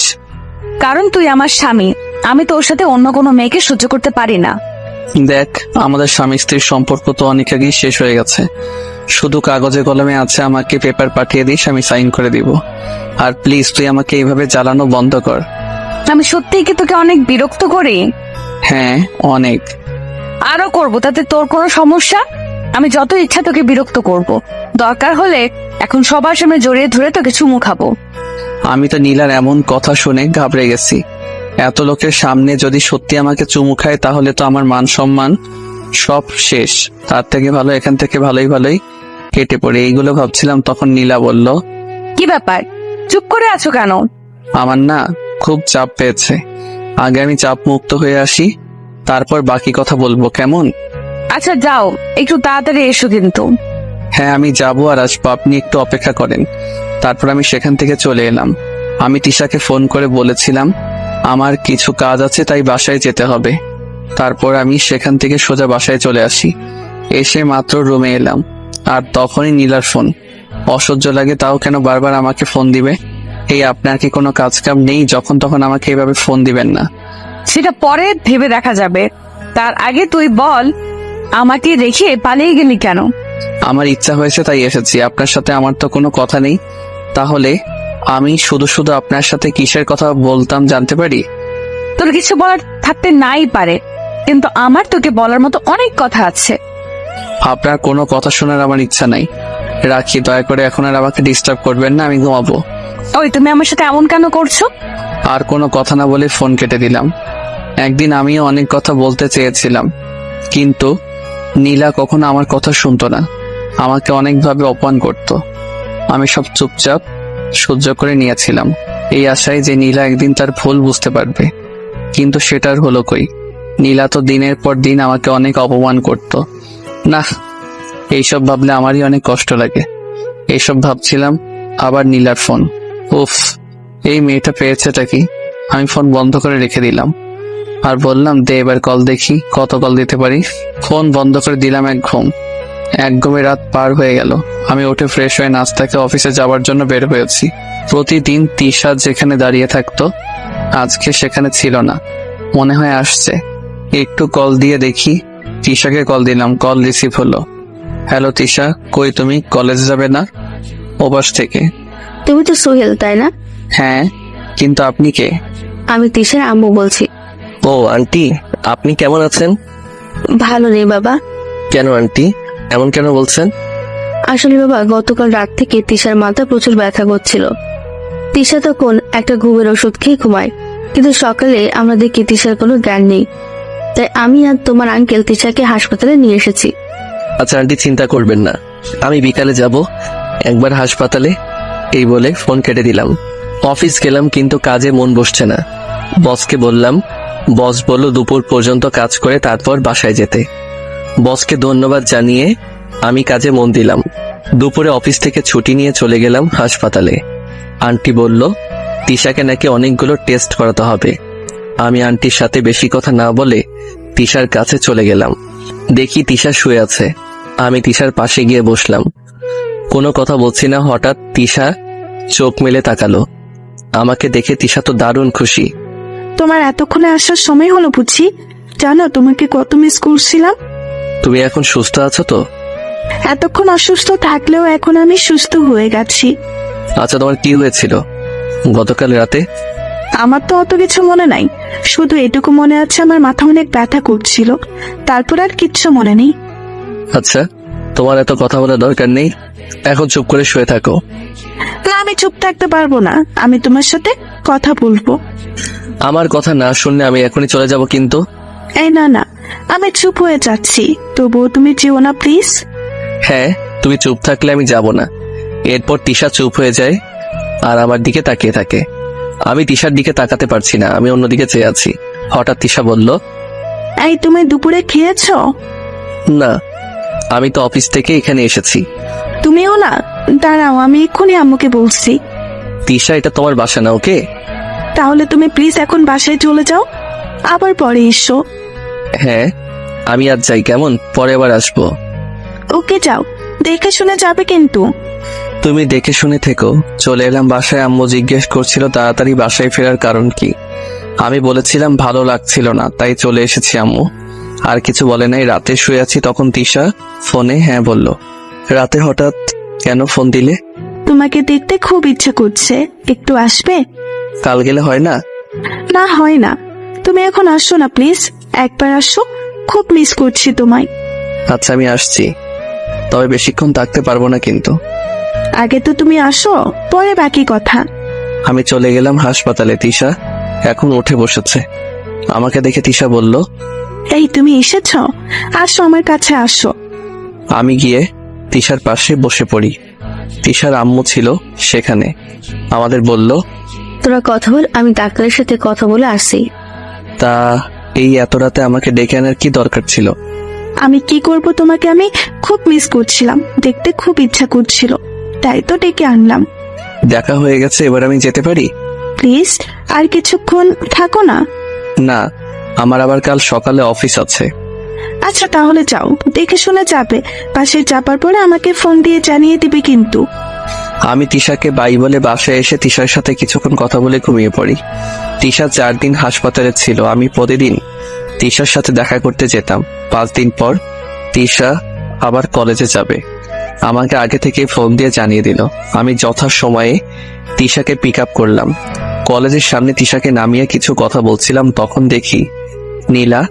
কারণ তুই আমার স্বামী, আমি তোর সাথে অন্য কোনো মেয়েকে সহ্য করতে পারি না।
দেখ, আমাদের স্বামী স্ত্রীর সম্পর্ক তো অনেক আগেই শেষ হয়ে গেছে। শুধু কাগজে কলমে আছে। আমাকে পেপার পাঠিয়ে দিস, আমি সাইন করে দিব। আর প্লিজ তুই আমাকে এইভাবে জ্বালানো বন্ধ কর।
আমি সত্যিই কি তোকে অনেক বিরক্ত করি?
হ্যাঁ অনেক।
আরো করব, তাতে তোর কোনো সমস্যা? আমি যত ইচ্ছা তোকে বিরক্ত করব, দরকার হলে এখন সবার সামনে জড়িয়ে ধরে তোকে চুমু খাবো।
আমি তো নীলার এমন কথা শুনে ঘাবড়ে গেছি। এত লোকের সামনে যদি সত্যি আমাকে চুমু খায় তাহলে তো আমার মান সম্মান সব শেষ। তার থেকে ভালো এখান থেকে ভালোই কেটে পড়ে। এইগুলো ভাবছিলাম তখন নীলা বলল,
কি ব্যাপার, চুপ করে আছো কেন?
আমার না খুব চাপ পেয়েছে, আগে আমি চাপ মুক্ত হয়ে আসি, তারপর বাকি কথা বলবো, কেমন?
আচ্ছা যাও, একটু তাড়াতাড়ি এসো কিন্তু।
হ্যাঁ আমি যাবো আর আসবো, আপনি একটু অপেক্ষা করেন। তারপর আমি সেখান থেকে চলে এলাম। আমি তিশাকে ফোন করে বলেছিলাম আমার কিছু কাজ আছে, তাই বাসায় যেতে হবে। তারপর আমি সেখান থেকে সোজা বাসায় চলে আসি। এসে মাত্র রুমে এলাম আর তখনই নীলার ফোন। অসহ্য লাগে, তাও কেন বারবার আমাকে ফোন দিবে? এই আপনার কি কোনো কাজ কাম নেই? যখন তখন আমাকে এভাবে ফোন দিবেন না।
সেটা পরে ভেবে দেখা যাবে, তার আগে তুই বল, আমাকে রেখে পালিয়ে গেলি কেন?
আমার ইচ্ছা হয়েছে তাই এসেছি, আপনার সাথে আমার তো কোনো কথা নেই। তাহলে আমি শুধু আপনার সাথে কিসের কথা বলতাম জানতে পারি?
তোর কিছু বলার থাকতে নাই পারে, কিন্তু আমার তোকে বলার মতো অনেক কথা আছে।
আপনার কোনো কথা শোনার আমার ইচ্ছা নাই, রাখি। দয়া করে এখন আর আমাকে ডিস্টার্ব করবেন না, আমি ঘুমাবো।
ওই তুমি আমার সাথে এমন কেন করছো?
আর কোনো কথা না বলে ফোন কেটে দিলাম। একদিন আমিও অনেক কথা বলতে চেয়েছিলাম, কিন্তু নীলা কখনো আমার কথা শুনতো না, আমাকে অনেকভাবে অপমান করত। আমি সব চুপচাপ সহ্য করে নিয়েছিলাম, এই আশায় যে নীলা একদিন তার ভুল বুঝতে পারবে। কিন্তু সেটার হলো কই? নীলা তো দিনের পর দিন আমাকে অনেক অপমান করত। না, এইসব ভাবলে আমারই অনেক কষ্ট লাগে। এইসব ভাবছিলাম, আবার নীলার ফোন। উফ, এই মেয়েটা পেয়েছেটা কি? আমি ফোন বন্ধ করে রেখে দিলাম আর বললাম, দে এবার কল দেখি কত কল দিতে পারি। ফোন বন্ধ করে দিলাম। এক ঘুমে রাত পার হয়ে গেল। আমি উঠে ফ্রেশ হয়ে নাস্তাকে অফিসে যাওয়ার জন্য বের হয়েছি। প্রতিদিন তিশা যেখানে দাঁড়িয়ে থাকতো আজকে সেখানে ছিল না, মনে হয় আসছে। একটু কল দিয়ে দেখি। তিশাকে কল দিলাম, কল রিসিভ হলো। হ্যালো তিশা, কই তুমি? কলেজে যাবে না? ওপাশ থেকে।
তুমি তো সোহেল, তাই না?
হ্যাঁ, কিন্তু আপনি কে?
আমি তিশার আম্মু বলছি।
ও আন্টি, আপনি কেমন আছেন?
ভালো নেই বাবা।
কেন আন্টি, এমন কেন বলছেন?
আসলে বাবা, গতকাল রাত থেকে তিশার মাথা প্রচুর ব্যথা করছিল। তিশা তখন একটা ঘুমের ওষুধ খেয়ে ঘুমায়, কিন্তু সকালে আমরা দেখি তিশার কোনো জ্ঞান নেই। তাই আমি আর তোমার আঙ্কেল তিশাকে হাসপাতালে নিয়ে এসেছি।
আচ্ছা আন্টি, চিন্তা করবেন না, আমি বিকালে যাব একবার হাসপাতালে। এই বলে ফোন কেটে দিলাম। অফিস গেলাম, কিন্তু কাজে মন বসছে না। বসকে বললাম, বস বলল দুপুর পর্যন্ত কাজ করে তারপর বাসায় যেতে। বসকে ধন্যবাদ জানিয়ে আমি কাজে মন দিলাম। দুপুরে অফিস থেকে ছুটি নিয়ে চলে গেলাম হাসপাতালে। আন্টি বলল তিশাকে নাকি অনেকগুলো টেস্ট করাতে হবে। আমি আন্টির সাথে বেশি কথা না বলে তিশার কাছে চলে গেলাম। দেখি তিশা শুয়ে আছে। আমি তিশার পাশে গিয়ে বসলাম। কোনো কথা বলছি না। হঠাৎ তিশা চোখ মেলে তাকালো। আমাকে দেখে তিশা তো দারুণ খুশি।
তোমার এতক্ষণে আসার সময় হলো বুঝি? জানো তোমাকে কত মিস করছিলাম।
তুমি এখন সুস্থ আছো তো?
এতক্ষণ অসুস্থ থাকলেও এখন আমি সুস্থ হয়ে গেছি।
আচ্ছা, তোমার কি হয়েছিল গতকাল রাতে?
আমার তো অত কিছু মনে নাই, শুধু এটুকু মনে আছে আমার মাথা অনেক ব্যথা করছিল, তারপর আর কিচ্ছু মনে নেই।
আচ্ছা, তোমার এত কথা বলার দরকার নেই, এখন চুপ করে শুয়ে থাকো।
না, আমি চুপ থাকতে পারবো না, আমি তোমার সাথে কথা বলবো।
আমার কথা না শুনলে আমি এখনই চলে যাব কিন্তু।
এই না না, আমি চুপ হয়ে যাচ্ছি, তবুও তুমি যেও না প্লিজ।
হ্যাঁ, তুমি চুপ থাকলে আমি যাব না। এরপর তিশা চুপ হয়ে যায় আর আমার দিকে তাকিয়ে থাকে। আমি তিশার দিকে তাকাতে পারছি না, আমি অন্যদিকে চেয়ে আছি। হঠাৎ তিশা বলল,
এই তুমি দুপুরে খেয়েছো?
না, আমি তো অফিস থেকে এখানে এসেছি।
তুমিও না? দাঁড়াও, আমি এক্ষুনি আম্মুকে বলছি।
তিশা, এটা তোমার বাসা না, ওকে?
তাহলে তুমি প্লিজ এখন বাসায় চলে যাও, আবার পরে এসো।
হ্যাঁ, আমি আজ যাই, কেমন? পরে আবার আসবো।
ওকে যাও, দেখে শুনে যাবে কিন্তু।
তুমি দেখে শুনে থেকো। চলে এলাম বাসায়। আম্মু জিজ্ঞেস করছিল তাড়াতাড়ি বাসায় ফেরার কারণ কি। আমি বলেছিলাম ভালো লাগছিল না, তাই চলে এসেছি। আম্মু আর কিছু বলে নাই। রাতে শুয়ে আছি, তখন তিশা ফোনে হ্যাঁ বলল। রাতে হঠাৎ কেন ফোন দিলে?
তোমাকে দেখতে খুব ইচ্ছে করছে, একটু আসবে?
কাল গেলে হয় না?
না, হয় না। তুমি এখন আসো না প্লিজ, একবার আসো, খুব মিস করছি তোমায়।
আচ্ছা আমি আসছি, তবে বেশিক্ষণ থাকতে পারবো না কিন্তু।
আগে তো তুমি আসো, পরে বাকি কথা।
আমি চলে গেলাম হাসপাতালে। তিশা এখন উঠে বসেছে। আমাকে দেখে তিশা বলল,
এই তুমি এসেছ, আসো আমার কাছে আসো।
আমি গিয়ে তিশার পাশে বসে পড়ি। তিশার আম্মু ছিল সেখানে। আমাদের বলল,
তোরা কথা বল, আমি ডাক্তারের সাথে কথা বলে আসছি।
তা এই এত রাতে আমাকে ডেকে আনার কি দরকার ছিল?
আমি কি করব, তোমাকে আমি খুব মিস করছিলাম, দেখতে খুব ইচ্ছা করছিল, তাই তো ডেকে আনলাম।
দেখা হয়ে গেছে, এবার আমি যেতে পারি?
প্লিজ আর কিছুক্ষণ থাকো না।
না, আমার আবার কাল সকালে অফিস আছে।
আচ্ছা তাহলে যাও, দেখে শুনে যাবে। পাশে যাবার পরে আমাকে ফোন দিয়ে জানিয়ে দিবে কিন্তু।
আমি তিশাকে বাই বলে বাসায় এসে তিশার সাথে কিছুক্ষণ কথা বলে ঘুমিয়ে পড়ি। তিশা 4 দিন হাসপাতালে ছিল। আমি প্রতিদিন তিশার সাথে দেখা করতে যেতাম। 5 দিন পর তিশা আবার কলেজে যাবে। আমাকে আগে থেকে ফোন দিয়ে জানিয়ে দিল। আমি যথাসময়ে তিশাকে পিক আপ করলাম। কলেজের সামনে তিশাকে নামিয়ে কিছু কথা বলছিলাম, তখন দেখি নীলা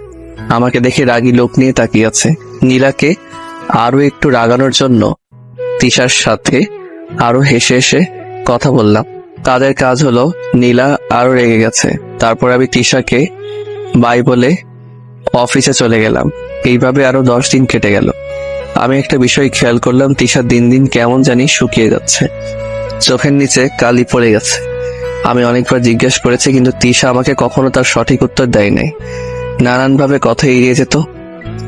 আমাকে দেখে রাগী লোক নিয়ে তাকিয়ে আছে। নীলাকে আরো একটু রাগানোর জন্য তিশার সাথে আরো হেসে হেসে কথা বললাম। তাদের কাজ হলো নীলা আরো রেগে গেছে। তারপর আমি তিশাকে বাই বলে অফিসে চলে গেলাম। এইভাবে আরো 10 দিন কেটে গেল। আমি একটা বিষয় খেয়াল করলাম, তিশা দিন দিন কেমন জানি শুকিয়ে যাচ্ছে। চোখের নিচে কালি পড়ে গেছে। আমি অনেকবার জিজ্ঞেস করেছি, কিন্তু তিশা আমাকে কখনো তার সঠিক উত্তর দেয় নাই। নানানভাবে কথা এড়িয়ে যেত।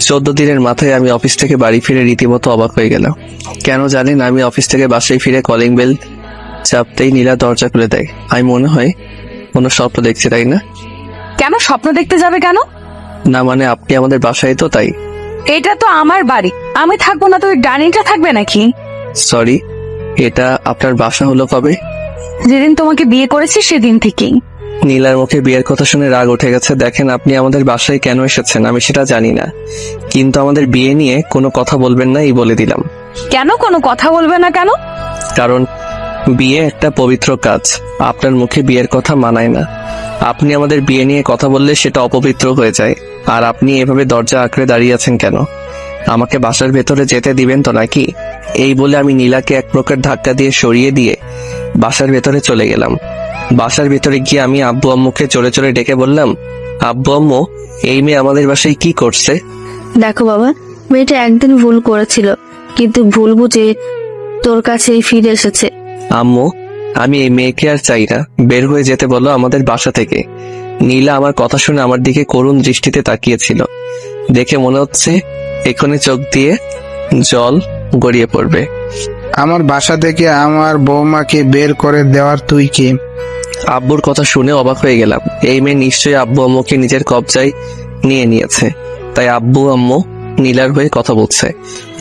14 দিনের মাথায় আমি অফিস থেকে বাড়ি ফিরে রীতিমতো অবাক হয়ে গেলাম। কেন জানি না, আমি অফিস থেকে বাসায় ফিরে কলিং বেল চাপতেই নীলা দরজা খুলে দেয়। আমি মনে হয় কোনো স্বপ্ন দেখছি, তাই না?
কেন স্বপ্ন দেখতে যাবে কেন?
না মানে আপনি আমাদের বাসায়, তো তাই।
এটা তো আমার বাড়ি, আমি থাকবো না তো ওই ডাইনিটা থাকবে নাকি?
সরি, এটা আপনার বাসা হলো কবে?
যেদিন তোমাকে বিয়ে করেছি সেদিন থেকেই।
নীলার মুখে বিয়ের কথা শুনে রাগ উঠে গেছে। দেখেন, আপনি আমাদের বাসায় কেন এসেছেন আমি সেটা জানি না, কিন্তু আমাদের বিয়ে নিয়ে কোনো কথা বলবেন না এই বলে দিলাম।
কেন কোনো কথা বলবে না কেন?
কারণ বিয়ে একটা পবিত্র কাজ। আপনার মুখে বিয়ের কথা মানায় না। আপনি আমাদের বিয়ে নিয়ে কথা বললে সেটা অপবিত্র হয়ে যায়। আর আপনি এভাবে দরজা আঁকড়ে দাঁড়িয়ে আছেন কেন? আমাকে বাসার ভেতরে যেতে দিবেন তো নাকি? এই বলে আমি নীলাকে এক প্রকার ধাক্কা দিয়ে সরিয়ে দিয়ে বাসার ভেতরে চলে গেলাম। বাসার ভেতরে গিয়ে আমি আব্বু আম্মুকে চলে চলে ডেকে বললাম, আব্বু আম্মু, এই মেয়ে আমাদের বাসায় কি করছে?
দেখো বাবা, মেয়েটা একদিন ভুল করেছিল, কিন্তু ভুল বুঝে তোর কাছে ফিরে এসেছে।
আম্মু, আমি এই মেয়েকে আর চাই না, বের হয়ে যেতে বলো আমাদের বাসা থেকে। নীলা আমার কথা শুনে আমার দিকে করুণ দৃষ্টিতে তাকিয়েছিল। দেখে মনে হচ্ছে এখনই চোখ দিয়ে জল গড়িয়ে পড়বে।
আমার বাসা থেকে আমার বৌমাকে বের করে দেওয়ার তুই কে?
আব্বুর কথা শুনে অবাক হয়ে গেলাম। এই মেয়ে নিশ্চয়ই আব্বু আম্মুকে নিজের কবজায় নিয়ে নিয়েছে, তাই আব্বু আম্মু নীলার হয়ে কথা বলছে।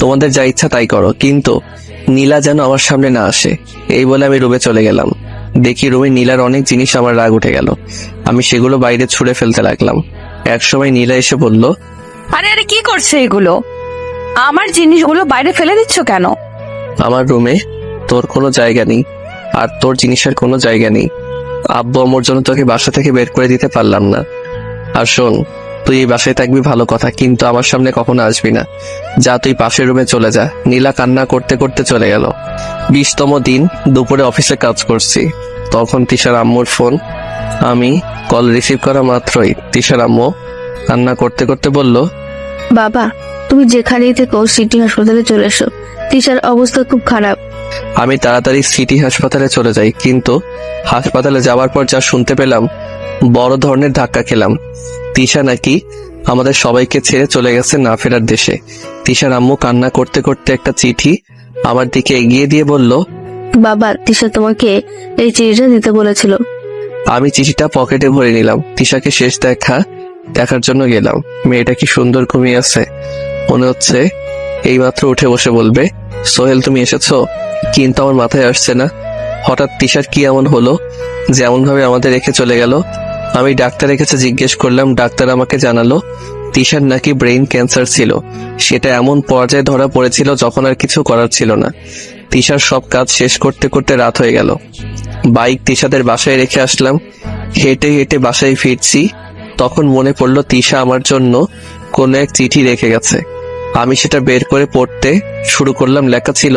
তোমাদের যা ইচ্ছা তাই করো, কিন্তু নীলা যেন আমার সামনে না আসে। এই বলে আমি রুমে চলে গেলাম। দেখি রুমে নীলার অনেক জিনিস, আমার রাগ উঠে গেল। আমি সেগুলো বাইরে ছুঁড়ে ফেলতে লাগলাম। একসময় নীলা এসে বলল,
আরে আরে কি করছে এগুলো? আমার জিনিসগুলো বাইরে ফেলে দিচ্ছ কেন?
আমার রুমে তোর কোনো জায়গা নেই, আর তোর জিনিসের কোনো জায়গা নেই। আব্বু আম্মুর জন্য তোকে বাসা থেকে বের করে দিতে পারলাম না। আর শোন, তুই এই বাসায় থাকবি ভালো কথা, কিন্তু আমার সামনে কখনো আসবি না। যা, তুই পাশের রুমে চলে যা। নীলা কান্না করতে করতে চলে গেল। 20তম দিন দুপুরে অফিসে কাজ করছি, তখন তিশার আম্মুর ফোন। আমি কল রিসিভ করা মাত্রই তিশার আম্মু কান্না করতে করতে বলল,
বাবা, তুমি যেখানেই থেকো সিটি হাসপাতালে চলে এসো, তিশার অবস্থা খুব খারাপ।
আমি তাড়াতাড়ি সিটি হাসপাতালে চলে যাই, কিন্তু হাসপাতালে যাওয়ার পর যা শুনতে পেলাম, বড় ধরনের ধাক্কা খেলাম। তিশা নাকি আমাদের সবাইকে ছেড়ে চলে গেছে না ফেরার দেশে। তিশার আম্মু কান্না করতে করতে একটা চিঠি আমার দিকে এগিয়ে দিয়ে বলল,
বাবা, তিশা তোমাকে এই চিঠিটা দিতে বলেছিল।
আমি চিঠিটা পকেটে ভরে নিলাম। তিশাকে শেষ দেখার জন্য গেলাম। মেয়েটা কি সুন্দর ঘুমিয়ে আছে, মনে হচ্ছে এইমাত্র উঠে বসে বলবে, সোহেল তুমি এসেছো। কিন্তু আমার মাথায় আসছে না, হঠাৎ তিশার কি এমন হলো যেমন ভাবে আমাদের রেখে চলে গেল। আমি ডাক্তারের কাছে জিজ্ঞেস করলাম। ডাক্তার আমাকে জানালো তিশার নাকি ব্রেইন ক্যান্সার ছিল। সেটা এমন পর্যায়ে ধরা পড়েছিল যখন আর কিছু করার ছিল না। তিশার সব কাজ শেষ করতে করতে রাত হয়ে গেল। বাইক তিশাদের বাসায় রেখে আসলাম। হেঁটে হেঁটে বাসায় ফিরছি, তখন মনে পড়লো তিশা আমার জন্য কোনো এক চিঠি রেখে গেছে। আমি সেটা বের করে পড়তে শুরু করলাম। লেখা ছিল,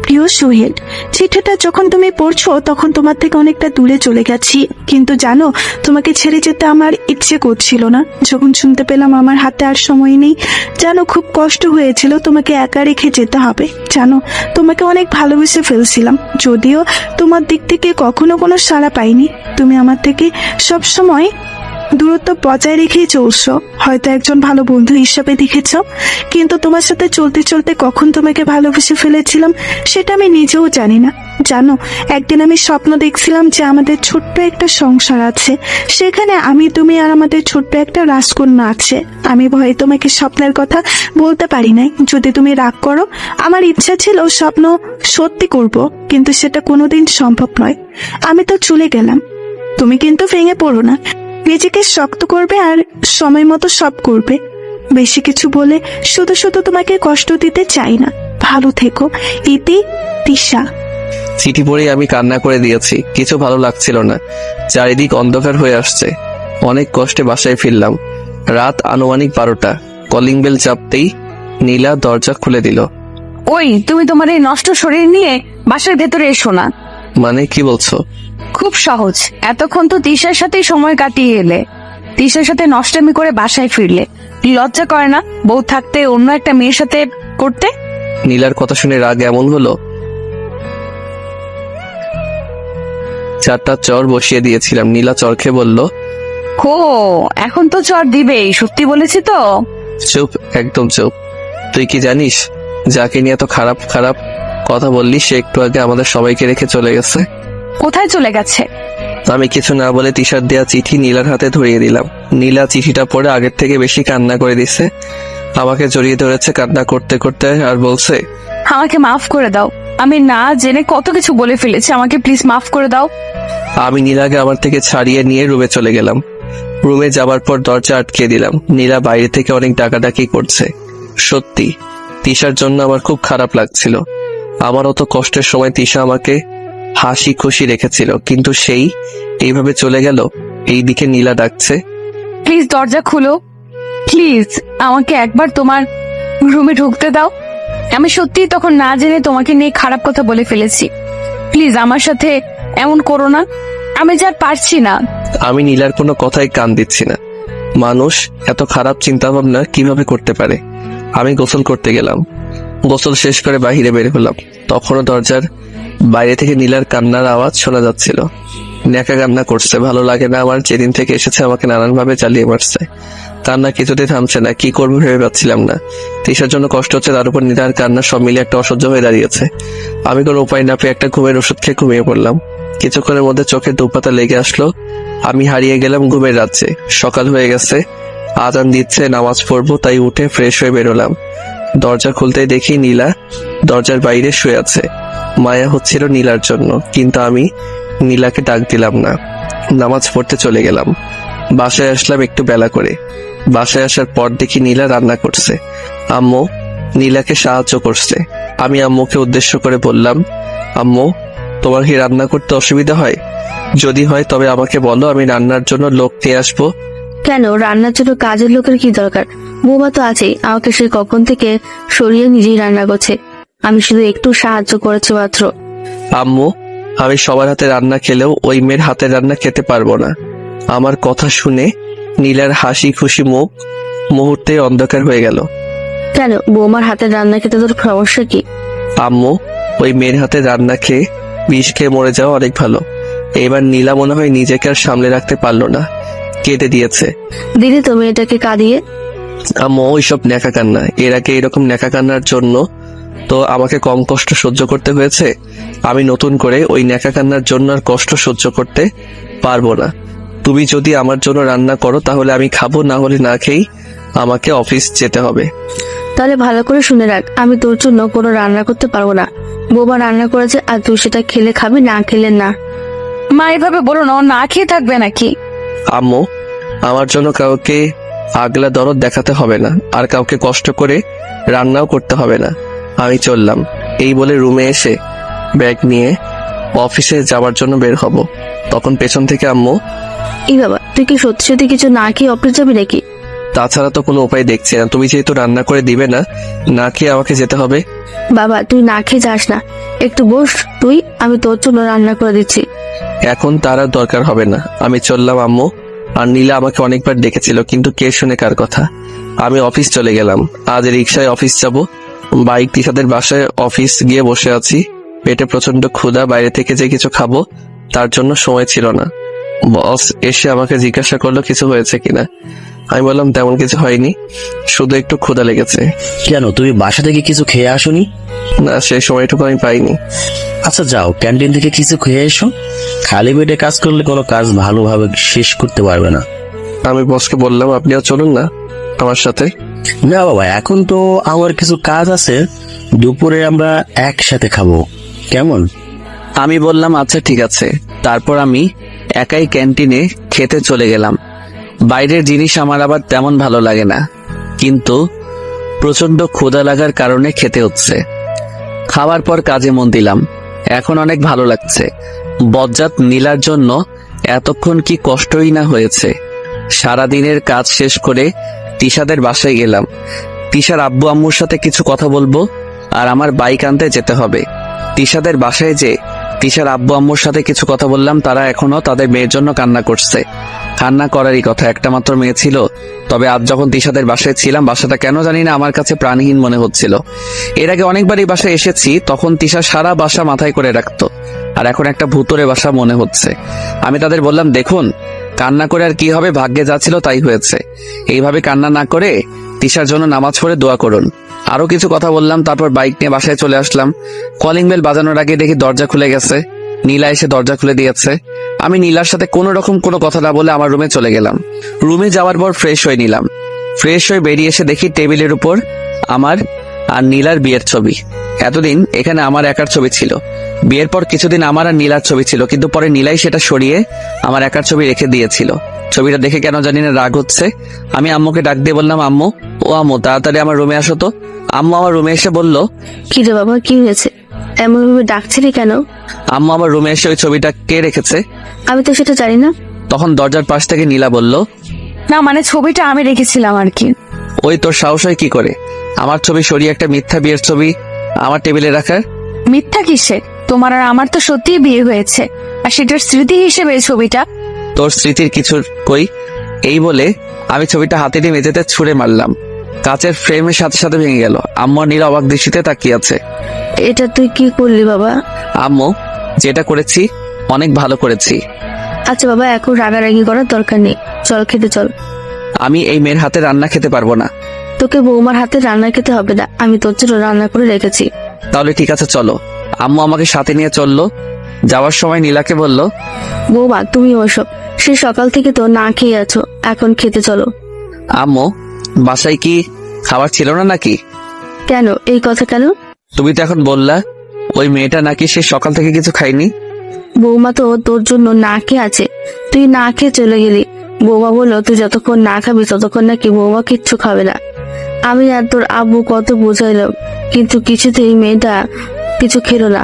প্রিয় সোহেল, চিঠিটা যখন তুমি পড়ছো তখন তোমার থেকে অনেকটা দূরে চলে গেছি, কিন্তু জানো তোমাকে ছেড়ে যেতে আমার ইচ্ছে করছিল না। যখন শুনতে পেলাম আমার হাতে আর সময় নেই, জানো খুব কষ্ট হয়েছিল তোমাকে একা রেখে যেতে হবে। জানো তোমাকে অনেক ভালোবেসে ফেলছিলাম, যদিও তোমার দিক থেকে কখনো কোনো সাড়া পাইনি। তুমি আমার থেকে সব সময় দূরত্ব বজায় রেখেই চলছো, হয়তো একজন ভালো বন্ধু হিসাবে দেখেছ, কিন্তু তোমার সাথে চলতে চলতে কখন তোমাকে ভালোবেসে ফেলেছিলাম সেটা আমি নিজেও জানি না। জানো একদিন আমি স্বপ্ন দেখছিলাম যে আমাদের ছোট্ট একটা সংসার আছে, সেখানে আমি, তুমি আর আমাদের ছোট্ট একটা রাজকন্যা আছে। আমি ভয়ে তোমাকে স্বপ্নের কথা বলতে পারি নাই, যদি তুমি রাগ করো। আমার ইচ্ছা ছিল স্বপ্ন সত্যি করব, কিন্তু সেটা কোনোদিন সম্ভব নয়। আমি তো চলে গেলাম, তুমি কিন্তু ভেঙে পড়ো না, নিজেকে শক্ত করবে আর সময় মতো সব করবে। বেশি কিছু বলে শুধু শুধু তোমাকে কষ্ট দিতে চাই না। ভালো থেকো, ইতি, তিশা।
চিঠি পড়ে আমি কান্না করে দিয়েছি। কিছু ভালো লাগছিল না, চারিদিক অন্ধকার হয়ে আসছে। অনেক কষ্টে বাসায় ফিরলাম। রাত আনুমানিক 12টা। কলিং বেল চাপতেই নীলা দরজা খুলে দিল।
ওই, তুমি তোমার এই নষ্ট শরীর নিয়ে বাসার ভেতরে এসো না।
মানে কি বলছো?
খুব সহজ, এতক্ষণ তো তিশার সাথেই সময় কাটিয়ে এলে, তিশার সাথে নষ্টামি করে বাসায় ফিরলে। লজ্জা করে না বউ থাকতে অন্য একটা মেয়ের সাথে করতে?
নীলার কথা শুনে রাগ এমন হলো, 4টা চর বসিয়ে দিয়েছিলাম। নীলা চর খেয়ে বলল,
হো, এখন তো চর দিবেই, সত্যি বলেছি তো।
চুপ, একদম চুপ। তুই কি জানিস যাকে নিয়ে এত খারাপ খারাপ কথা বললি সে একটু আগে আমাদের সবাইকে রেখে চলে গেছে?
কোথায় চলে গেছে?
আমি কিছু না বলে তিশার দেয়া চিঠি নীলার হাতে ধরিয়ে দিলাম। নীলা চিঠিটা পড়ে আগের থেকে বেশি কান্না করে দিছে। আমাকে জড়িয়ে ধরেছে কান্না করতে করতে আর বলছে,
আমাকে মাফ করে দাও, আমি না জেনে কত কিছু বলে ফেলেছি, আমাকে প্লিজ মাফ করে দাও।
আমি নীলাকে আমার থেকে ছাড়িয়ে নিয়ে রুমে চলে গেলাম। রুমে যাবার পর দরজা আটকে দিলাম। নীলা বাইরে থেকে অনেক ডাকাডাকি করছে। সত্যি তিশার জন্য আমার খুব খারাপ লাগছিল। আমার অত কষ্টের সময় তিশা আমাকে হাসি খুশি রেখেছিল, কিন্তু সেই এইভাবে চলে গেল। এইদিকে নীলা ডাকছে,
প্লিজ দরজা খুলো, প্লিজ আমাকে একবার তোমার রুমে ঢুকতে দাও। আমি সত্যিই তখন না জেনে তোমাকে নিয়ে খারাপ কথা বলে ফেলেছি, প্লিজ আমার সাথে এমন করো না, আমি যা আর পারছি না।
আমি নীলার কোনো কথাই কান দিচ্ছি না। মানুষ এত খারাপ চিন্তা ভাবনা কিভাবে করতে পারে? আমি গোসল করতে গেলাম। গোসল শেষ করে বাহিরে বের হলাম। তখনও দরজার বাইরে থেকে নীলার কান্নার আওয়াজ শোনা যাচ্ছিল। ন্যাকা কান্না করছে। ভালো লাগে না আমার। যেদিন থেকে এসেছে আমাকে নানানভাবে চালিয়ে মারছে। কান্না কিছুতেই থামছে না। কি করবো ভেবে পাচ্ছিলাম না। তিশার জন্য কষ্ট হচ্ছে, তার উপর নীলার কান্না, সব মিলে একটা অসহ্য হয়ে দাঁড়িয়েছে। আমি কোনো উপায় না পেয়ে একটা ঘুমের ওষুধ খেয়ে ঘুমিয়ে পড়লাম। কিছুক্ষণের মধ্যে চোখে দুপাতা লেগে আসলো। আমি হারিয়ে গেলাম ঘুমের রাজ্যে। সকাল হয়ে গেছে, আজান দিচ্ছে, নামাজ পড়বো, তাই উঠে ফ্রেশ হয়ে বেরোলাম। দরজা খুলতেই দেখি নীলা দরজার বাইরে শুয়ে আছে। মায়া হচ্ছিল নীলার জন্য, কিন্তু আমি নীলাকে ডাক দিলাম না। নামাজ পড়তে চলে গেলাম। বাসায় আসলাম একটু বেলা করে। বাসায় আসার পর দেখি নীলা রান্না করছে। আম্মু নীলাকে সাহায্য করছে। আমি আম্মুকে উদ্দেশ্য করে বললাম, আম্মু তোমার কি রান্না করতে অসুবিধা হয়? যদি হয় তবে আমাকে বলো, আমি রান্নার জন্য লোক নিয়ে আসবো।
কেন, রান্নার জন্য কাজের লোকের কি দরকার? বৌমা তো আছেই, আমাকে সে কখন থেকে সরিয়ে নিজেই রান্না করছে, আমি শুধু একটু সাহায্য করেছি মাত্র।
আম্মু আমি সবার হাতে রান্না খেলেও ওই মেয়ের হাতের রান্না খেতে পারবো না। আমার কথা শুনে নীলার হাসি খুশি মুখ মুহূর্তে অন্ধকার হয়ে গেল।
কেন, বৌমার হাতের রান্না খেতে তোর সমস্যা কি?
আম্মু ওই মেয়ের হাতে রান্না খেয়ে বিষ খেয়ে মরে যাওয়া অনেক ভালো। এবার নীলা মনে হয় নিজেকে আর সামলে রাখতে পারলো না, কেটে দিয়েছে।
দিদি তো মেয়েটাকে কাঁদিয়ে।
আম্মু ওইসব ন্যাকা কান্না। এর আগে এরকম ন্যাকা কান্নার জন্য তো আমাকে কম কষ্ট সহ্য করতে হয়েছে। আমি নতুন করে ওই ন্যাকা কান্নার জন্য আর কষ্ট সহ্য করতে পারবো না। তুমি যদি আমার জন্য রান্না করো তাহলে আমি খাবো, না হলে না খেয়েই আমাকে অফিস যেতে হবে।
তাহলে ভালো করে শুনে রাখ, আমি তোর জন্য কোনো রান্না করতে পারবো না। বৌমা রান্না করেছে আর তুই সেটা খেলে খাবি, না খেলে না।
মা এভাবে বলো না, ও না খেয়ে থাকবে নাকি?
আম্মু আমার জন্য কাউকে আগলা দরদ দেখাতে হবে না, আর কাউকে কষ্ট করে রান্নাও করতে হবে না। আমি চললাম। এই বলে রুমে এসে ব্যাগ নিয়ে অফিসে যাওয়ার জন্য বের হব। তখন পেছন থেকে আম্মু
এই বাবা, তুই কি সত্যি সত্যি কিছু না খেয়ে অফিস যাবি নাকি?
তাছাড়া তো কোনো উপায় দেখছি না, তুমি যেহেতু রান্না করে দিবে না, না খেয়ে আমাকে যেতে হবে।
বাবা, তুই না খেয়ে যাস না, একটু বস তুই, আমি তোর জন্য রান্না করে দিচ্ছি।
এখন তার আর দরকার হবে না, আমি চললাম আম্মু। আর নীলা আমাকে অনেকবার ডেকেছিল, কিন্তু কে শুনে কার কথা। আমি অফিস চলে গেলাম। আজ রিক্সায় অফিস যাব। বাইক তিশাদের বাসায় অফিস গিয়ে বসে আছি। পেটে প্রচন্ড ক্ষুধা, বাইরে থেকে যে কিছু খাবো তার জন্য সময় ছিল না। বস এসে আমাকে জিজ্ঞাসা করলো কিছু হয়েছে কিনা। আমি বললাম তেমন কিছু হয়নি, শুধু একটু ক্ষুধা লেগেছে।
কেন, তুমি বাসা থেকে কিছু খেয়ে আসোনি?
না, সেই সময়টুকু আমি পাইনি।
আচ্ছা যাও, ক্যান্টিন থেকে কিছু খেয়ে এসো। খালি পেটে কাজ করলে কোনো কাজ ভালোভাবে শেষ করতে পারবে না।
আমি বসকে বললাম আপনিও চলুন না আমার সাথে।
না বাবা, এখন তো আমার কিছু কাজ আছে, দুপুরে আমরা একসাথে খাবো, কেমন?
আমি বললাম আচ্ছা ঠিক আছে। তারপর আমি একাই ক্যান্টিনে খেতে চলে গেলাম। বাইরের জিনিস আমার আবার তেমন ভালো লাগে না, কিন্তু প্রচন্ড ক্ষুধা লাগার কারণে খেতে হচ্ছে। খাওয়ার পর কাজে মন দিলাম। এখন অনেক ভালো লাগছে। বজ্জাত নীলার জন্য এতক্ষণ কি কষ্টই না হয়েছে। সারাদিনের কাজ শেষ করে তিশাদের বাসায় গেলাম। তিশার আব্বু আম্মুর সাথে কিছু কথা বলবো, আর আমার বাইক আনতে যেতে হবে। তিশাদের বাসায় যে তিশার আব্বু আম্মুর সাথে কিছু কথা বললাম। তারা এখনো তাদের মেয়ের জন্য কান্না করছে। কান্না করারই কথা, একটা মাত্র মেয়ে ছিল। তবে আজ যখন তিশাদের বাসায় ছিলাম, বাসাটা কেন জানি না আমার কাছে প্রাণহীন মনে হচ্ছিল। এর আগে অনেকবারই বাসায় এসেছি, তখন তিশা সারা বাসা মাথায় করে রাখতো, আর এখন একটা ভূতরে বাসা মনে হচ্ছে। আমি তাদের বললাম দেখুন, কান্না করে আর কি হবে, ভাগ্যে যা ছিল তাই হয়েছে। এইভাবে কান্না না করে তিশার জন্য নামাজ পড়ে দোয়া করুন। আরো কিছু কথা বললাম। তারপর বাইক নিয়ে বাসায় চলে আসলাম। কলিং বেল বাজানোর আগে দেখি দরজা খুলে গেছে। নীলা এসে দরজা খুলে দিয়েছে। আমি নীলার সাথে কোনো রকম কোনো কথা না বলে আমার রুমে চলে গেলাম। রুমে যাওয়ার পর ফ্রেশ হয়ে নিলাম। ফ্রেশ হয়ে বেরিয়ে এসে দেখি টেবিলের উপর আমার আর নীলার বিয়ের ছবি। এতদিন এখানে আমার একার ছবি ছিল। বিয়ের পর কিছুদিন আমার আর নীলার ছবি ছিল, কিন্তু পরে নীলাই সেটা সরিয়ে আমার একার ছবি রেখে দিয়েছিল। ছবিটা দেখে কেন জানি না রাগ হচ্ছে। আমি আম্মুকে ডাক দিয়ে বললাম আম্মু, ও আম্মু তাড়াতাড়ি আমার রুমে আসো তো। আম্মু আমার রুমে এসে বলল,
কি রে বাবা, কি হয়েছে? এমন ভাবে ডাকছিলি কেন?
আম্মু আমার রুমে এসে ওই ছবিটা কে রেখেছে?
আমি তো সেটা জানি না।
তখন দরজার পাশ থেকে নীলা বলল,
না মানে ছবিটা আমি রেখেছিলাম আর কি।
ওই তোর সাহস হয় কি করে আমার ছবি সরিয়ে একটা মিথ্যা বিয়ের ছবি আমার টেবিলে রাখার?
মিথ্যা কিসে? তোমার আর আমার তো সত্যিই বিয়ে হয়েছে, আর সেটার স্মৃতি হিসেবে এই ছবিটা।
তোর স্মৃতির কিছু কই। এই বলে আমি ছবিটা হাতে নিয়ে মেঝেতে ছুঁড়ে মারলাম। কাচের ফ্রেমের সাথে সাথে ভেঙে গেল। আম্মু আর নীলা অবাক দৃষ্টিতে তাকিয়ে আছে।
এটা তুই কি করলি বাবা?
আম্মু, যেটা করেছি অনেক ভালো করেছি।
আচ্ছা বাবা, এখন রাগারাগি করার দরকার নেই, চল খেতে চল।
আমি এই মেয়ের হাতে রান্না খেতে পারবো না।
তোকে বৌমার হাতে রান্না খেতে হবে না, আমি তোর জন্য রান্না করে রেখেছি।
তাহলে ঠিক আছে চলো। আম্মু আমাকে সাথে নিয়ে চললো। যাওয়ার সময় নীলাকে বলল,
বৌমা তুমি ওসব, সে সকাল থেকে তো না খেয়ে আছো, এখন খেতে চলো।
আম্মু, বাসায় কি খাবার ছিল না নাকি?
কেন, এই কথা কেন?
তুমি তো এখন বললা ওই মেয়েটা নাকি সে সকাল থেকে কিছু খায়নি।
বৌমা তো তোর জন্য না খেয়ে আছে, তুই না খেয়ে চলে গেলি। বৌমা বললো তুই যতক্ষণ না খাবি ততক্ষণ নাকি বৌমা কিচ্ছু খাবে না। আমি আর তোর আব্বু কত বোঝাইলাম, কিন্তু কিছুতেই মেয়েটা কিছু খেলো না।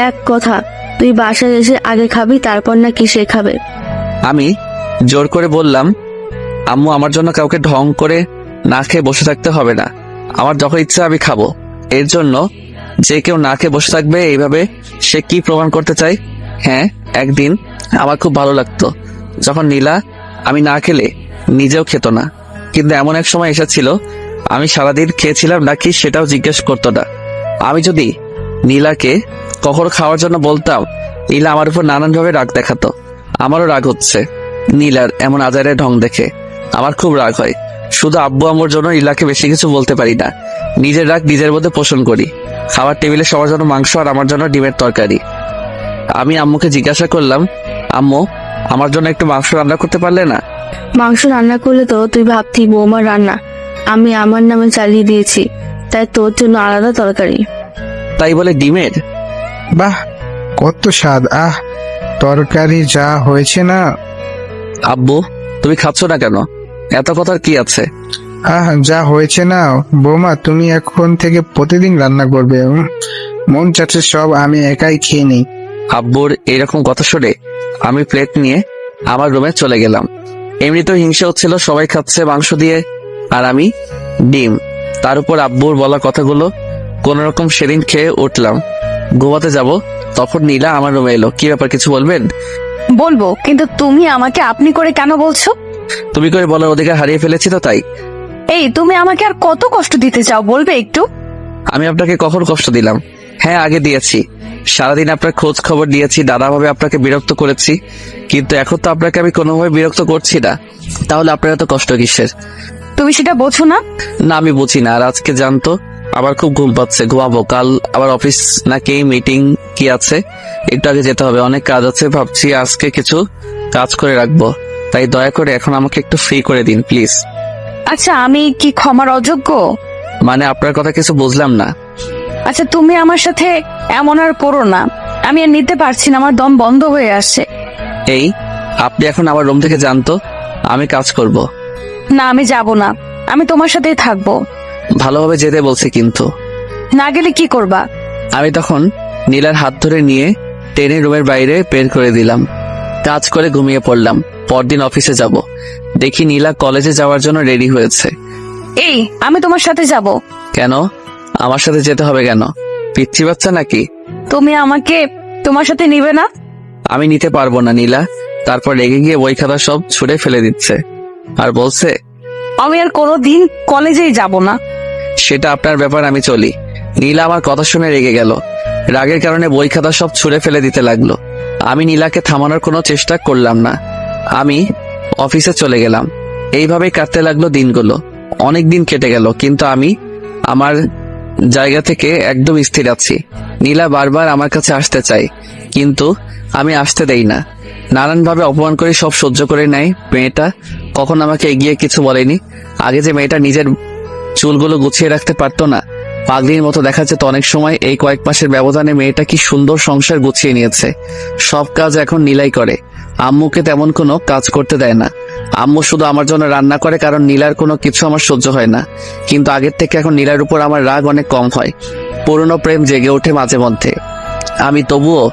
এক কথা, তুই বাসায় এসে আগে খাবি, তারপর নাকি সে খাবে।
আমি জোর করে বললাম, আম্মু আমার জন্য কাউকে ঢং করে না খেয়ে বসে থাকতে হবে না। আমার যখন ইচ্ছা আমি খাবো। এর জন্য যে কেউ না খেয়ে বসে থাকবে এইভাবে সে কি প্রমাণ করতে চায়? হ্যাঁ, একদিন আমার খুব ভালো লাগতো যখন নীলা আমি না খেলে নিজেও খেত না, কিন্তু এমন এক সময় এসেছিল আমি সারাদিন খেয়েছিলাম নাকি সেটাও জিজ্ঞেস করতো না। আমি যদি নীলাকে কখনো খাওয়ার জন্য বলতাম, নীলা আমার উপর নানানভাবে রাগ দেখাতো। আমারও রাগ হচ্ছে নীলার এমন আজারে ঢং দেখে। আমার খুব রাগ হয়। শুধু আব্বু আম্মুর জন্য নীলাকে বেশি কিছু বলতে পারি না। নিজের রাগ নিজের মধ্যে পোষণ করি। খাবার টেবিলে সবার জন্য মাংস আর আমার জন্য ডিমের তরকারি। আমি আম্মুকে জিজ্ঞাসা করলাম, আম্মু আমার জন্য একটু মাংস রান্না করতে পারলে না?
মাংস রান্না করলে তো তুই ভাবতি বৌমার রান্না, আমি আমার নামে চালিয়ে দিয়েছি, তাই তোর জন্য আলাদা তরকারি।
তাই বলে ডিমের?
বাহ, কত স্বাদ! আহ, তরকারি যা হয়েছে না।
আব্বু তুমি খাচ্ছ না কেন? এত কথার কি আছে?
আহ, যা হয়েছে না। বৌমা তুমি এখন থেকে প্রতিদিন রান্না করবে। মন চাচ্ছে সব আমি একাই খেয়ে নেই।
আব্বুর এরকম কথা শুনে আমি প্লেট নিয়ে আমার রুমে চলে গেলাম। এমনিতেও হিংসা হচ্ছিল, সবাই খাচ্ছে মাংস দিয়ে আর আমি ডিম। তার উপর আব্বুর বলা কথাগুলো কোন রকম সেদিন খেয়ে উঠলাম। ঘুমাতে যাব, তখন নীলা আমার রুমে এলো। কি ব্যাপার, কিছু বলবেন?
বলবো, কিন্তু তুমি আমাকে আপনি করে কেন বলছো?
তুমি করে বলার অধিকার হারিয়ে ফেলেছি তো তাই।
এই, তুমি আমাকে আর কত কষ্ট দিতে চাও বলবে একটু?
আমি আপনাকে কখন কষ্ট দিলাম? হ্যাঁ, আগে দিয়েছি। সারাদিন আপনার খোঁজ খবর দিয়েছি, নানাভাবে আপনাকে বিরক্ত করেছি, কিন্তু এখন তো আপনাকে আমি কোনোভাবে বিরক্ত করছি না। তাহলে আপনার এত কষ্ট কিসের?
তুমি সেটা বোঝো না?
না, আমি বুঝি না। আর আজকে জানতো আমার খুব ঘুম পাচ্ছে, ঘুমাবো। কাল আবার অফিস নাকি মিটিং কি আছে, একটু আগে যেতে হবে, অনেক কাজ আছে। ভাবছি আজকে কিছু কাজ করে রাখবো, তাই দয়া করে এখন আমাকে একটু ফ্রি করে দিন প্লিজ।
আচ্ছা, আমি কি ক্ষমার অযোগ্য?
মানে আপনার কথা কিছু বুঝলাম না।
আচ্ছা, তুমি আমার সাথে এমন আর করো না। আমি আর নিতে পারছি না, আমার দম বন্ধ হয়ে আসছে।
এই, আপনি এখন আমার রুম থেকে জানতো, আমি কাজ করব।
না, আমি যাব না, আমি তোমার সাথেই থাকবো।
ভালোভাবে যেতে বলছি কিন্তু।
না গেলে কি করবা?
আমি তখন নীলার হাত ধরে নিয়ে টেনে রুমের বাইরে বের করে দিলাম। কাজ করে ঘুমিয়ে পড়লাম। পরদিন অফিসে যাব, দেখি নীলা কলেজে যাওয়ার জন্য রেডি হয়েছে।
এই, আমি তোমার সাথে যাব।
কেন আমার সাথে যেতে হবে কেন? পিচ্ছি বাচ্চা নাকি?
তুমি আমাকে তোমার সাথে নিবে না?
আমি নিতে পারবো না নীলা। তারপর রেগে গিয়ে বই খাতা সব ছুঁড়ে ফেলে দিচ্ছে আর বলছে
আমি আর কোনোদিন কলেজেই যাব না।
সেটা আপনার ব্যাপার, আমি চলি। নীলা আমার কথা শুনে রেগে গেল। রাগের কারণে বই খাতা সব ছুঁড়ে ফেলে দিতে লাগলো। আমি নীলাকে থামানোর কোনো চেষ্টা করলাম না। আমি অফিসে চলে গেলাম। এইভাবেই কাটতে লাগলো দিনগুলো। অনেক দিন কেটে গেল, কিন্তু আমি আমার জায়গা থেকে একদম স্থির আছি। নীলা বারবার আমার কাছে আসতে চায়, কিন্তু আমি আসতে দেই না। নানানভাবে অপমান করে সব সহ্য করে নেয় মেয়েটা। কখন আমাকে এগিয়ে কিছু বলেনি। আগে যে মেয়েটা নিজের চুলগুলো গুছিয়ে রাখতে পারতো না, পাগলির মতো দেখা যেত অনেক সময়, এই কয়েক মাসের ব্যবধানে মেয়েটা কি সুন্দর সংসার গুছিয়ে নিয়েছে। সব কাজ এখন নীলাই করে। আম্মুকে তেমন কোনো কাজ করতে দেয় না। আম্মু শুধু আমার জন্য রান্না করে, কারণ নীলার কোনো কিছু আমার সহ্য হয় না। কিন্তু আগের থেকে এখন নীলার উপর আমার রাগ অনেক কম হয়। পুরনো প্রেম জেগে ওঠে মাঝে মধ্যে। আমি তবুও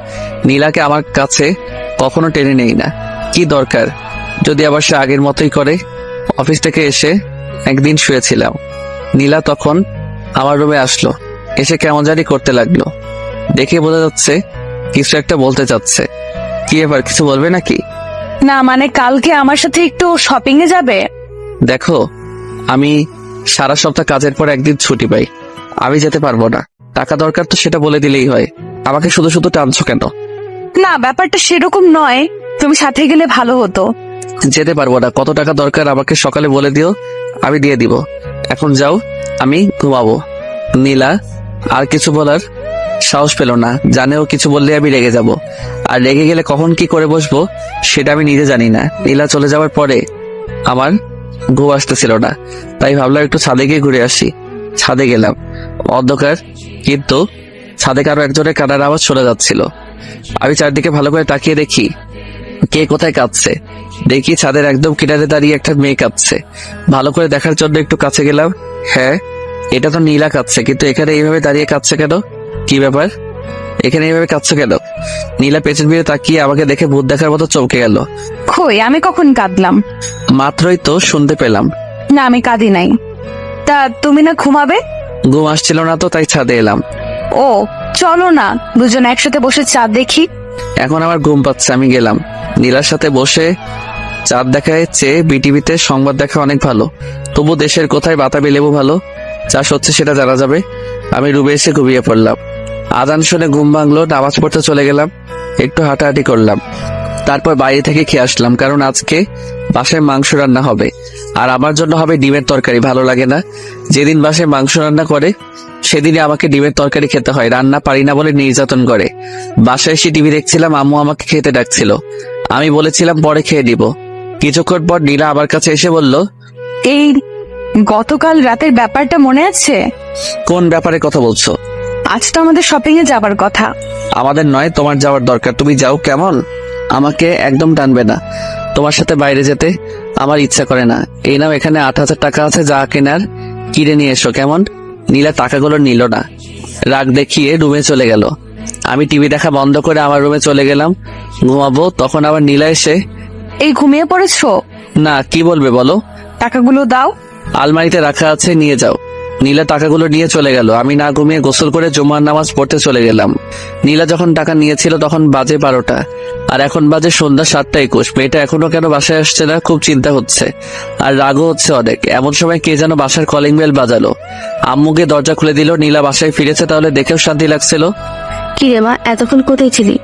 নীলাকে আমার কাছে কখনো টেনে নেই না। কি দরকার যদি আবার সে আগের মতোই করে। অফিস থেকে এসে একদিন শুয়েছিলাম, নীলা তখন আমার রুমে আসলো। এসে কেমন জানি করতে লাগলো। দেখে বোঝা যাচ্ছে কিছু একটা বলতে চাচ্ছে। কি এবার কিছু বলবে নাকি?
না, মানে কালকে আমার সাথে একটু শপিং এ যাবে?
দেখো, আমি সারা সপ্তাহ কাজের পর একদিন ছুটি পাই, আমি যেতে পারবো না। টাকা দরকার তো সেটা বলে দিলেই হয়, আমাকে শুধু শুধু টানছো কেন?
না, ব্যাপারটা সেরকম নয়, তুমি সাথে গেলে ভালো হতো।
যেতে পারবো না। কত টাকা দরকার আমাকে সকালে বলে দিও, আমি দিয়ে দিব। এখন যাও, আমি ঘুমাবো। নীলা আর কিছু বলার সাহস পেল না। জানেও কিছু বললে আমি রেগে যাব, আর রেগে গেলে কখন কি করে বসবো সেটা আমি নিজে জানি না। নীলা চলে যাওয়ার পরে আমার ঘুম আসতেছিল না, তাই ভাবলাম একটু ছাদে গিয়ে ঘুরে আসি। ছাদে গেলাম, অন্ধকার, কিন্তু ছাদে কারো একজনের কান্নার আওয়াজ শোনা যাচ্ছিল। আমি চারদিকে ভালো করে তাকিয়ে দেখি কে কোথায় কাঁদছে। দেখি ছাদের একদম কিনারে দাঁড়িয়ে একটা মেয়ে কাঁদছে। ভালো করে দেখার জন্য একটু কাছে গেলাম। হ্যাঁ, এটা তো নীলা কাঁদছে, কিন্তু এখানে এইভাবে দাঁড়িয়ে কাঁদছে কেন? কি ব্যাপার, এখানে এইভাবে কাঁদছে কেন? নীলা পেছন ফিরে তাকিয়ে আমাকে দেখে ভূত দেখার মতো চমকে গেল।
কই, আমি কখন কাঁদলাম?
মাত্রই তো শুনতে পেলাম।
না, আমি কাঁদি নাই। তা তুমি না ঘুমাবে?
ঘুম আসছিল না তো, তাই ছাদে এলাম।
ও, চলো না দুজন একসাথে বসে চাঁদ দেখি।
এখন আমার ঘুম পাচ্ছে, আমি গেলাম। নীলার সাথে বসে চাঁদ দেখায় চেয়ে বিটিভিতে সংবাদ দেখা অনেক ভালো। তবু দেশের কোথায় বাতাবি লেবু ভালো চাষ হচ্ছে সেটা জানা যাবে। আমি রুমে এসে ঘুমিয়ে পড়লাম। আজান শুনে ঘুম ভাঙলো, নামাজ পড়তে চলে গেলাম। একটু হাঁটাহাঁটি করলাম, তারপর বাইরে থেকে খেয়ে আসলাম, কারণ আজকে বাসায় মাংস রান্না হবে। আর আমার জন্য হবে ডিমের তরকারি। ভালো লাগে না, যেদিন বাসায় মাংস রান্না করে সেদিনই আমাকে ডিমের তরকারি খেতে হয়। রান্না পারি না বলে নির্যাতন করে। বাসায় এসে টিভি দেখছিলাম, আম্মু আমাকে খেতে ডাকছিল। আমি বলেছিলাম পরে খেয়ে দিব। কিছুক্ষণ পর নীলা আমার কাছে এসে বলল,
এই গতকাল রাতের ব্যাপারটা মনে আছে?
কোন ব্যাপারে কথা বলছো?
আজ তো আমাদের শপিং এ যাবার কথা।
আমাদের নয়, তোমার যাওয়ার দরকার। তুমি যাও। কেমন? আমাকে একদম টানবে না। তোমার সাথে বাইরে যেতে আমার ইচ্ছা করে না। এই নাও, এখানে 8,000 টাকা আছে, যা কেনার কিনে নিয়ে এসো। কেমন? নীলা টাকাগুলো নিল না, রাগ দেখিয়ে রুমে চলে গেল। আমি টিভি দেখা বন্ধ করে আমার রুমে চলে গেলাম ঘুমাবো। তখন আবার নীলা এসে,
এই ঘুমিয়ে পড়েছো?
না, কি বলবে বলো?
টাকাগুলো দাও।
আলমারিতে রাখা আছে, নিয়ে যাও। নীলা টাকাগুলো নিয়ে চলে গেল। আমি না ঘুমিয়ে গোসল করে জুমার নামাজ পড়তে চলে গেলাম। নীলা যখন টাকা নিয়েছিল তখন বাজে 12টা, আর এখন বাজে সন্ধ্যা 7:21। মেয়েটা এখনো কেন বাসায় আসছে না, খুব চিন্তা হচ্ছে আর রাগও হচ্ছে অনেক। এমন সময় কে যেন বাসার কলিং বেল বাজালো। আম্মুকে দরজা খুলে দিল। নীলা বাসায় ফিরেছে, তাহলে দেখেও শান্তি লাগছিল।
কি রে মা, এতক্ষণ কোথায় ছিলি?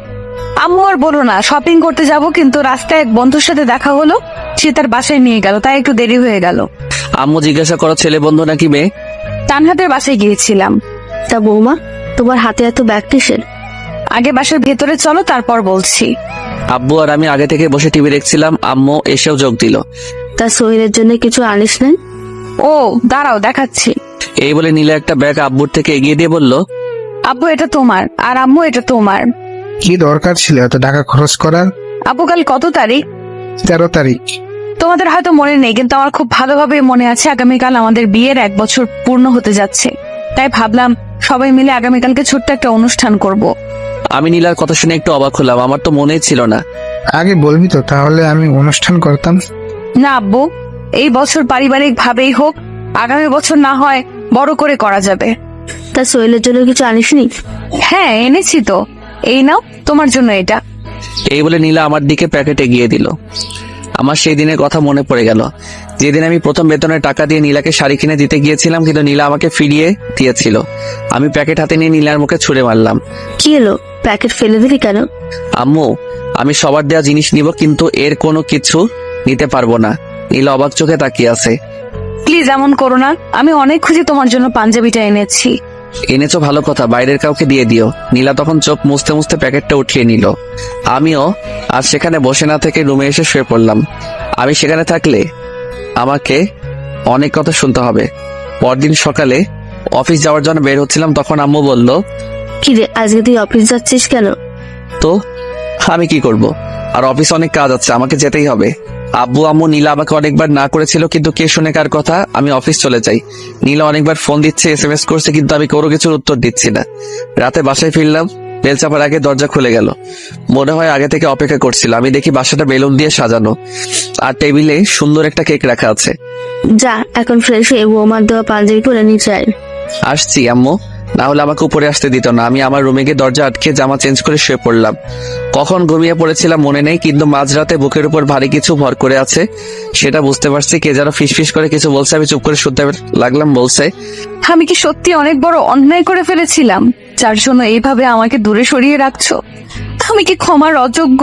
আম্মু আর বলো না, শপিং করতে যাব, কিন্তু রাস্তায় এক বন্ধুর সাথে দেখা হলো, সে তার বাসায় নিয়ে গেল, তাই একটু দেরি হয়ে গেল।
আম্মু জিজ্ঞাসা করো ছেলে বন্ধু নাকি মেয়ে?
তানহাদের বাসায় গিয়েছিলাম।
তা বৌমা, তোমার হাতে এত ব্যাগ কিসের?
আগে বাসার ভেতরে চলো, তারপর বলছি।
আব্বু আর আমি আগে থেকে বসে টিভি দেখছিলাম। আম্মু এসেও যোগ দিল।
তা সোহেলের জন্য কিছু আনিস নাই?
ও দাঁড়াও, দেখাচ্ছি।
এই বলে নীলা একটা ব্যাগ আব্বুর থেকে এগিয়ে দিয়ে বলল,
আব্বু এটা তোমার, আর আম্মু এটা তোমার।
কি দরকার ছিল এত টাকা খরচ করার?
আব্বু কাল কত তারিখ?
13 তারিখ।
তোমাদের হয়তো মনে নেই, কিন্তু আমার খুব ভালোভাবে মনে আছে। আগামীকাল আমাদের বিয়ের 1 বছর পূর্ণ হতে যাচ্ছে, তাই ভাবলাম সবাই মিলে আগামীকালকে ছোট্ট একটা অনুষ্ঠান করব।
আমি নীলার কথা শুনে একটু অবাক হলাম। আমার তো মনেই ছিল না।
আগে বলবি তো, তাহলে আমি অনুষ্ঠান করতাম।
না আব্বু, এই বছর পারিবারিক ভাবেই হোক, আগামী বছর না হয় বড় করে করা যাবে।
তা সোহেলের জন্য কিছু আনিসনি?
হ্যাঁ এনেছি তো, এই নাও তোমার জন্য এটা।
এই বলে নীলা আমার দিকে প্যাকেট এগিয়ে দিল। আমার সেই দিনের কথা মনে পড়ে গেল, যেদিন আমি প্রথম বেতনের টাকা দিয়ে নীলাকে শাড়ি কিনে দিতে গিয়েছিলাম, কিন্তু নীলা আমাকে ফিরিয়ে দিয়েছিল। আমি প্যাকেট হাতে নিয়ে নীলার মুখে ছুঁড়ে মারলাম।
কি হলো, প্যাকেট ফেলে দিলি কেন?
আম্মু, আমি সবার দেওয়া জিনিস নিব, কিন্তু এর কোনো কিছু নিতে পারবো না। নীলা অবাক চোখে তাকিয়ে আছে।
প্লিজ এমন করো না, আমি অনেক খুশি তোমার জন্য পাঞ্জাবিটা এনেছি।
এনেছো ভালো কথা, বাইরের কাউকে দিয়ে দিও। নীলা তখন চোখ মুছতে মুছতে প্যাকেটটা উঠিয়ে নিল। আমিও আর সেখানে বসে না থেকে রুমে এসে শুয়ে পড়লাম। আমি সেখানে থাকলে আমাকে অনেক কথা শুনতে হবে। পরদিন সকালে অফিস যাওয়ার জন্য বের হচ্ছিলাম, তখন আম্মু বলল,
কি রে, আজকে তুই অফিস যাচ্ছিস কেন?
তো আমি কি করব? আর অফিস অনেক কাজ আছে, আমাকে যেতেই হবে। আব্বু আম্মু নীলা আমাকে অনেকবার না করেছিল, কিন্তু কে শুনে কার কথা। আমি অফিস চলে যাই। নীলা অনেকবার ফোন দিচ্ছে, SMS করছে, কিন্তু আমি কোনো কিছুর উত্তর দিচ্ছি না। রাতে বাসায় ফিরলাম, বেল চাপার আগে দরজা খুলে গেল। মনে হয় আগে থেকে অপেক্ষা করছিল। আমি দেখি বাসাটা বেলুন দিয়ে সাজানো, আর টেবিলে সুন্দর একটা কেক রাখা আছে।
যা, এখন ফ্রেশ হয়ে বৌমার দেওয়া পাঞ্জাবি পরে নিচে আয়।
আসছি আম্মু, না হলে আমাকে উপরে আসতে দিত না। আমি আমার রুমে গিয়ে দরজা আটকে জামা চেঞ্জ করে শুয়ে পড়লাম। কখন ঘুমিয়ে পড়েছিলাম মনে নেই, কিন্তু মাঝরাতে বুকের উপর ভারী কিছু ভর করে আছে সেটা বুঝতে পারছি। কে যেন ফিসফিস করে কিছু বলছে। আমি চুপ করে শুনতে লাগলাম। বলছে,
আমি কি সত্যি অনেক বড় অন্যায় করে ফেলেছিলাম, যার জন্য এইভাবে আমাকে দূরে সরিয়ে রাখছো? আমি কি ক্ষমার অযোগ্য?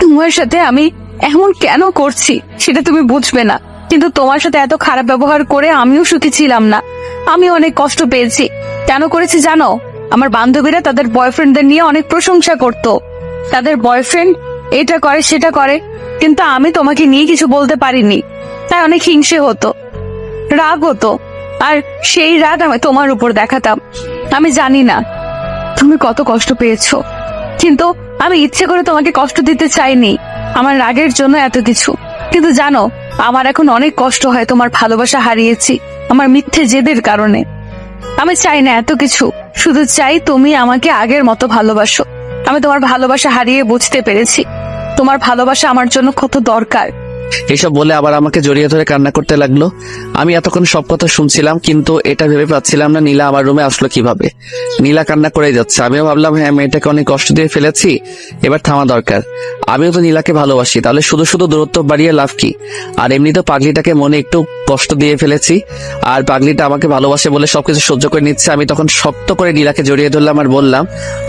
তোমার সাথে আমি এমন কেন করছি সেটা তুমি বুঝবে না, কিন্তু তোমার সাথে এত খারাপ ব্যবহার করে আমিও সুখী ছিলাম না। আমি অনেক কষ্ট পেয়েছি। কেন করেছি জানো? আমার বান্ধবীরা তাদের বয়ফ্রেন্ডদের নিয়ে অনেক প্রশংসা করত। তাদের বয়ফ্রেন্ড এটা করে সেটা করে, কিন্তু আমি তোমাকে নিয়ে কিছু বলতে পারিনি, তাই অনেক হিংসে হতো, রাগ হতো। আর সেই রাগ আমি তোমার উপর দেখাতাম। আমি জানি না তুমি কত কষ্ট পেয়েছো, কিন্তু আমি ইচ্ছে করে তোমাকে কষ্ট দিতে চাইনি। আমার রাগের জন্য এত কিছু, কিন্তু জানো আমার এখন অনেক কষ্ট হয়। তোমার ভালোবাসা হারিয়েছি আমার মিথ্যে জেদের কারণে। আমি চাই না এত কিছু, শুধু চাই তুমি আমাকে আগের মতো ভালোবাসো। আমি তোমার ভালোবাসা হারিয়ে বুঝতে পেরেছি তোমার ভালোবাসা আমার জন্য কত দরকার।
এসব বলে আবার আমাকে জড়িয়ে ধরে কান্না করতে লাগলো। আমি এতক্ষণ সব কথা শুনছিলাম, কিন্তু এটা ভেবে পাচ্ছিলাম না নীলা আমার রুমে আসলো কিভাবে। নীলা কান্না করে যাচ্ছে। আমিও ভাবলাম, হ্যাঁ মেয়েটাকে অনেক কষ্ট দিয়ে ফেলেছি, এবার থামা দরকার। আমিও তো নীলাকে ভালোবাসি, তাহলে শুধু শুধু দূরত্ব বাড়িয়ে লাভ কি? আর এমনি তো পাগলিটাকে মনে একটু কষ্ট দিয়ে ফেলেছি, আর পাগলিটা আমাকে ভালোবাসে বলে সবকিছু সহ্য করে নিচ্ছে। আমি তখন শক্ত করে নীলাকে জড়িয়ে ধরলাম আর বললাম,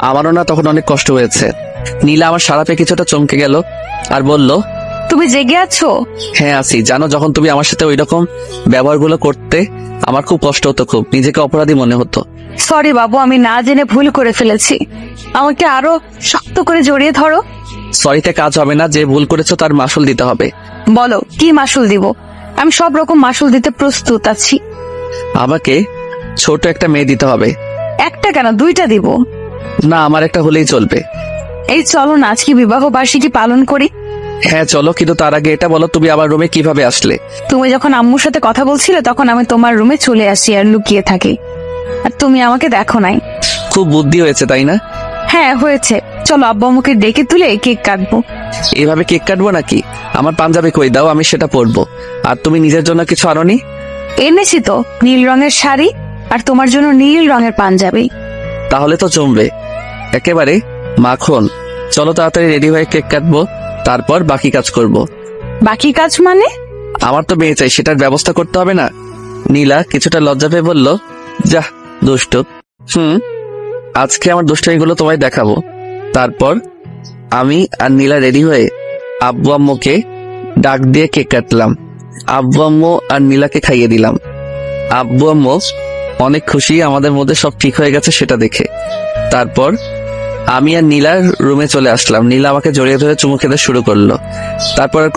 আমারও না তখন অনেক কষ্ট হয়েছে। নীলা আমার সারা পেয়ে কিছুটা চমকে গেল আর বলল,
তুমি জেগে আছো?
হ্যাঁ আছি। জানো, যখন তুমি আমার সাথে ওই রকম ব্যবহারগুলো করতে আমার খুব কষ্ট হতো, খুব নিজেকে অপরাধী মনে হতো।
সরি বাবু, আমি না জেনে ভুল করে ফেলেছি। আমাকে আরো শক্ত করে জড়িয়ে ধরো।
সরিতে কাজ হবে না, যে ভুল করেছো তার মাসুল দিতে হবে।
বলো কি মাসুল দিব? আমি সব রকম মাসুল দিতে প্রস্তুত আছি।
আমাকে ছোট একটা মেয়ে দিতে হবে।
একটা কেন, 2টা দিব।
না, আমার একটা হলেই চলবে।
এই চলো না আজকে বিবাহ বার্ষিকী পালন করি।
হ্যাঁ চলো, কিন্তু তার আগে এটা বলো, তুমি আমার রুমে কিভাবে আসলে?
তুমি যখন আম্মুর সাথে কথা বলছিলে তখন আমি তোমার রুমে চলে আসি আর লুকিয়ে থাকি, আর তুমি আমাকে দেখো নাই।
খুব বুদ্ধি হয়েছে তাই না?
হ্যাঁ হয়েছে। চলো আব্বু আম্মুকে ডেকে তুলে কেক কাটবো।
এইভাবে কেক কাটবো নাকি? আমার পাঞ্জাবি কই দাও, আমি সেটা পরবো। আর তুমি নিজের জন্য কিছু আনোনি?
এনেছি তো, নীল রঙের শাড়ি আর তোমার জন্য নীল রঙের পাঞ্জাবি।
তাহলে তো জমবে একেবারে মাখন। চলো তাড়াতাড়ি রেডি হয়ে কেক কাটবো, তারপর বাকি কাজ করব।
বাকি কাজ মানে?
আমার তো মেয়ে চাই, সেটার ব্যবস্থা করতে হবে না? নীলা কিছুটা লজ্জা পেয়ে বলল, যা দুষ্ট। আজকে আমার দুষ্টামিগুলো তোমায় দেখাবো। তারপর আমি আর নীলা রেডি হয়ে আব্বু আম্মুকে ডাক দিয়ে কেক কাটলাম। আব্বু আম্মু আর নীলাকে খাইয়ে দিলাম। আব্বু আম্মু অনেক খুশি আমাদের মধ্যে সব ঠিক হয়ে গেছে সেটা দেখে। তারপর আমি আর নীলার রুমে চলে আসলাম। নীলা আমাকে জড়িয়ে ধরে চুমু খেতে শুরু করলো। তারপর